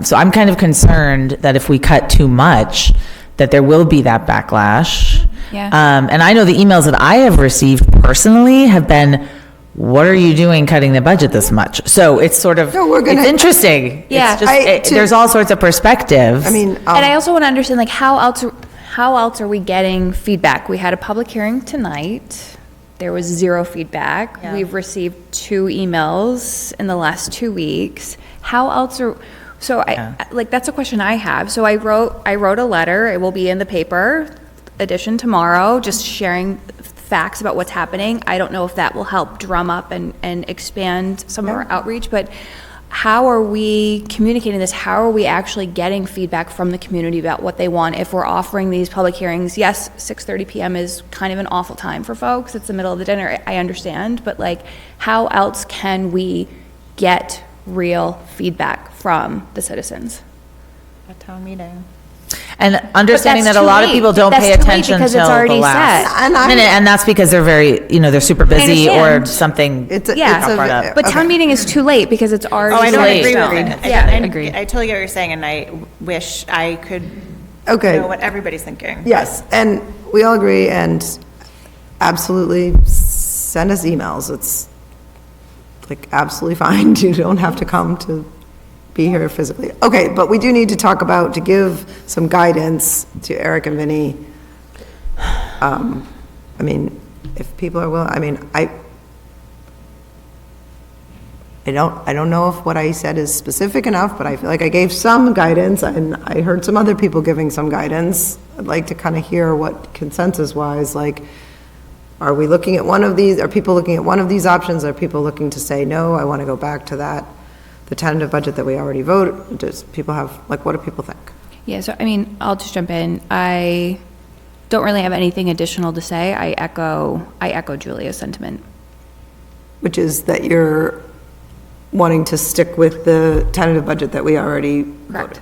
So I'm kind of concerned that if we cut too much, that there will be that backlash. Yeah. And I know the emails that I have received personally have been, what are you doing cutting the budget this much? So it's sort of, No, we're gonna- it's interesting. Yeah. It's just, there's all sorts of perspectives. I mean, And I also want to understand, like, how else are we getting feedback? We had a public hearing tonight. There was zero feedback. We've received 2 emails in the last 2 weeks. How else are, so like, that's a question I have. So I wrote a letter. It will be in the paper edition tomorrow, just sharing facts about what's happening. I don't know if that will help drum up and expand some of our outreach, but how are we communicating this? How are we actually getting feedback from the community about what they want? If we're offering these public hearings, yes, 6:30 p.m. is kind of an awful time for folks. It's the middle of the dinner. I understand, but like, how else can we get real feedback from the citizens? At town meeting. And understanding that's that a too lot of late. people don't That's pay too late attention because till it's the already last set. And I'm- minute, and that's because they're they're super busy or understand. something. It's a, Yeah. it's a- Brought up. But okay. town meeting is too late because it's already. Oh, I don't late. agree with stone. you. Yeah, I agree. I totally get what you're saying, and I wish I could Okay. know what everybody's thinking. Yes, and we all agree, and absolutely send us emails. It's like absolutely fine. You don't have to come to be here physically. Okay, but we do need to talk about, to give some guidance to Eric and Vinny. I mean, if people are willing, I mean, I don't know if what I said is specific enough, but I feel like I gave some guidance, and I heard some other people giving some guidance. I'd like to kind of hear what consensus-wise, like, are we looking at one of these, are people looking at one of these options? Are people looking to say, no, I want to go back to that, the tentative budget that we already voted? Does people have, like, what do people think? Yeah, so I mean, I'll just jump in. I don't really have anything additional to say. I echo Julia's sentiment. Which is that you're wanting to stick with the tentative budget that we already voted? Correct.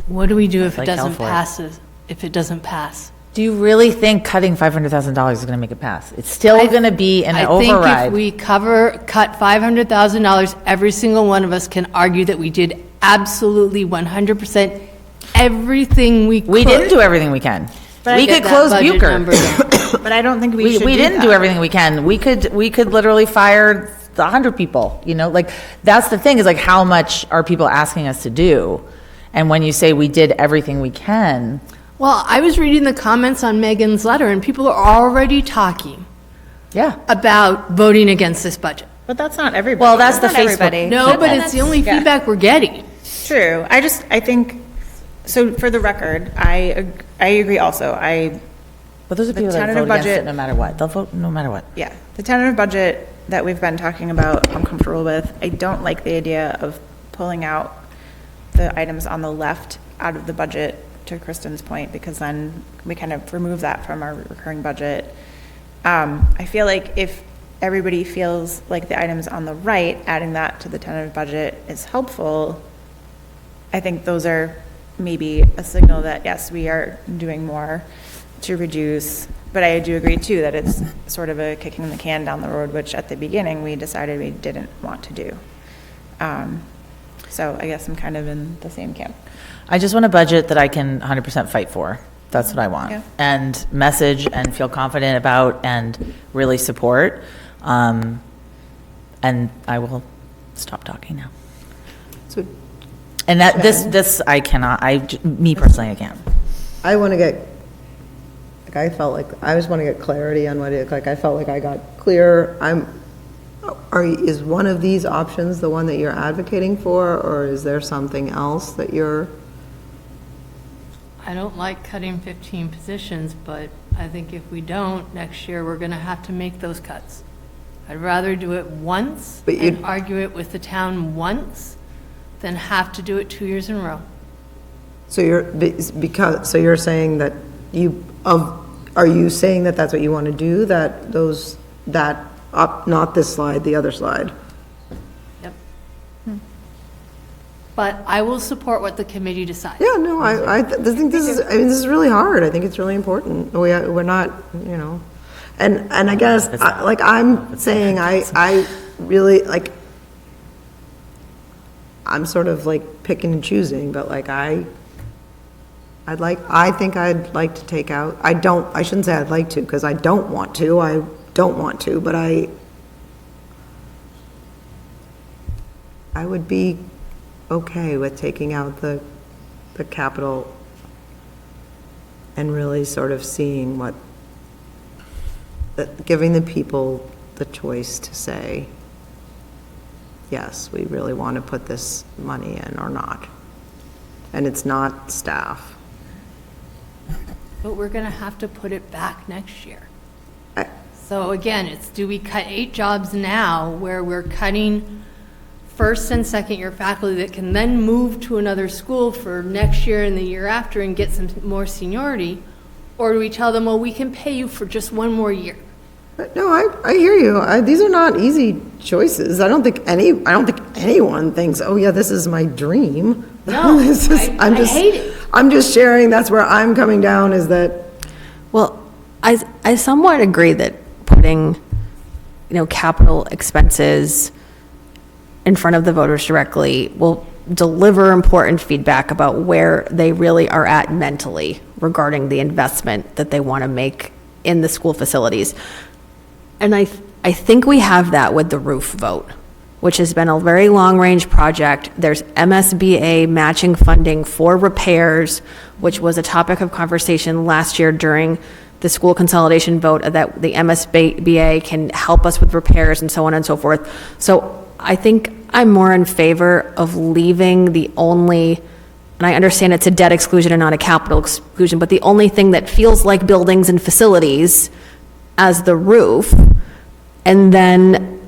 What do we do if it Like, hell doesn't for it. pass, if it doesn't pass? Do you really think cutting $500,000 is going to make it pass? It's still going to be an override. I think if we cut $500,000, every single one of us can argue that we did absolutely 100% everything we could. We didn't do everything we can. We could close Bucher. But I don't think we should We do didn't that. do everything we can. We could literally fire 100 people, you know, like, that's the thing, is like, how much are people asking us to do? And when you say we did everything we can, Well, I was reading the comments on Megan's letter, and people are already talking yeah. about voting against this budget. But that's not everybody. Well, that's the not Facebook. everybody. No, but it's the only yeah. feedback we're getting. True. I think, so for the record, I agree also. But those are The people that tentative vote against budget- it no matter what. They'll vote no matter what. Yeah, the tentative budget that we've been talking about, I'm comfortable with. I don't like the idea of pulling out the items on the left out of the budget, to Kristen's point, because then we kind of remove that from our recurring budget. I feel like if everybody feels like the items on the right, adding that to the tentative budget is helpful, I think those are maybe a signal that, yes, we are doing more to reduce, but I do agree too that it's sort of a kicking the can down the road, which at the beginning we decided we didn't want to do. So I guess I'm kind of in the same camp. I just want a budget that I can 100% fight for. That's what I want. Yeah. And message and feel confident about and really support. And I will stop talking now. So And that, this, I cannot, me personally, I can't. I want to get, like, I felt like, I just want to get clarity on what it, like, I felt like I got clear. Is one of these options the one that you're advocating for, or is there something else that you're? I don't like cutting 15 positions, but I think if we don't, next year, we're going to have to make those cuts. I'd rather do it once But and argue it with the town once than have to do it 2 years in a row. So so you're saying that are you saying that that's what you want to do, not this slide, the other slide? Yep. But I will support what the committee decides. Yeah, no, I think this is really hard. I think it's really important. We're not, you know, and I guess, like, I'm saying, I really, like, I'm sort of like picking and choosing, but like, I think I'd like to take out, I shouldn't say I'd like to, because I don't want to, but I would be okay with taking out the capital and really sort of seeing giving the people the choice to say, yes, we really want to put this money in or not. And it's not staff. But we're going to have to put it back next year. So again, do we cut 8 jobs now where we're cutting first and second year faculty that can then move to another school for next year and the year after and get some more seniority? Or do we tell them, well, we can pay you for just 1 more year? No, I hear you. These are not easy choices. I don't think anyone thinks, oh yeah, this is my dream. No, I hate it. I'm just sharing, that's where I'm coming down, is that. Well, I somewhat agree that putting, capital expenses in front of the voters directly will deliver important feedback about where they really are at mentally regarding the investment that they want to make in the school facilities. And I think we have that with the roof vote, which has been a very long-range project. There's MSBA matching funding for repairs, which was a topic of conversation last year during the school consolidation vote, that the MSBA can help us with repairs and so on and so forth. So I think I'm more in favor of leaving the only, and I understand it's a debt exclusion and not a capital exclusion, but the only thing that feels like buildings and facilities as the roof. And then,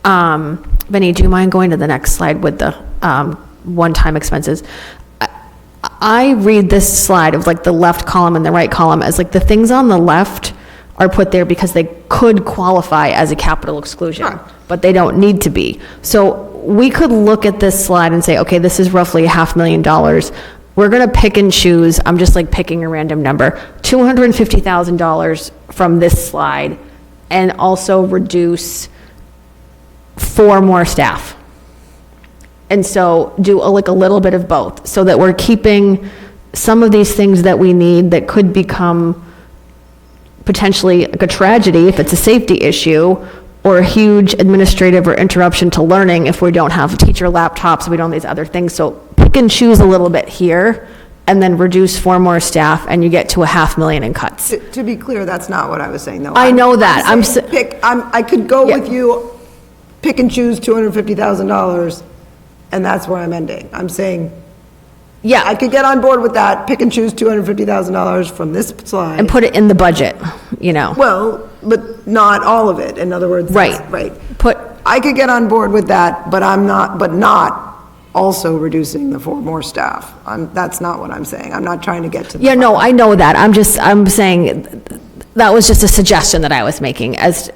Benny, do you mind going to the next slide with the one-time expenses? I read this slide of like the left column and the right column as like the things on the left are put there because they could qualify as a capital exclusion, but they don't need to be. So we could look at this slide and say, okay, this is roughly $500,000. we're going to pick and choose, I'm just like picking a random number, $250,000 from this slide, and also reduce 4 more staff. And so do like a little bit of both, so that we're keeping some of these things that we need that could become potentially like a tragedy if it's a safety issue, or a huge administrative or interruption to learning if we don't have teacher laptops, we don't have these other things. So pick and choose a little bit here, and then reduce 4 more staff, and you get to $500,000 in cuts. To be clear, that's not what I was saying, though. I know that. I could go Yeah. with you, pick and choose $250,000, and that's where I'm ending. I'm saying, Yeah. I could get on board with that, pick and choose $250,000 from this slide. And put it in the budget, you know. Well, but not all of it, in other words. Right. Right. Put, I could get on board with that, but not also reducing the 4 more staff. That's not what I'm saying. I'm not trying to get to the. yeah, no, I know that. I'm saying, that was just a suggestion that I was making as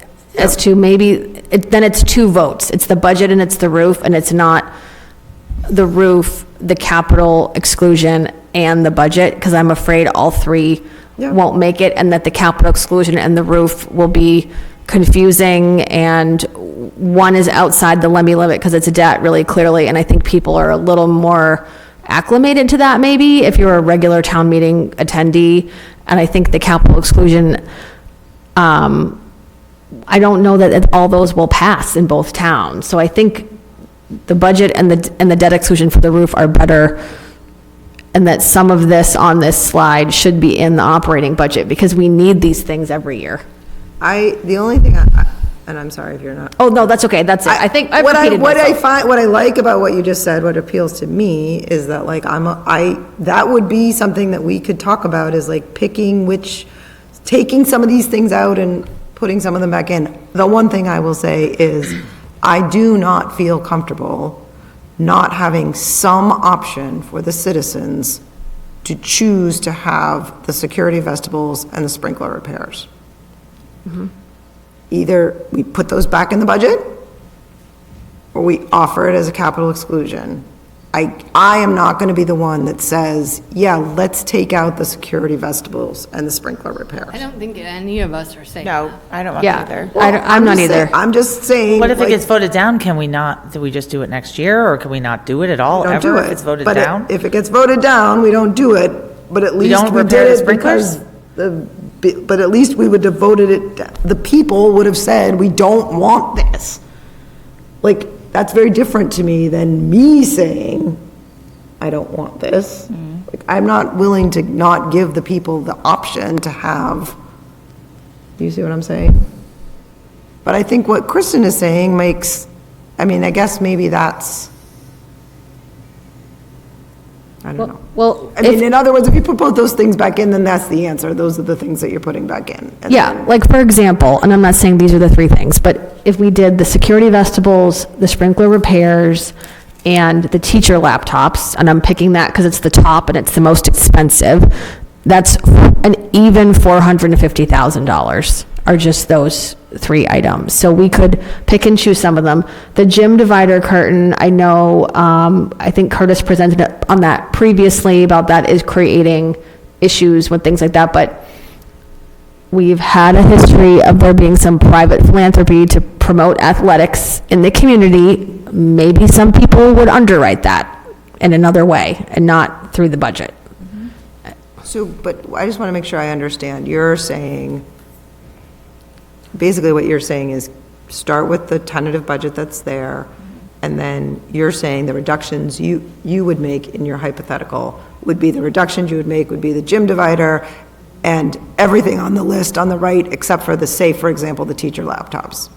to maybe, then it's 2 votes. It's the budget and it's the roof, and it's not the roof, the capital exclusion, and the budget, because I'm afraid all 3 Yeah. won't make it, and that the capital exclusion and the roof will be confusing, and one is outside the levy limit because it's a debt really clearly, and I think people are a little more acclimated to that maybe if you're a regular town meeting attendee, and I think the capital exclusion, I don't know that all those will pass in both towns, so I think the budget and the debt exclusion for the roof are better, and that some of this on this slide should be in the operating budget, because we need these things every year. The only thing, and I'm sorry if you're not. Oh, no, that's okay, that's it. I think I've repeated What myself. I like about what you just said, what appeals to me is that like, that would be something that we could talk about, is like taking some of these things out and putting some of them back in. The one thing I will say is, I do not feel comfortable not having some option for the citizens to choose to have the security vestibules and the sprinkler repairs. Either we put those back in the budget, or we offer it as a capital exclusion. I am not going to be the one that says, yeah, let's take out the security vestibules and the sprinkler repairs. I don't think any of us are saying No, that. I don't want Yeah, that either. I'm not either. I'm just saying. What if it like, gets voted down? Can we not, do we just do it next year, or can we not do it at all, we don't do ever, it. if it's voted But down? if it gets voted down, we don't do it, but at least don't we repair did the it sprinklers? because but at least we would have voted it, the people would have said, we don't want this. Like, that's very different to me than me saying, I don't want this. Like, I'm not willing to not give the people the option to have, do you see what I'm saying? But I think what Kristen is saying makes, I guess maybe that's, I don't know. Well, In other words, if you put both those things back in, then that's the answer. Those are the things that you're putting back in. And yeah, then- like for example, and I'm not saying these are the 3 things, but if we did the security vestibules, the sprinkler repairs, and the teacher laptops, and I'm picking that because it's the top and it's the most expensive, that's an even $450,000 are just those 3 items. So we could pick and choose some of them. The gym divider curtain, I know, I think Curtis presented it on that previously about that is creating issues with things like that, but we've had a history of there being some private philanthropy to promote athletics in the community. Maybe some people would underwrite that in another way and not through the budget. So, but I just want to make sure I understand. You're saying, basically what you're saying is start with the tentative budget that's there, and then you're saying the reductions you would make in your hypothetical would be the reductions you would make would be the gym divider and everything on the list on the right, except for the, say, for example, the teacher laptops.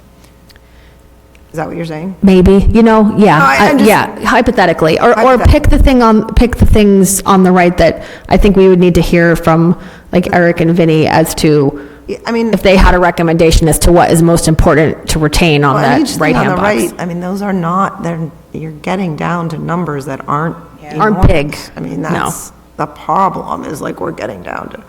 Is that what you're saying? Maybe, yeah, No, I'm just- yeah, hypothetically, or Hypothetically. pick the things on the right that I think we would need to hear from, like Eric and Vinny as to if they had a recommendation as to what is most important to retain on Well, that each thing right-hand on the box. right, those are not, you're getting down to numbers that aren't Aren't big. enormous. No. That's the problem, is like we're getting down to.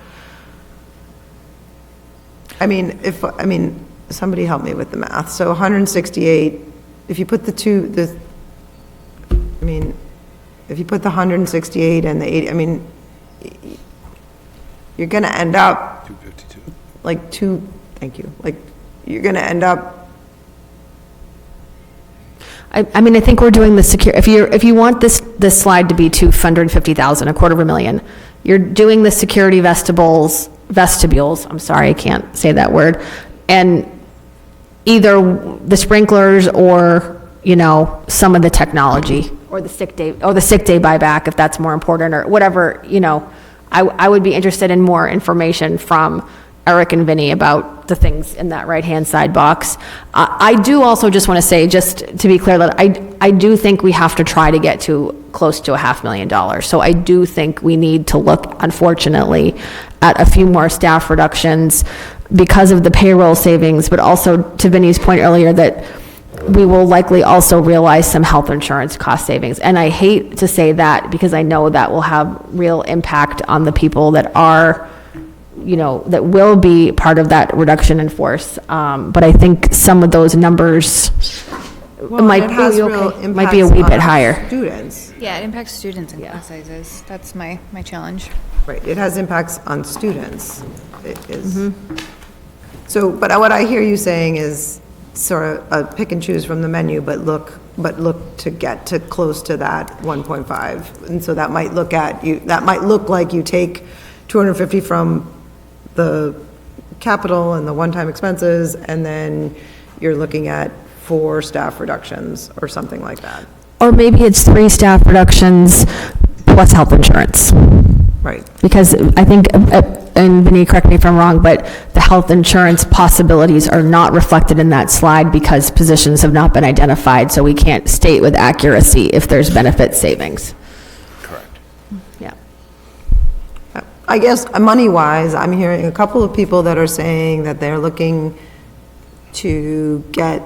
Somebody help me with the math. So 168, if you put if you put the 168 and the 80, I mean, you're going to end up. 252. Like thank you, like, you're going to end up. I mean, I think we're doing the if you want this slide to be 250,000, $250,000, you're doing the security vestibules, I'm sorry, I can't say that word, and either the sprinklers or, you know, some of the technology, or the sick day buyback, if that's more important, or whatever, you know. I would be interested in more information from Eric and Vinny about the things in that right-hand side box. I do also just want to say, just to be clear, that I do think we have to try to get to close to $500,000. So I do think we need to look, unfortunately, at a few more staff reductions because of the payroll savings, but also to Vinny's point earlier that we will likely also realize some health insurance cost savings. And I hate to say that because I know that will have real impact on the people that are, you know, that will be part of that reduction in force. But I think some of those numbers might be a wee bit higher. Students. Yeah, it impacts students and class sizes. That's my challenge. Right, it has impacts on students. It is. So, but what I hear you saying is sort of a pick and choose from the menu, but look to get to close to that 1.5. And so that might look like you take 250 from the capital and the one-time expenses, and then you're looking at 4 staff reductions or something like that. Or maybe it's 3 staff reductions plus health insurance. Right. Because I think, and Vinny, correct me if I'm wrong, but the health insurance possibilities are not reflected in that slide because positions have not been identified, so we can't state with accuracy if there's benefit savings. Correct. Yeah. I guess money-wise, I'm hearing a couple of people that are saying that they're looking to get,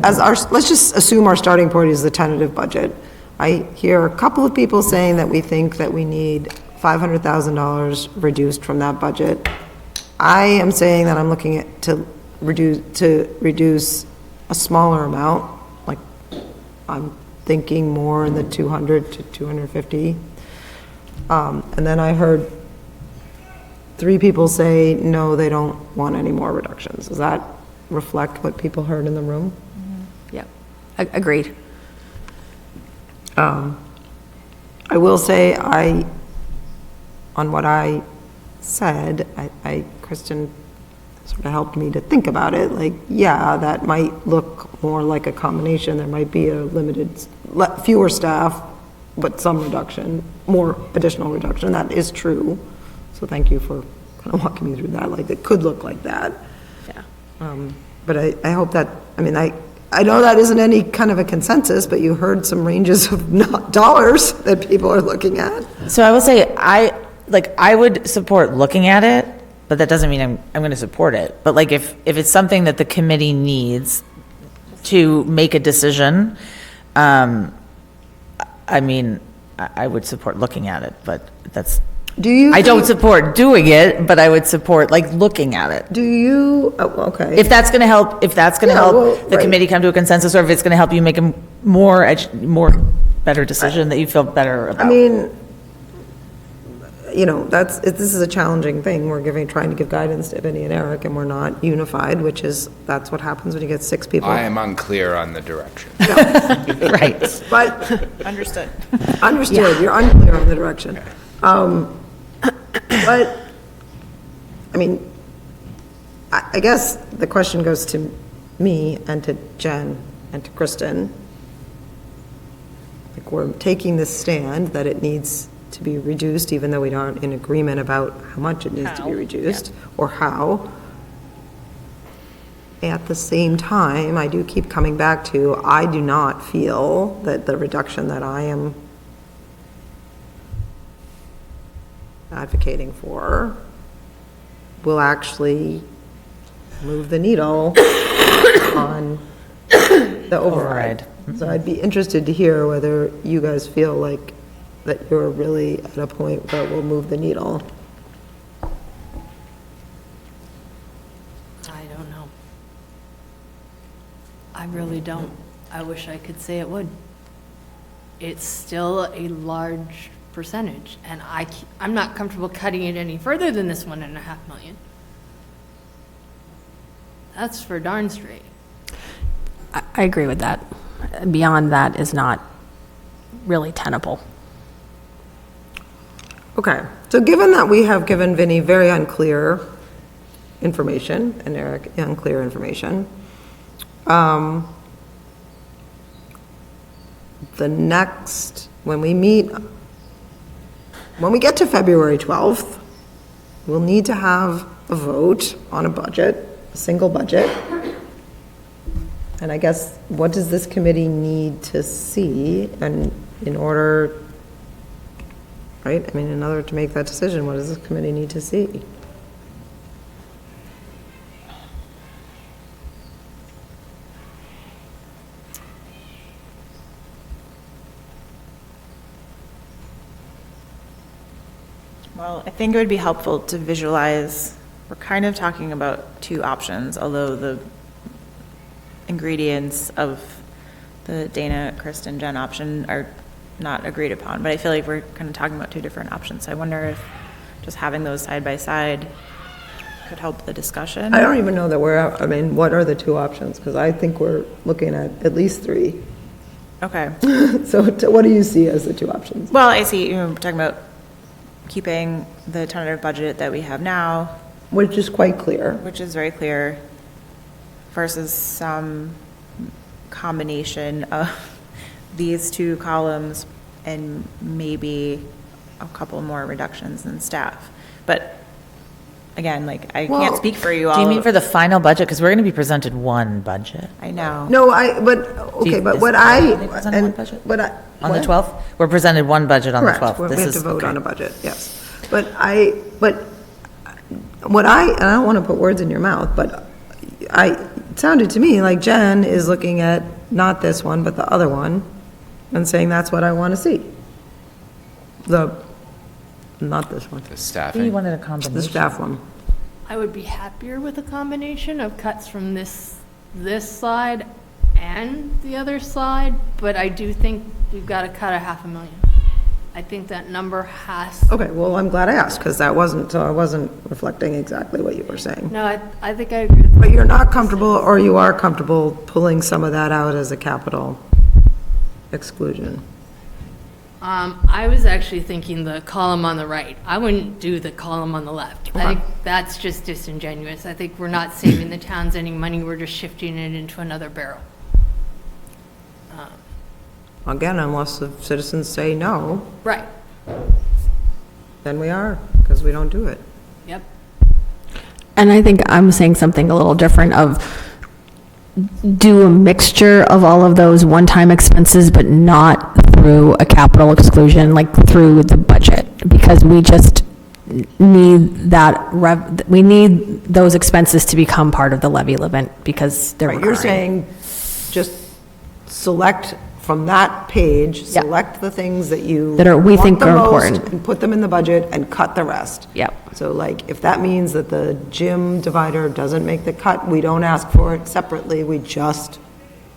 let's just assume our starting point is the tentative budget. I hear a couple of people saying that we think that we need $500,000 reduced from that budget. I am saying that I'm looking at to reduce a smaller amount, like I'm thinking more in the 200 to 250. And then I heard 3 people say, no, they don't want any more reductions. Does that reflect what people heard in the room? Yeah, agreed. I will say on what I said, Kristen sort of helped me to think about it, like, yeah, that might look more like a combination. There might be a fewer staff, but some reduction, more additional reduction. That is true. So thank you for kind of walking me through that. Like, it could look like that. Yeah. But I hope that, I mean, I know that isn't any kind of a consensus, but you heard some ranges of dollars that people are looking at. So I will say, I would support looking at it, but that doesn't mean I'm going to support it. But like, if it's something that the committee needs to make a decision, I mean, I would support looking at it, but that's, I don't support doing it, but I would support like looking at it. Do you, okay. If that's going to help, the committee come to a consensus, or if it's going to help you make a more better decision that you feel better about. I mean, you know, this is a challenging thing. We're trying to give guidance to Vinny and Eric, and we're not unified, that's what happens when you get 6 people. I am unclear on the direction. Right. But. Understood. Understood, you're unclear on the direction. But, I mean, I guess the question goes to me and to Jen and to Kristen. Like, we're taking this stand that it needs to be reduced, even though we aren't in agreement about how much it needs to be reduced, or how. At the same time, I do keep coming back to, I do not feel that the reduction that I am advocating for will actually move the needle on the override. So I'd be interested to hear whether you guys feel like that you're really at a point where we'll move the needle. I don't know. I really don't. I wish I could say it would. it's still a large percentage, and I'm not comfortable cutting it any further than this 1.5 million. That's for darn straight. I agree with that. Beyond that is not really tenable. Okay, so given that we have given Vinnie very unclear information, and Eric unclear information, the next, when we get to February 12th, we'll need to have a vote on a budget, a single budget. And I guess, what does this committee need to see and in order, right? I mean, in order to make that decision, what does this committee need to see? Well, I think it would be helpful to visualize, we're kind of talking about two options, although the ingredients of the Dana, Kristen, Jen option are not agreed upon, but I feel like we're kind of talking about two different options. So I wonder if just having those side by side could help the discussion. I don't even know that I mean, what are the two options? Because I think we're looking at least three. Okay. So what do you see as the two options? Well, I see, we're talking about keeping the tentative budget that we have now. Which is quite clear. Which is very clear, versus some combination of these two columns and maybe a couple more reductions in staff. But again, like, I can't speak for you all. Do you mean for the final budget? Because we're going to be presented one budget. I know. No, but what I. On the 12th? We're presented one budget on the 12th. Correct, we have to vote on a budget, yes. But what I don't want to put words in your mouth, but it sounded to me like Jen is looking at not this one, but the other one, and saying that's what I want to see. Not this one. The staffing. You wanted a combination. The staff one. I would be happier with a combination of cuts from this side and the other side, but I do think we've got to cut 500,000. I think that number has. Okay, well, I'm glad I asked, because I wasn't reflecting exactly what you were saying. No, I think I agree with that. But you're not comfortable, or you are comfortable pulling some of that out as a capital exclusion? I was actually thinking the column on the right. I wouldn't do the column on the left. Okay. I think that's just disingenuous. I think we're not saving the towns any money, we're just shifting it into another barrel. Again, unless the citizens say no, Right, then we are, because we don't do it. yep. And I think I'm saying something a little different of do a mixture of all of those one-time expenses, but not through a capital exclusion, like through the budget, because we just need we need those expenses to become part of the levy limit because they're Right, you're recurring. saying just select from that page, select the things that you we want think the are most, important. and put them in the budget and cut the rest. Yep. So like, if that means that the gym divider doesn't make the cut, we don't ask for it separately, we just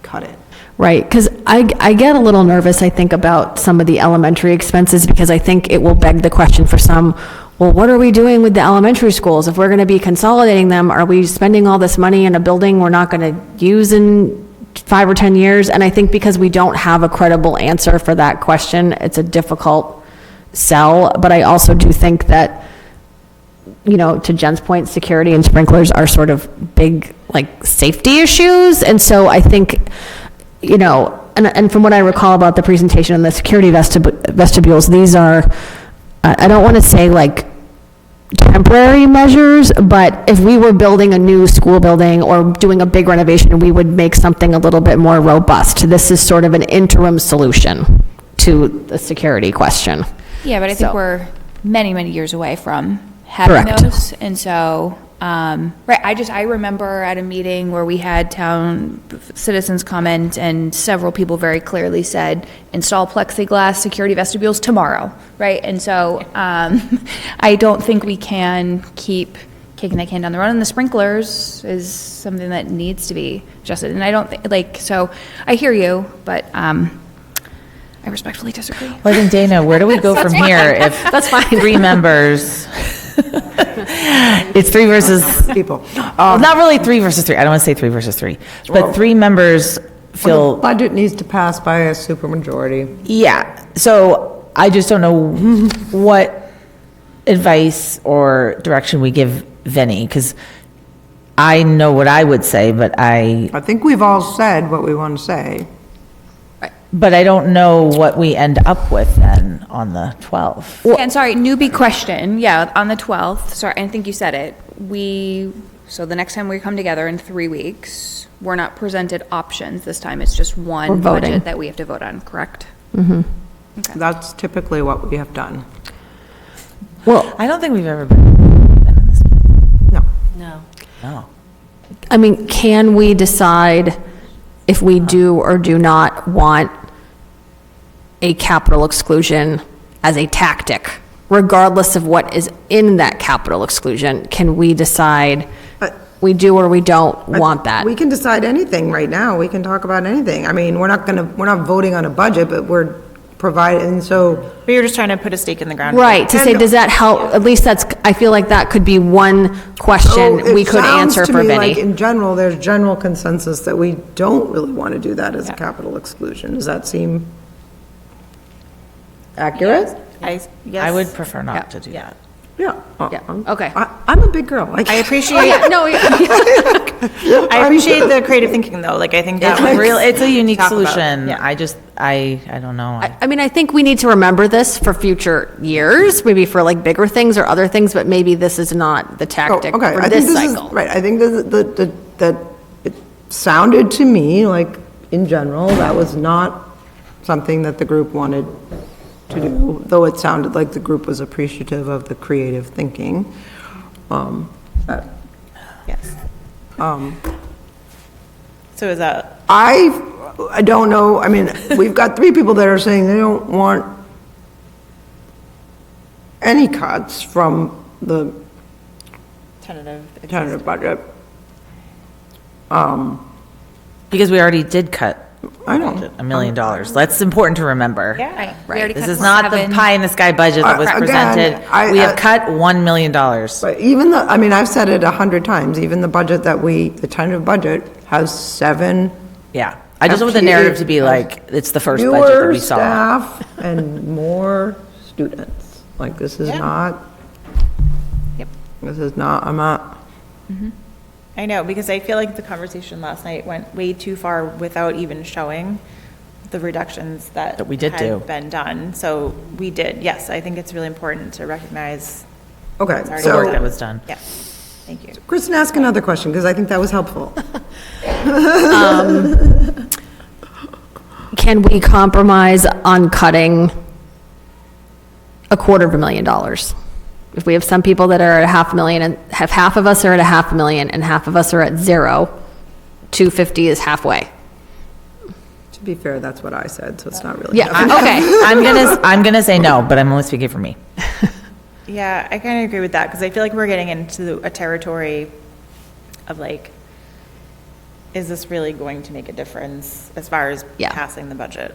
cut it. Right, because I get a little nervous, I think, about some of the elementary expenses, because I think it will beg the question for some, well, what are we doing with the elementary schools? If we're going to be consolidating them, are we spending all this money in a building we're not going to use in 5 or 10 years? And I think because we don't have a credible answer for that question, it's a difficult sell. But I also do think that, you know, to Jen's point, security and sprinklers are sort of big, like, safety issues. And so I think, you know, and from what I recall about the presentation on the security vestibules, these are, I don't want to say like temporary measures, but if we were building a new school building or doing a big renovation, we would make something a little bit more robust. This is sort of an interim solution to the security question. Yeah, but I think So- we're many, many years away from having Correct. those. And so, right, I remember at a meeting where we had town citizens comment and several people very clearly said, install plexiglass security vestibules tomorrow, right? And so, I don't think we can keep kicking that can down the road. And the sprinklers is something that needs to be adjusted. And I don't think, like, so I hear you, but, I respectfully disagree. Well, I think, Dana, where do we go from here if That's fine. 3 members? It's 3 versus, People. well, not really 3 versus 3. I don't want to say 3 versus 3. But 3 members The feel, budget needs to pass by a supermajority. yeah. So I just don't know what advice or direction we give Vinnie, because I know what I would say, but I think we've all said what we want to say. don't know what we end up with then on the 12th. And sorry, newbie question, yeah, on the 12th, sorry, I think you said it. So the next time we come together in 3 weeks, we're not presented options this time, it's just one We're voting. budget that we have to vote on, correct? That's typically what we have done. Well, I don't think we've ever been in this. No. No. No. I mean, can we decide if we do or do not want a capital exclusion as a tactic, regardless of what is in that capital exclusion? Can we decide we do or we don't want that? We can decide anything right now. We can talk about anything. I mean, we're not voting on a budget, but we're providing, so. But you're just trying to put a stake in the ground. Right, to say, does that help? At least that's, I feel like that could be one question we could answer for It sounds to me like, Vinnie. in general, there's general consensus that we don't really want to do that as a capital exclusion. Does that seem accurate? I would prefer not to do that. Yeah. Okay. I'm a big girl. I appreciate, No, I appreciate the creative thinking, though, like, I think that was. It's a unique talk about. solution. Yeah. I don't know. I mean, I think we need to remember this for future years, maybe for like bigger things or other things, but maybe this is not the tactic Okay, for I this think this is, cycle. right, I think that it sounded to me like, in general, that was not something that the group wanted to do, though it sounded like the group was appreciative of the creative thinking. Yes. So is that, I don't know, I mean, we've got 3 people that are saying they don't want any cuts from the tentative budget. Because we already did cut I know. $1 million. That's important to remember. Yeah. This is not the pie in the sky budget that was Again, presented. We have cut $1 million. But even the, I mean, I've said it 100 times, even the budget the tentative budget has 7 Yeah. I just want the narrative to be like, it's the first budget that fewer we saw. staff and more students. Like, this is not. Yep. This is not, I'm not. I know, because I feel like the conversation last night went way too far without even showing the reductions that we did do. had been done. So we did, yes, I think it's really important to recognize. Okay, what's already The work been that done. was done. Yeah, thank you. Kristen, ask another question, because I think that was helpful. Can we compromise on cutting $250,000? If we have some people that are at $500,000 and have half of us are at $500,000 and half of us are at 0, 250 is halfway. To be fair, that's what I said, so it's not really. Yeah, okay. I'm gonna say no, but I'm only speaking for me. Yeah, I kind of agree with that, because I feel like we're getting into a territory of like, is this really going to make a difference as far as Yeah. passing the budget?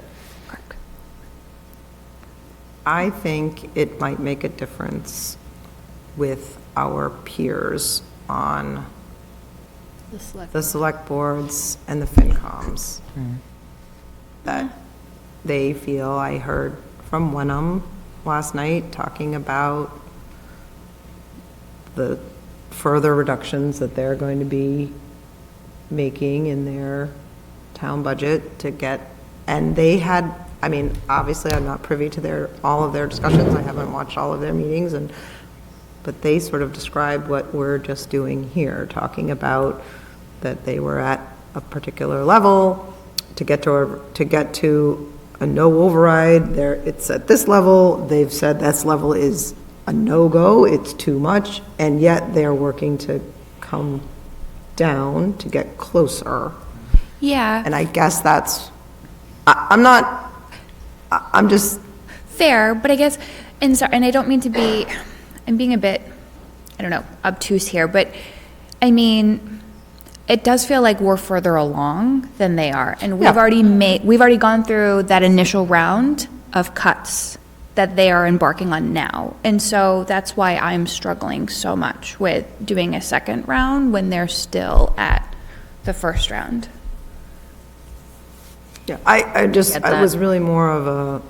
I think it might make a difference with our peers on the select boards and the FinComs. That they feel, I heard from Wenham last night talking about the further reductions that they're going to be making in their town budget to get, and they had, I mean, obviously, I'm not privy to all of their discussions, I haven't watched all of their meetings, but they sort of described what we're just doing here, talking about that they were at a particular level to get to a no override, it's at this level, they've said this level is a no-go, it's too much, and yet they're working to come down to get closer. Yeah. And I guess that's, I'm just. Fair, but I guess, and I don't mean to be, I'm being a bit, I don't know, obtuse here, but I mean, it does feel like we're further along than they are. And Yeah. we've already gone through that initial round of cuts that they are embarking on now. And so that's why I'm struggling so much with doing a second round when they're still at the first round. Yeah, I just, Get I that. was really more of a,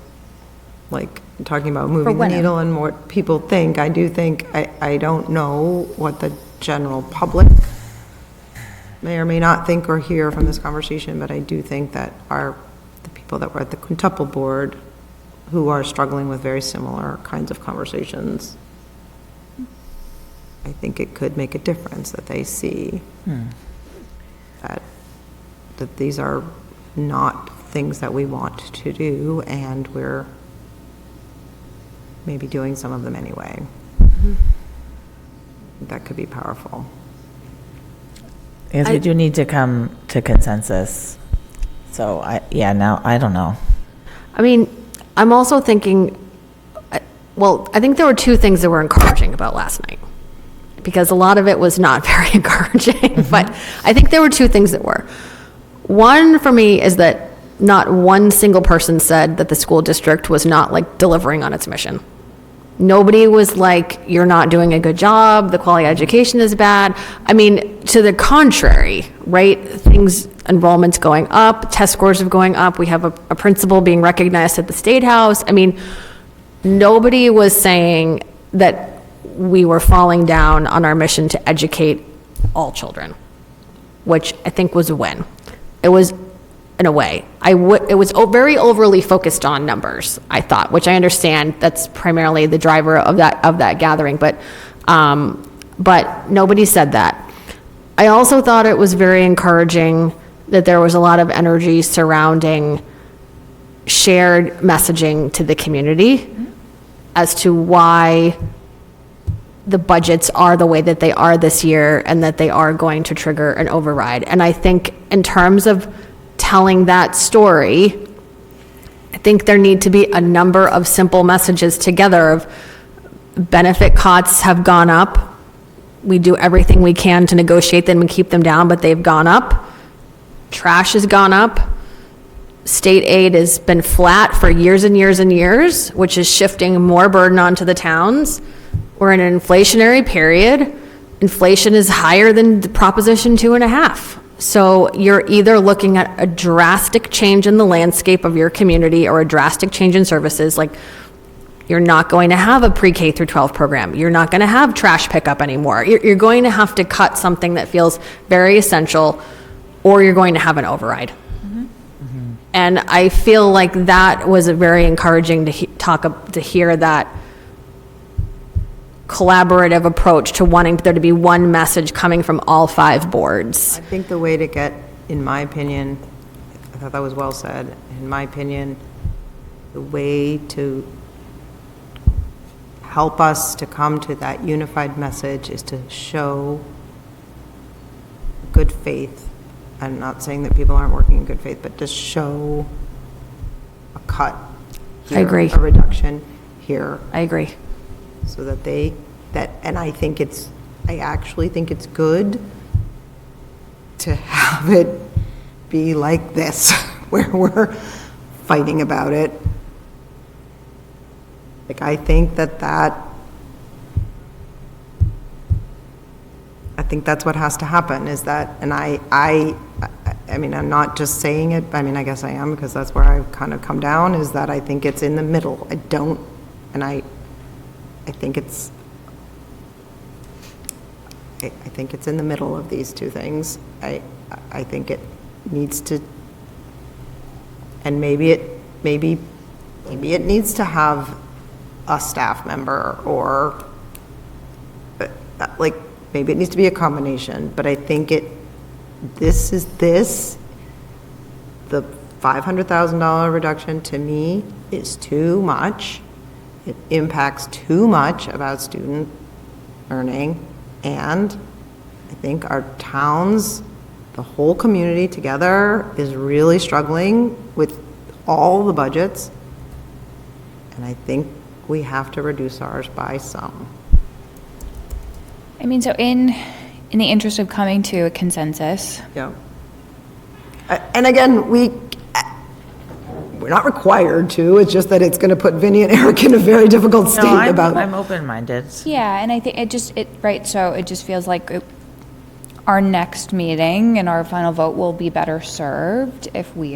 like, talking about moving the Wenham. needle and what people think. I do think, I don't know what the general public may or may not think or hear from this conversation, but I do think that the people that were at the quintuple board who are struggling with very similar kinds of conversations, I think it could make a difference that they see that these are not things that we want to do, and we're maybe doing some of them anyway. That could be powerful. Because we do need to come to consensus. So now, I don't know. I mean, I'm also thinking, well, I think there were two things that were encouraging about last night, because a lot of it was not very encouraging, but I think there were two things that were. One for me is that not one single person said that the school district was not like delivering on its mission. Nobody was like, you're not doing a good job, the quality of education is bad. I mean, to the contrary, right? Enrollment's going up, test scores are going up, we have a principal being recognized at the State House. I mean, nobody was saying that we were falling down on our mission to educate all children, which I think was a win. It was, in a way, it was very overly focused on numbers, I thought, which I understand that's primarily the driver of that gathering, but nobody said that. I also thought it was very encouraging that there was a lot of energy surrounding shared messaging to the community as to why the budgets are the way that they are this year and that they are going to trigger an override. And I think in terms of telling that story, I think there need to be a number of simple messages together of benefit costs have gone up. We do everything we can to negotiate them and keep them down, but they've gone up. Trash has gone up. State aid has been flat for years and years and years, which is shifting more burden onto the towns. We're in an inflationary period. Inflation is higher than the Proposition 2.5. So you're either looking at a drastic change in the landscape of your community or a drastic change in services, like you're not going to have a pre-K through 12 program. You're not going to have trash pickup anymore. You're going to have to cut something that feels very essential, or you're going to have an override. And I feel like that was a very encouraging to hear that collaborative approach to wanting there to be one message coming from all 5 boards. I think the way to get, in my opinion, I thought that was well said, in my opinion, the way to help us to come to that unified message is to show good faith. I'm not saying that people aren't working in good faith, but to show a cut here, I agree. a reduction here. I agree. So that and I actually think it's good to have it be like this, where we're fighting about it. Like, I think I think that's what has to happen, is that, and I mean, I'm not just saying it, I mean, I guess I am, because that's where I've kind of come down, is that I think it's in the middle. I think it's in the middle of these two things. I think it needs to, and maybe it needs to have a staff member, or like, maybe it needs to be a combination, but I think the $500,000 reduction to me is too much. It impacts too much about student learning, and I think our towns, the whole community together, is really struggling with all the budgets, and I think we have to reduce ours by some. I mean, so in in the interest of coming to a consensus, Yeah. And again, we're not required to, it's just that it's going to put Vinnie and Eric in a very difficult No, state about. I'm open-minded. yeah, and I think right, so it just feels like our next meeting and our final vote will be better served if we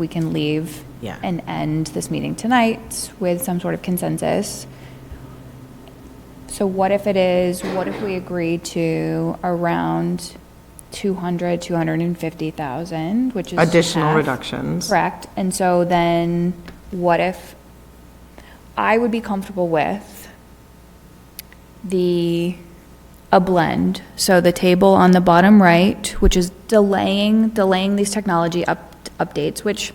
can leave Yeah. and end this meeting tonight with some sort of consensus. So what if we agree to around 250,000, which is Additional half. reductions. Correct. And so then what if I would be comfortable with a blend. So the table on the bottom right, which is delaying these technology updates, which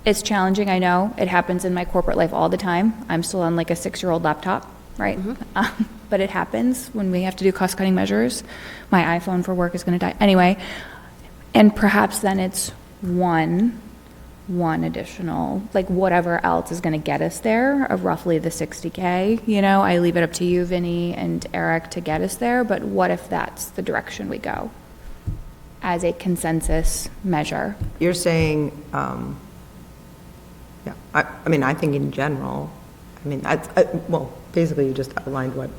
is challenging, I know. It happens in my corporate life all the time. I'm still on like a 6-year-old laptop, right? But it happens when we have to do cost-cutting measures. My iPhone for work is going to die. Anyway, and perhaps then it's one additional, like whatever else is going to get us there of roughly the 60K, I leave it up to you, Vinnie and Eric, to get us there, but what if that's the direction we go as a consensus measure? You're saying, yeah, I mean, I think in general, well, basically you just outlined what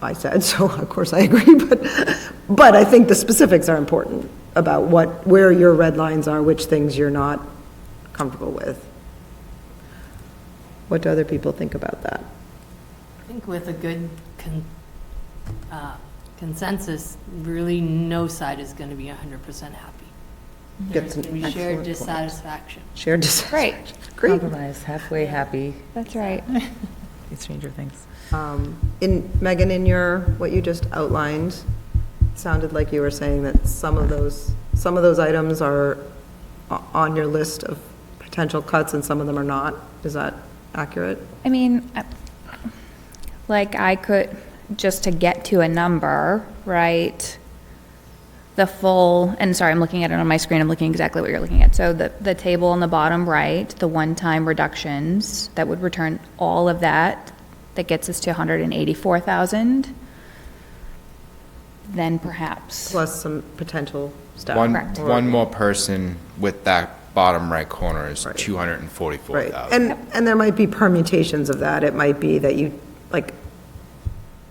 I said, so of course I agree, but I think the specifics are important about where your red lines are, which things you're not comfortable with. What do other people think about that? I think with a good consensus, really no side is going to be 100% happy. There's going to be shared Excellent point. dissatisfaction. Shared dissatisfaction. Great. Compromise, halfway happy. That's right. Stranger Things. Megan, in what you just outlined, sounded like you were saying that some of those items are on your list of potential cuts and some of them are not. Is that accurate? I mean, like I could, just to get to a number, right? The full, and sorry, I'm looking at it on my screen, I'm looking exactly what you're looking at. So the table on the bottom right, the one-time reductions, that would return all of that gets us to 184,000. Then perhaps. Plus some potential stuff. Correct. One more person with that bottom right corner is Right. 244,000. Right, and there might be permutations of that. It might be that you, like,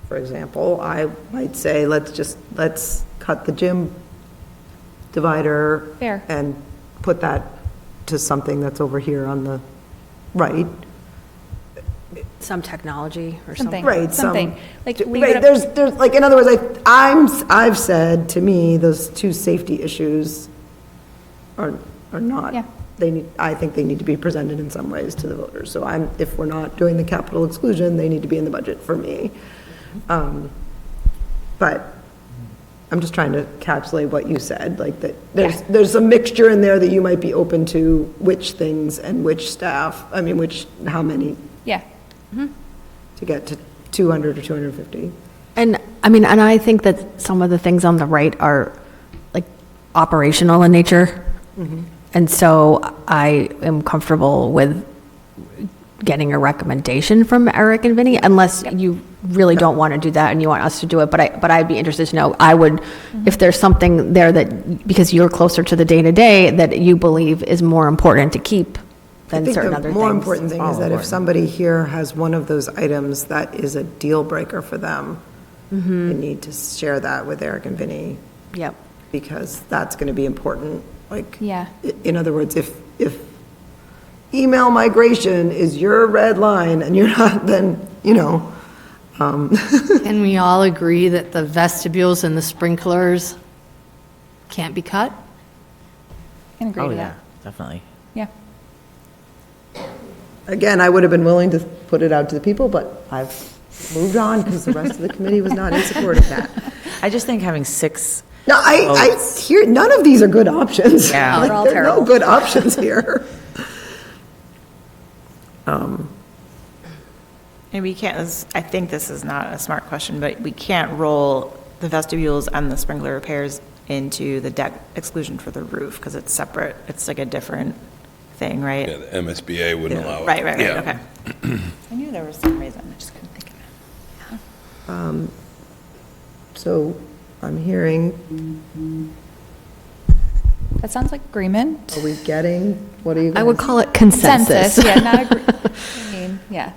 for example, I might say, let's cut the gym divider. Fair. And put that to something that's over here on the right. Some technology or Something. something. Right, Something. Like, leave right, it up- there's, like, in other words, I've said, to me, those two safety issues are not. Yeah. I think they need to be presented in some ways to the voters. So if we're not doing the capital exclusion, they need to be in the budget for me. But I'm just trying to encapsulate what you said, like that there's a mixture in there that you might be open to which things and which staff, how many Yeah. to get to 200 or 250. And I think that some of the things on the right are like operational in nature. And so I am comfortable with getting a recommendation from Eric and Vinnie, unless you really don't want to do that and you want us to do it. But I'd be interested to know, if there's something there that, because you're closer to the day-to-day, that you believe is more important to keep than certain other I think things. the more important thing is that if somebody here has one of those items that is a deal breaker for them, they need to share that with Eric and Vinnie. Yep. Because that's going to be important. Like, Yeah. in other words, if email migration is your red line and you're not, then, Can we all agree that the vestibules and the sprinklers can't be cut? I can agree Oh, to yeah, that. definitely. Yeah. Again, I would have been willing to put it out to the people, but I've moved on because the rest of the committee was not in support of that. I just think having 6 No, I hear, none of these are good options. Yeah. Like, They're all there are no terrible. good options here. And we can't, I think this is not a smart question, but we can't roll the vestibules and the sprinkler repairs into the debt exclusion for the roof, because it's separate, it's like a different thing, right? Yeah, the MSBA wouldn't allow it. Right, Yeah. okay. I knew there was some reason, I just couldn't think of it. So I'm hearing, That sounds like agreement. are we getting, what are you I would guys? call it consensus. Yeah, not agree, I mean, yeah.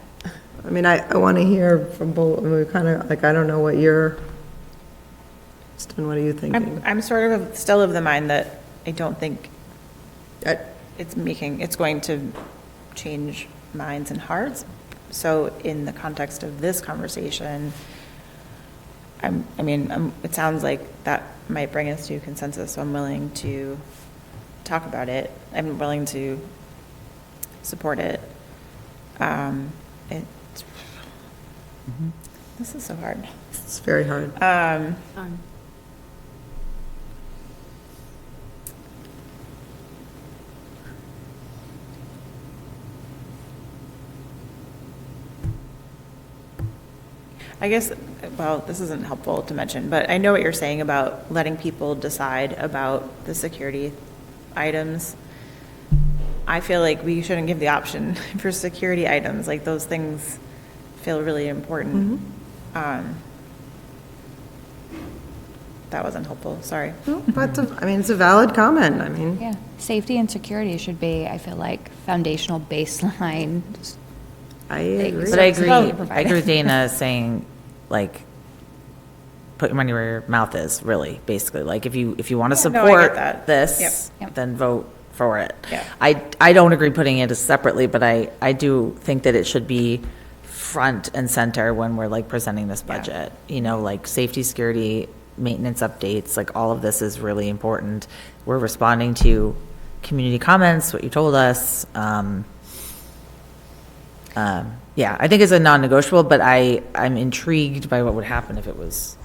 I mean, I want to hear from both, we kind of, like, I don't know what you're, Kristen, what are you thinking? I'm sort of still of the mind that I don't think I- it's going to change minds and hearts. So in the context of this conversation, it sounds like that might bring us to consensus, so I'm willing to talk about it. I'm willing to support it. This is so hard. It's very hard. I guess, well, this isn't helpful to mention, but I know what you're saying about letting people decide about the security items. I feel like we shouldn't give the option for security items, like those things feel really important. That wasn't helpful, sorry. But, I mean, it's a valid comment, I mean. Yeah, safety and security should be, I feel like, foundational baseline. I agree. But I agree, Well, I agree with Dana saying, like, put your money where your mouth is, really, basically. Like, if you want to Yeah, no, I get support that. this, Yep. then vote for it. Yeah. I don't agree putting it as separately, but I do think that it should be front and center when we're, like, presenting this budget. You know, like, safety, security, maintenance updates, like, all of this is really important. We're responding to community comments, what you told us. Yeah, I think it's a non-negotiable, but I'm intrigued by what would happen if it was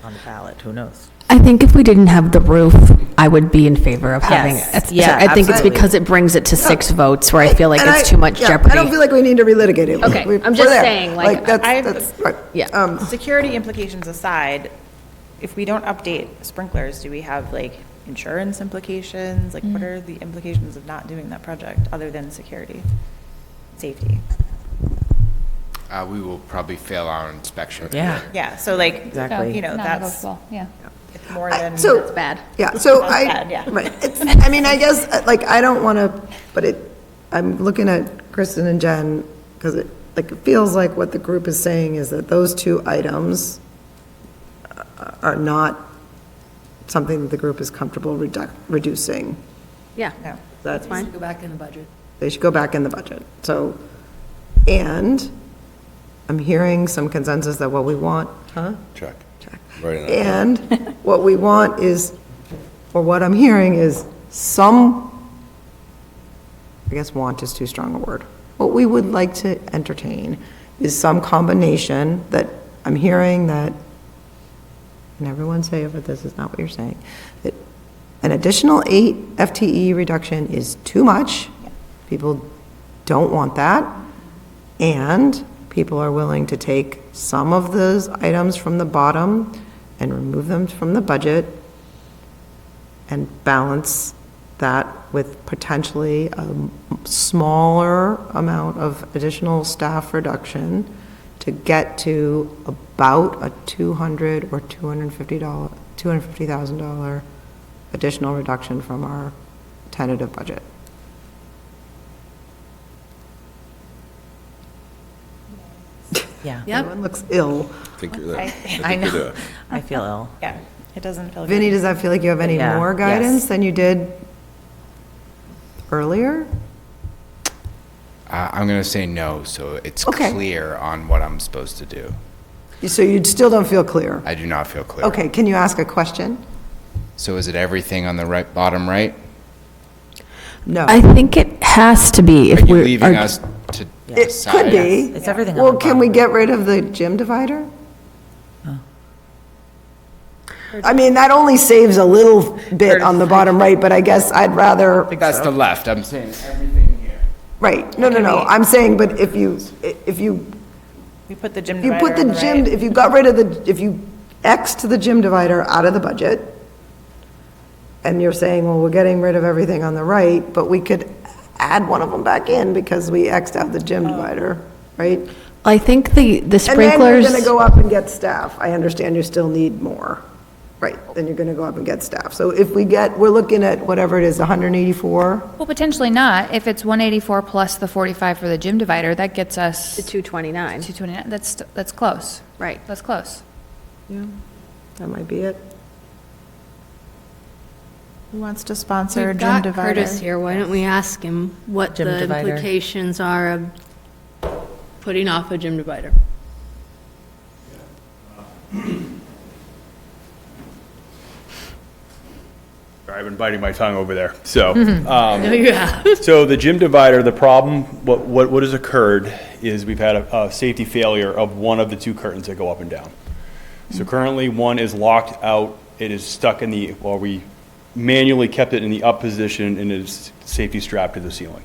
on the ballot. Who knows? I think if we didn't have the roof, I would be in favor of having Yes. it. Yeah, I think it's absolutely. because it brings it to 6 votes, where I feel like And it's too much yeah, jeopardy. I don't feel like we need to relitigate it. Okay, We're I'm just there. saying, like, that's, right. Yeah. Security implications aside, if we don't update sprinklers, do we have like insurance implications? Like what are the implications of not doing that project other than security, safety? We will probably fail our inspection. Yeah. Yeah, so like, Exactly. you know, that's Non-negotiable, yeah. it's more than. So- That's bad. Yeah, so That's bad, yeah. right, I mean, I guess, like, I don't want to, but I'm looking at Kristen and Jen, because it feels like what the group is saying is that those 2 items are not something that the group is comfortable reducing. Yeah, No. That's fine. Go back in the budget. They should go back in the budget, so, and I'm hearing some consensus that what we want, Check. Check. Right in that. And what we want is, or what I'm hearing is some, I guess want is too strong a word. What we would like to entertain is some combination that I'm hearing that, and everyone say it, but this is not what you're saying, that an additional 8 FTE reduction is too much. People don't want that. And people are willing to take some of those items from the bottom and remove them from the budget and balance that with potentially a smaller amount of additional staff reduction to get to about a $200,000 or $250,000 additional reduction from our tentative budget. Yeah. Everyone looks ill. I think you're there. I know. you're there. I feel ill. Yeah, it doesn't feel good. Vinny, does that feel like you have any Yeah, more yes. guidance than you did earlier? I'm going to say no, so it's Okay. clear on what I'm supposed to do. So you still don't feel clear? I do not feel clear. Okay, can you ask a question? So is it everything on the right, bottom right? No. I think it has to be if Are you we're. leaving us to It decide? could be. It's everything on Well, the can we bottom. get rid of the gym divider? I mean, that only saves a little bit on the bottom right, but I guess I'd rather, That's the left. I'm saying everything here. right, no, I'm saying, but if you We put the gym If you divider put on the the gym, right. if you got rid of the, if you Xed the gym divider out of the budget, and you're saying, well, we're getting rid of everything on the right, but we could add one of them back in because we Xed out the gym divider, right? I think the And then you're sprinklers. gonna go up and get staff. I understand you still need more. right, then you're gonna go up and get staff. So if we're looking at whatever it is, 184? Well, potentially not. If it's 184 plus the 45 for the gym divider, that gets us The 229. 229. That's close. Right. That's close. That might be it. Who wants to sponsor a We've gym got divider? Curtis here, why don't we ask him what Gym the divider. implications are of putting off a gym divider? Sorry, I've been biting my tongue over there. So, No, you have. so the gym divider, the problem, what has occurred is we've had a safety failure of one of the two curtains that go up and down. So currently, one is locked out, it is stuck in the, well, we manually kept it in the up position and it is safety strapped to the ceiling.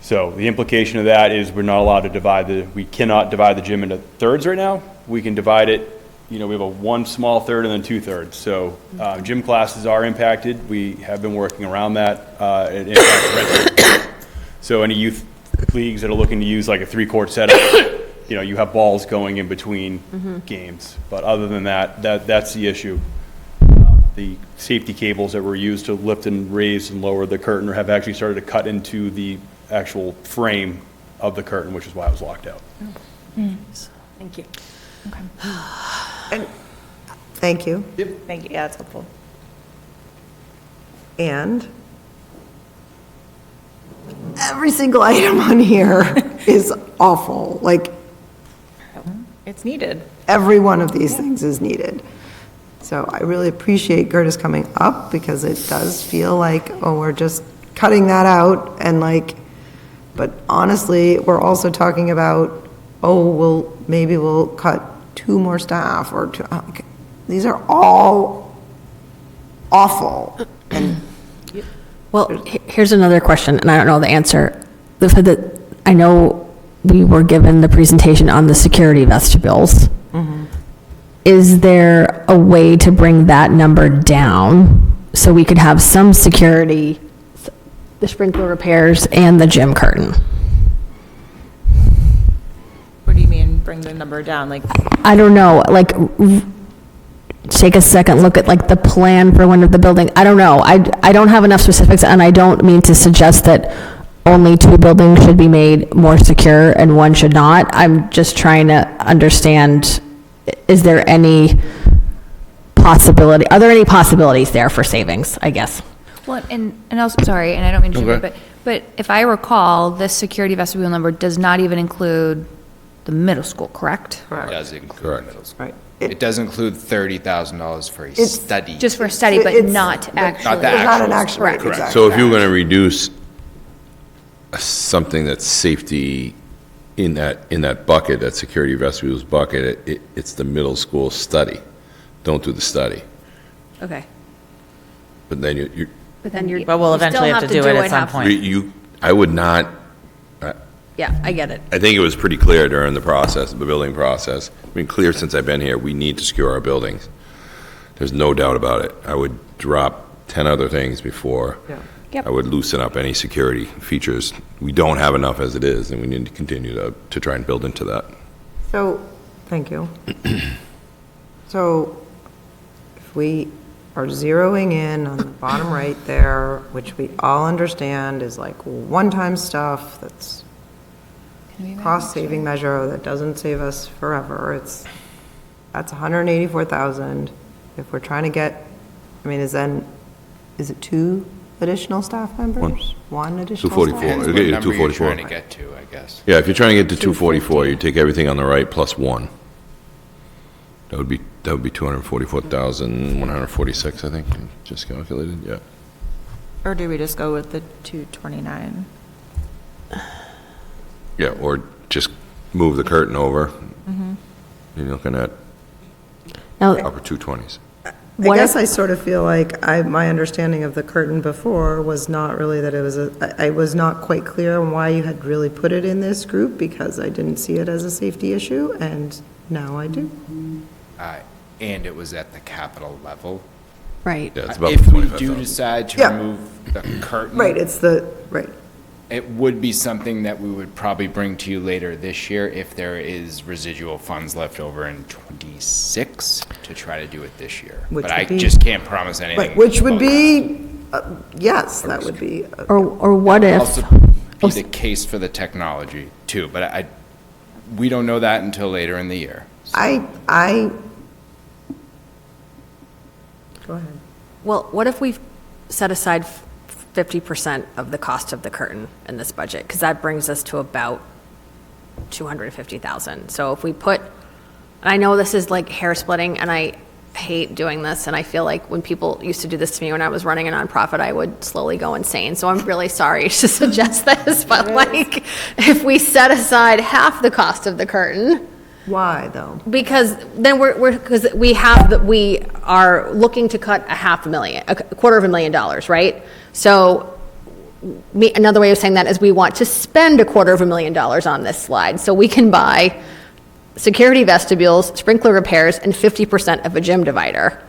So the implication of that is we're not allowed to we cannot divide the gym into thirds right now. We can divide it, we have a one small third and then 2/3. So gym classes are impacted. We have been working around that. It impacts rent. So any youth leagues that are looking to use like a 3-court setup, you have balls going in between games. But other than that's the issue. The safety cables that were used to lift and raise and lower the curtain have actually started to cut into the actual frame of the curtain, which is why it was locked out. Thank you. And, thank you. Thank you, yeah, that's helpful. And every single item on here is awful. Like, It's needed. every one of these things is needed. So I really appreciate Curtis coming up because it does feel like, oh, we're just cutting that out and like, but honestly, we're also talking about, oh, maybe we'll cut 2 more staff or 2. These are all awful. And Well, here's another question, and I don't know the answer. I know we were given the presentation on the security vestibules. Is there a way to bring that number down so we could have some security, the sprinkler repairs and the gym curtain? What do you mean, bring the number down? Like, I don't know, like, take a second look at like the plan for one of the building. I don't know. I don't have enough specifics, and I don't mean to suggest that only 2 buildings should be made more secure and 1 should not. I'm just trying to understand, is there any possibility, are there any possibilities there for savings, I guess? Well, and also, sorry, and I don't mean to interrupt, but if I recall, this security vestibule number does not even include the middle school, correct? It does include middle school. Right. It does include $30,000 for a It's study. Just for a study, but It's- not actually. Not the It's not an actual actual, Correct. exactly. So if you were going to reduce something that's safety in that bucket, that security vestibules bucket, it's the middle school study. Don't do the study. Okay. But then you But then you're. But we'll you still eventually have to do it at some point. I would not, Yeah, I get it. I think it was pretty clear during the process, the building process. It's been clear since I've been here, we need to secure our buildings. There's no doubt about it. I would drop 10 other things before Yep. I would loosen up any security features. We don't have enough as it is, and we need to continue to try and build into that. So, thank you. So, if we are zeroing in on the bottom right there, which we all understand is like one-time stuff that's cost-saving measure that doesn't save us forever, that's 184,000. If we're trying to get, is it 2 additional staff members? 1 additional staff? 244. Depends It'll what get you to number you're 244. trying to get to, I guess. Yeah, if you're trying to get to 244, you take everything on the right plus 1. That would be 244,146, I think, just calculated, yeah. or do we just go with the 229? Yeah, or just move the curtain over. You're looking at Now, upper 220s. I guess I sort of feel like my understanding of the curtain before was not really that it was I was not quite clear on why you had really put it in this group because I didn't see it as a safety issue, and now I do. And it was at the capital level. right. Yeah, it's about If we do 25,000. decide to Yeah. remove the curtain. Right, right. It would be something that we would probably bring to you later this year if there is residual funds left over in '26 to try to do it this year. Which But I would be- just can't promise anything. Right, which would about be, yes, that would be, Or what that. if, Also be the case for the technology too, but we don't know that until later in the year. Go ahead. well, what if we set aside 50% of the cost of the curtain in this budget? Because that brings us to about 250,000. So if we put, and I know this is like hair splitting, and I hate doing this, and I feel like when people used to do this to me when I was running a nonprofit, I would slowly go insane. So I'm really sorry to suggest this, but like, if we set aside half the cost of the curtain, Why, though? because then because we are looking to cut a $250,000, right? So another way of saying that is we want to spend $250,000 on this slide so we can buy security vestibules, sprinkler repairs, and 50% of a gym divider.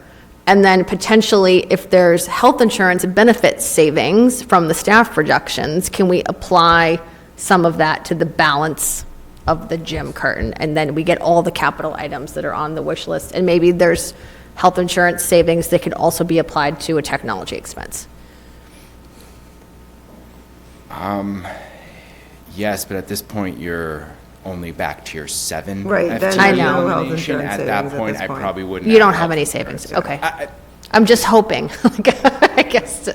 And then potentially, if there's health insurance benefit savings from the staff projections, can we apply some of that to the balance of the gym curtain? And then we get all the capital items that are on the wish list. And maybe there's health insurance savings that could also be applied to a technology expense. Yes, but at this point, you're only back to your 7. Right, then FTE I know. no health elimination. insurance At that savings at point, this I point. probably wouldn't. You don't have health any insurance. savings, okay. I- I'm just hoping, I guess.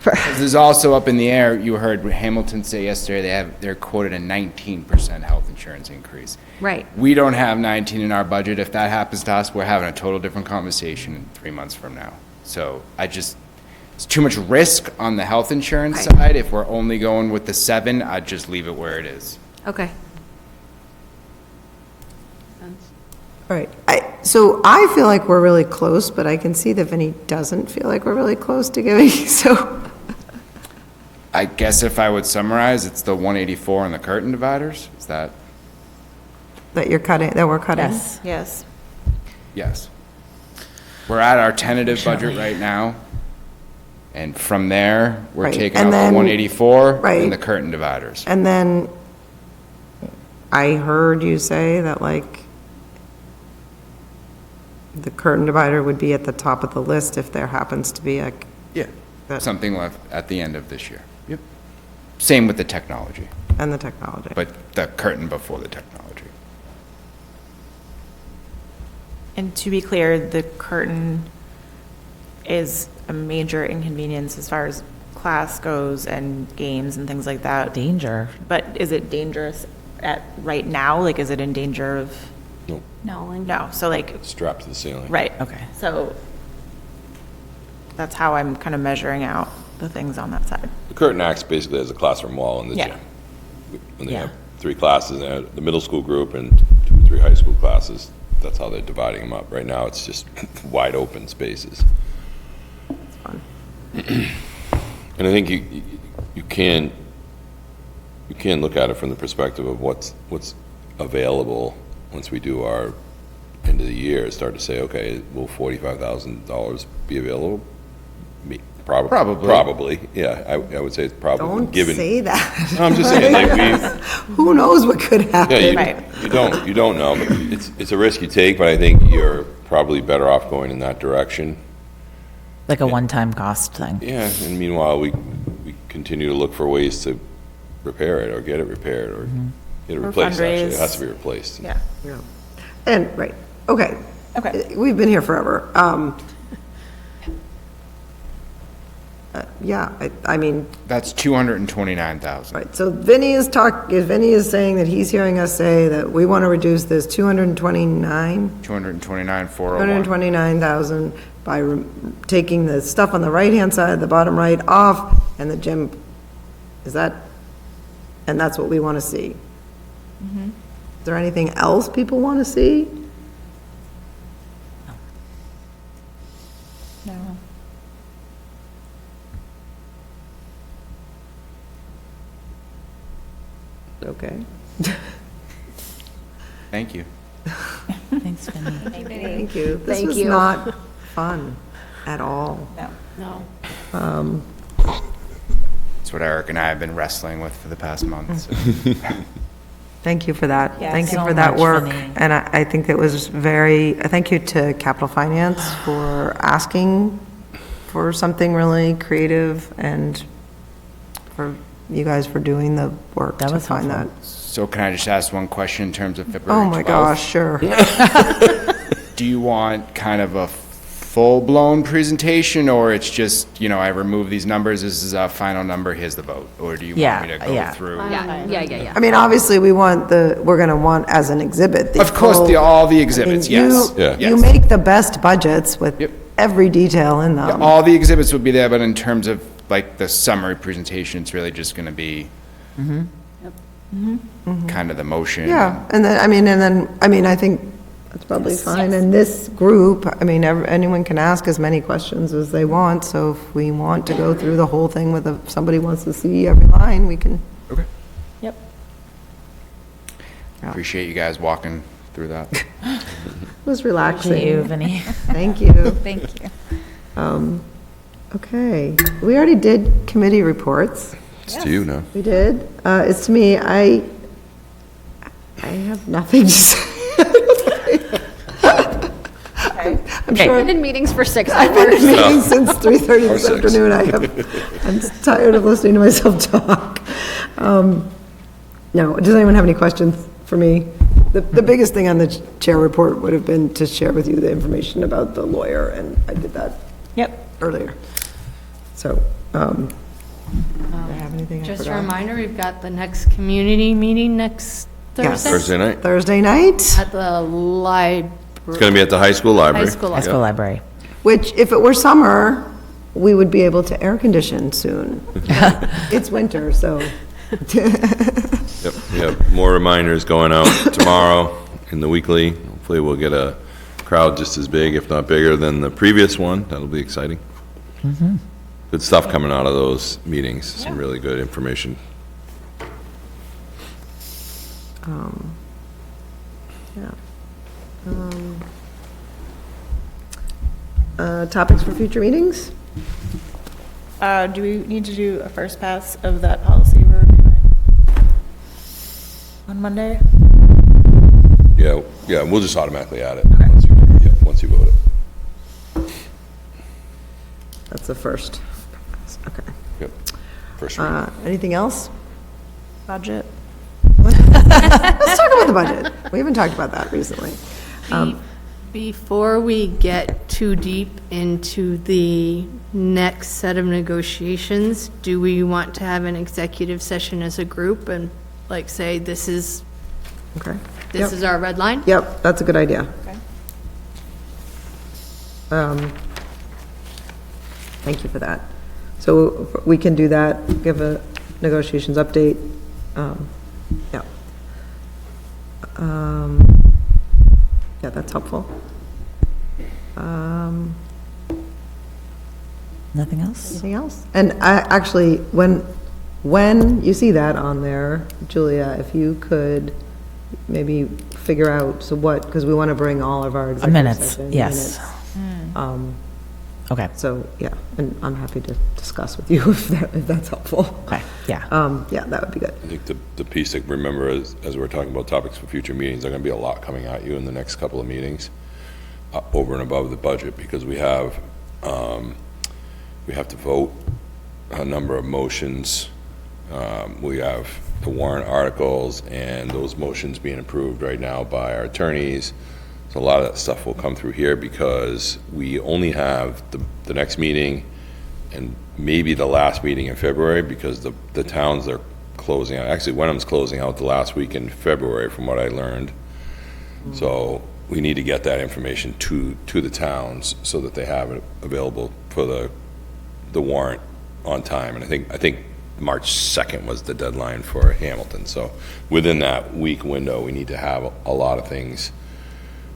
This is also up in the air. You heard Hamilton say yesterday they're quoted a 19% health insurance increase. Right. We don't have 19 in our budget. If that happens to us, we're having a total different conversation in 3 months from now. So it's too much risk on the health insurance Right. side. If we're only going with the 7, I'd just leave it where it is. Okay. All right, so I feel like we're really close, but I can see that Vinny doesn't feel like we're really close to giving, so. I guess if I would summarize, it's the 184 on the curtain dividers. Is that? That you're cutting, that we're cutting? Yes. Yes. Yes. We're at our tentative budget right now. And from there, we're Right, taking and out the then- 184 right. and the curtain dividers. And then I heard you say that like the curtain divider would be at the top of the list if there happens to be Yeah. That- Something left at the end of this year. Yep. Same with the technology, and the technology. but the curtain before the technology. And to be clear, the curtain is a major inconvenience as far as class goes and games and things like that. Danger. But is it dangerous right now? Like, is it in danger of? No. No, so like, Strapped to the ceiling. right. Okay. So that's how I'm kind of measuring out the things on that side. The curtain acts basically as a classroom wall in the Yeah. gym. When they Yeah. have 3 classes, they have the middle school group and 2 or 3 high school classes, that's how they're dividing them up. Right now, it's just wide open spaces. And I think you can look at it from the perspective of what's available once we do our end of the year, start to say, okay, will $45,000 be available? Probably. Probably, yeah, I would say it's probably, Don't given. say that. No, I'm just saying, like, Who knows what could happen? Right. you don't know, but it's a risk you take, but I think you're probably better off going in that direction. Like a one-time cost thing. Yeah, and meanwhile, we continue to look for ways to repair it, or get it repaired, or get it Or replaced, actually. It fundraise. has to be replaced. Yeah. Yeah. And, right, okay. Okay. We've been here forever. Yeah, I mean, That's 229,000. right, so Vinny is saying that he's hearing us say that we want to reduce this 229,401. 229,000 by taking the stuff on the right-hand side, the bottom right, off, and the gym, and that's what we want to see. Is there anything else people want to see? No. Okay. Thank you. Thanks, Vinny. Thank you. This Thank was you. not fun at all. No. No. That's what Eric and I have been wrestling with for the past month. So. Thank you for that. Yes. Thank you So for that much, work. Vinnie. And I think it was thank you to Capital Finance for asking for something really creative and for you guys for doing the work That to was find that. helpful. So can I just ask one question in terms of February 12th? Oh my gosh, sure. Do you want kind of a full-blown presentation, or it's just, I remove these numbers, this is our final number, here's the vote? Or do you want me to go Yeah. through? Yeah. I mean, obviously, we're going to want as an exhibit. the Of course, full- all the exhibits, I mean, yes. Yeah. You make the best budgets with Yep. every detail in them. All the exhibits would be there, but in terms of like the summary presentation, it's really just going to be kind of the motion. Yeah, and then, I think that's probably fine. And this group, anyone can ask as many questions as they want, so if we want to go through the whole thing if somebody wants to see every line, we can. Okay. Yep. Appreciate you guys walking through that. It was relaxing. Appreciate you, Vinnie. Thank you. Thank you. Okay, we already did committee reports. It's to you now. We did. It's to me, I have nothing to say. I'm sure I've been in meetings for 6 I've been hours. in meetings since 3:30 Or this 6. afternoon. I'm tired of listening to myself talk. No, does anyone have any questions for me? The biggest thing on the chair report would have been to share with you the information about the lawyer, and I did that earlier. So, do I have anything I Just a forgot? reminder, we've got the next community meeting next Yes. Thursday Thursday night. Thursday night, at the library. It's going to be at the high school library. High school High school library. which if it were summer, we would be able to air condition soon. It's winter, so. Yep. More reminders going out tomorrow in the weekly. Hopefully we'll get a crowd just as big, if not bigger, than the previous one. That'll be exciting. Good stuff coming out of those meetings. Some really good information. Topics for future meetings? Do we need to do a first pass of that policy we're reviewing on Monday? Yeah, we'll just automatically add it. Okay. Once you vote it. That's the first. Okay. Yep. First reading. Anything else? Budget? Let's talk about the budget. We haven't talked about that recently. Before we get too deep into the next set of negotiations, do we want to have an executive session as a group and like say, this is Okay. our red line? Yep, that's a good idea. Okay. Thank you for that. So we can do that, give a negotiations update. Yeah. Yeah, that's helpful. Nothing else? Anything else? And actually, when you see that on there, Julia, if you could maybe figure out, because we want to bring all of our executive Minutes, session yes. minutes. Okay, So, yeah, and I'm happy to discuss with you if that's helpful. okay, yeah. Yeah, that would be good. I think the piece to remember as we're talking about topics for future meetings, there are going to be a lot coming at you in the next couple of meetings over and above the budget, because we have to vote a number of motions. We have the warrant articles and those motions being approved right now by our attorneys. So a lot of that stuff will come through here because we only have the next meeting and maybe the last meeting in February, because the towns are closing out. Actually, Wenham's closing out the last week in February, from what I learned. So we need to get that information to the towns so that they have it available for the warrant on time. And I think March 2nd was the deadline for Hamilton. So within that week window, we need to have a lot of things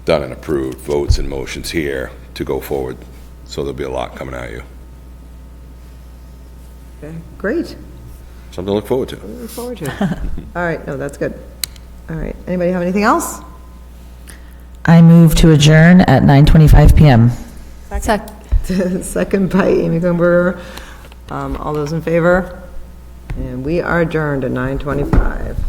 done and approved, votes and motions here to go forward. So there'll be a lot coming at you. Okay, great. Something to look forward to. Look forward to it. All right, no, that's good. All right, anybody have anything else? I move to adjourn at 9:25 PM. Second by Amy Gunberger. All those in favor? And we are adjourned at 9:25.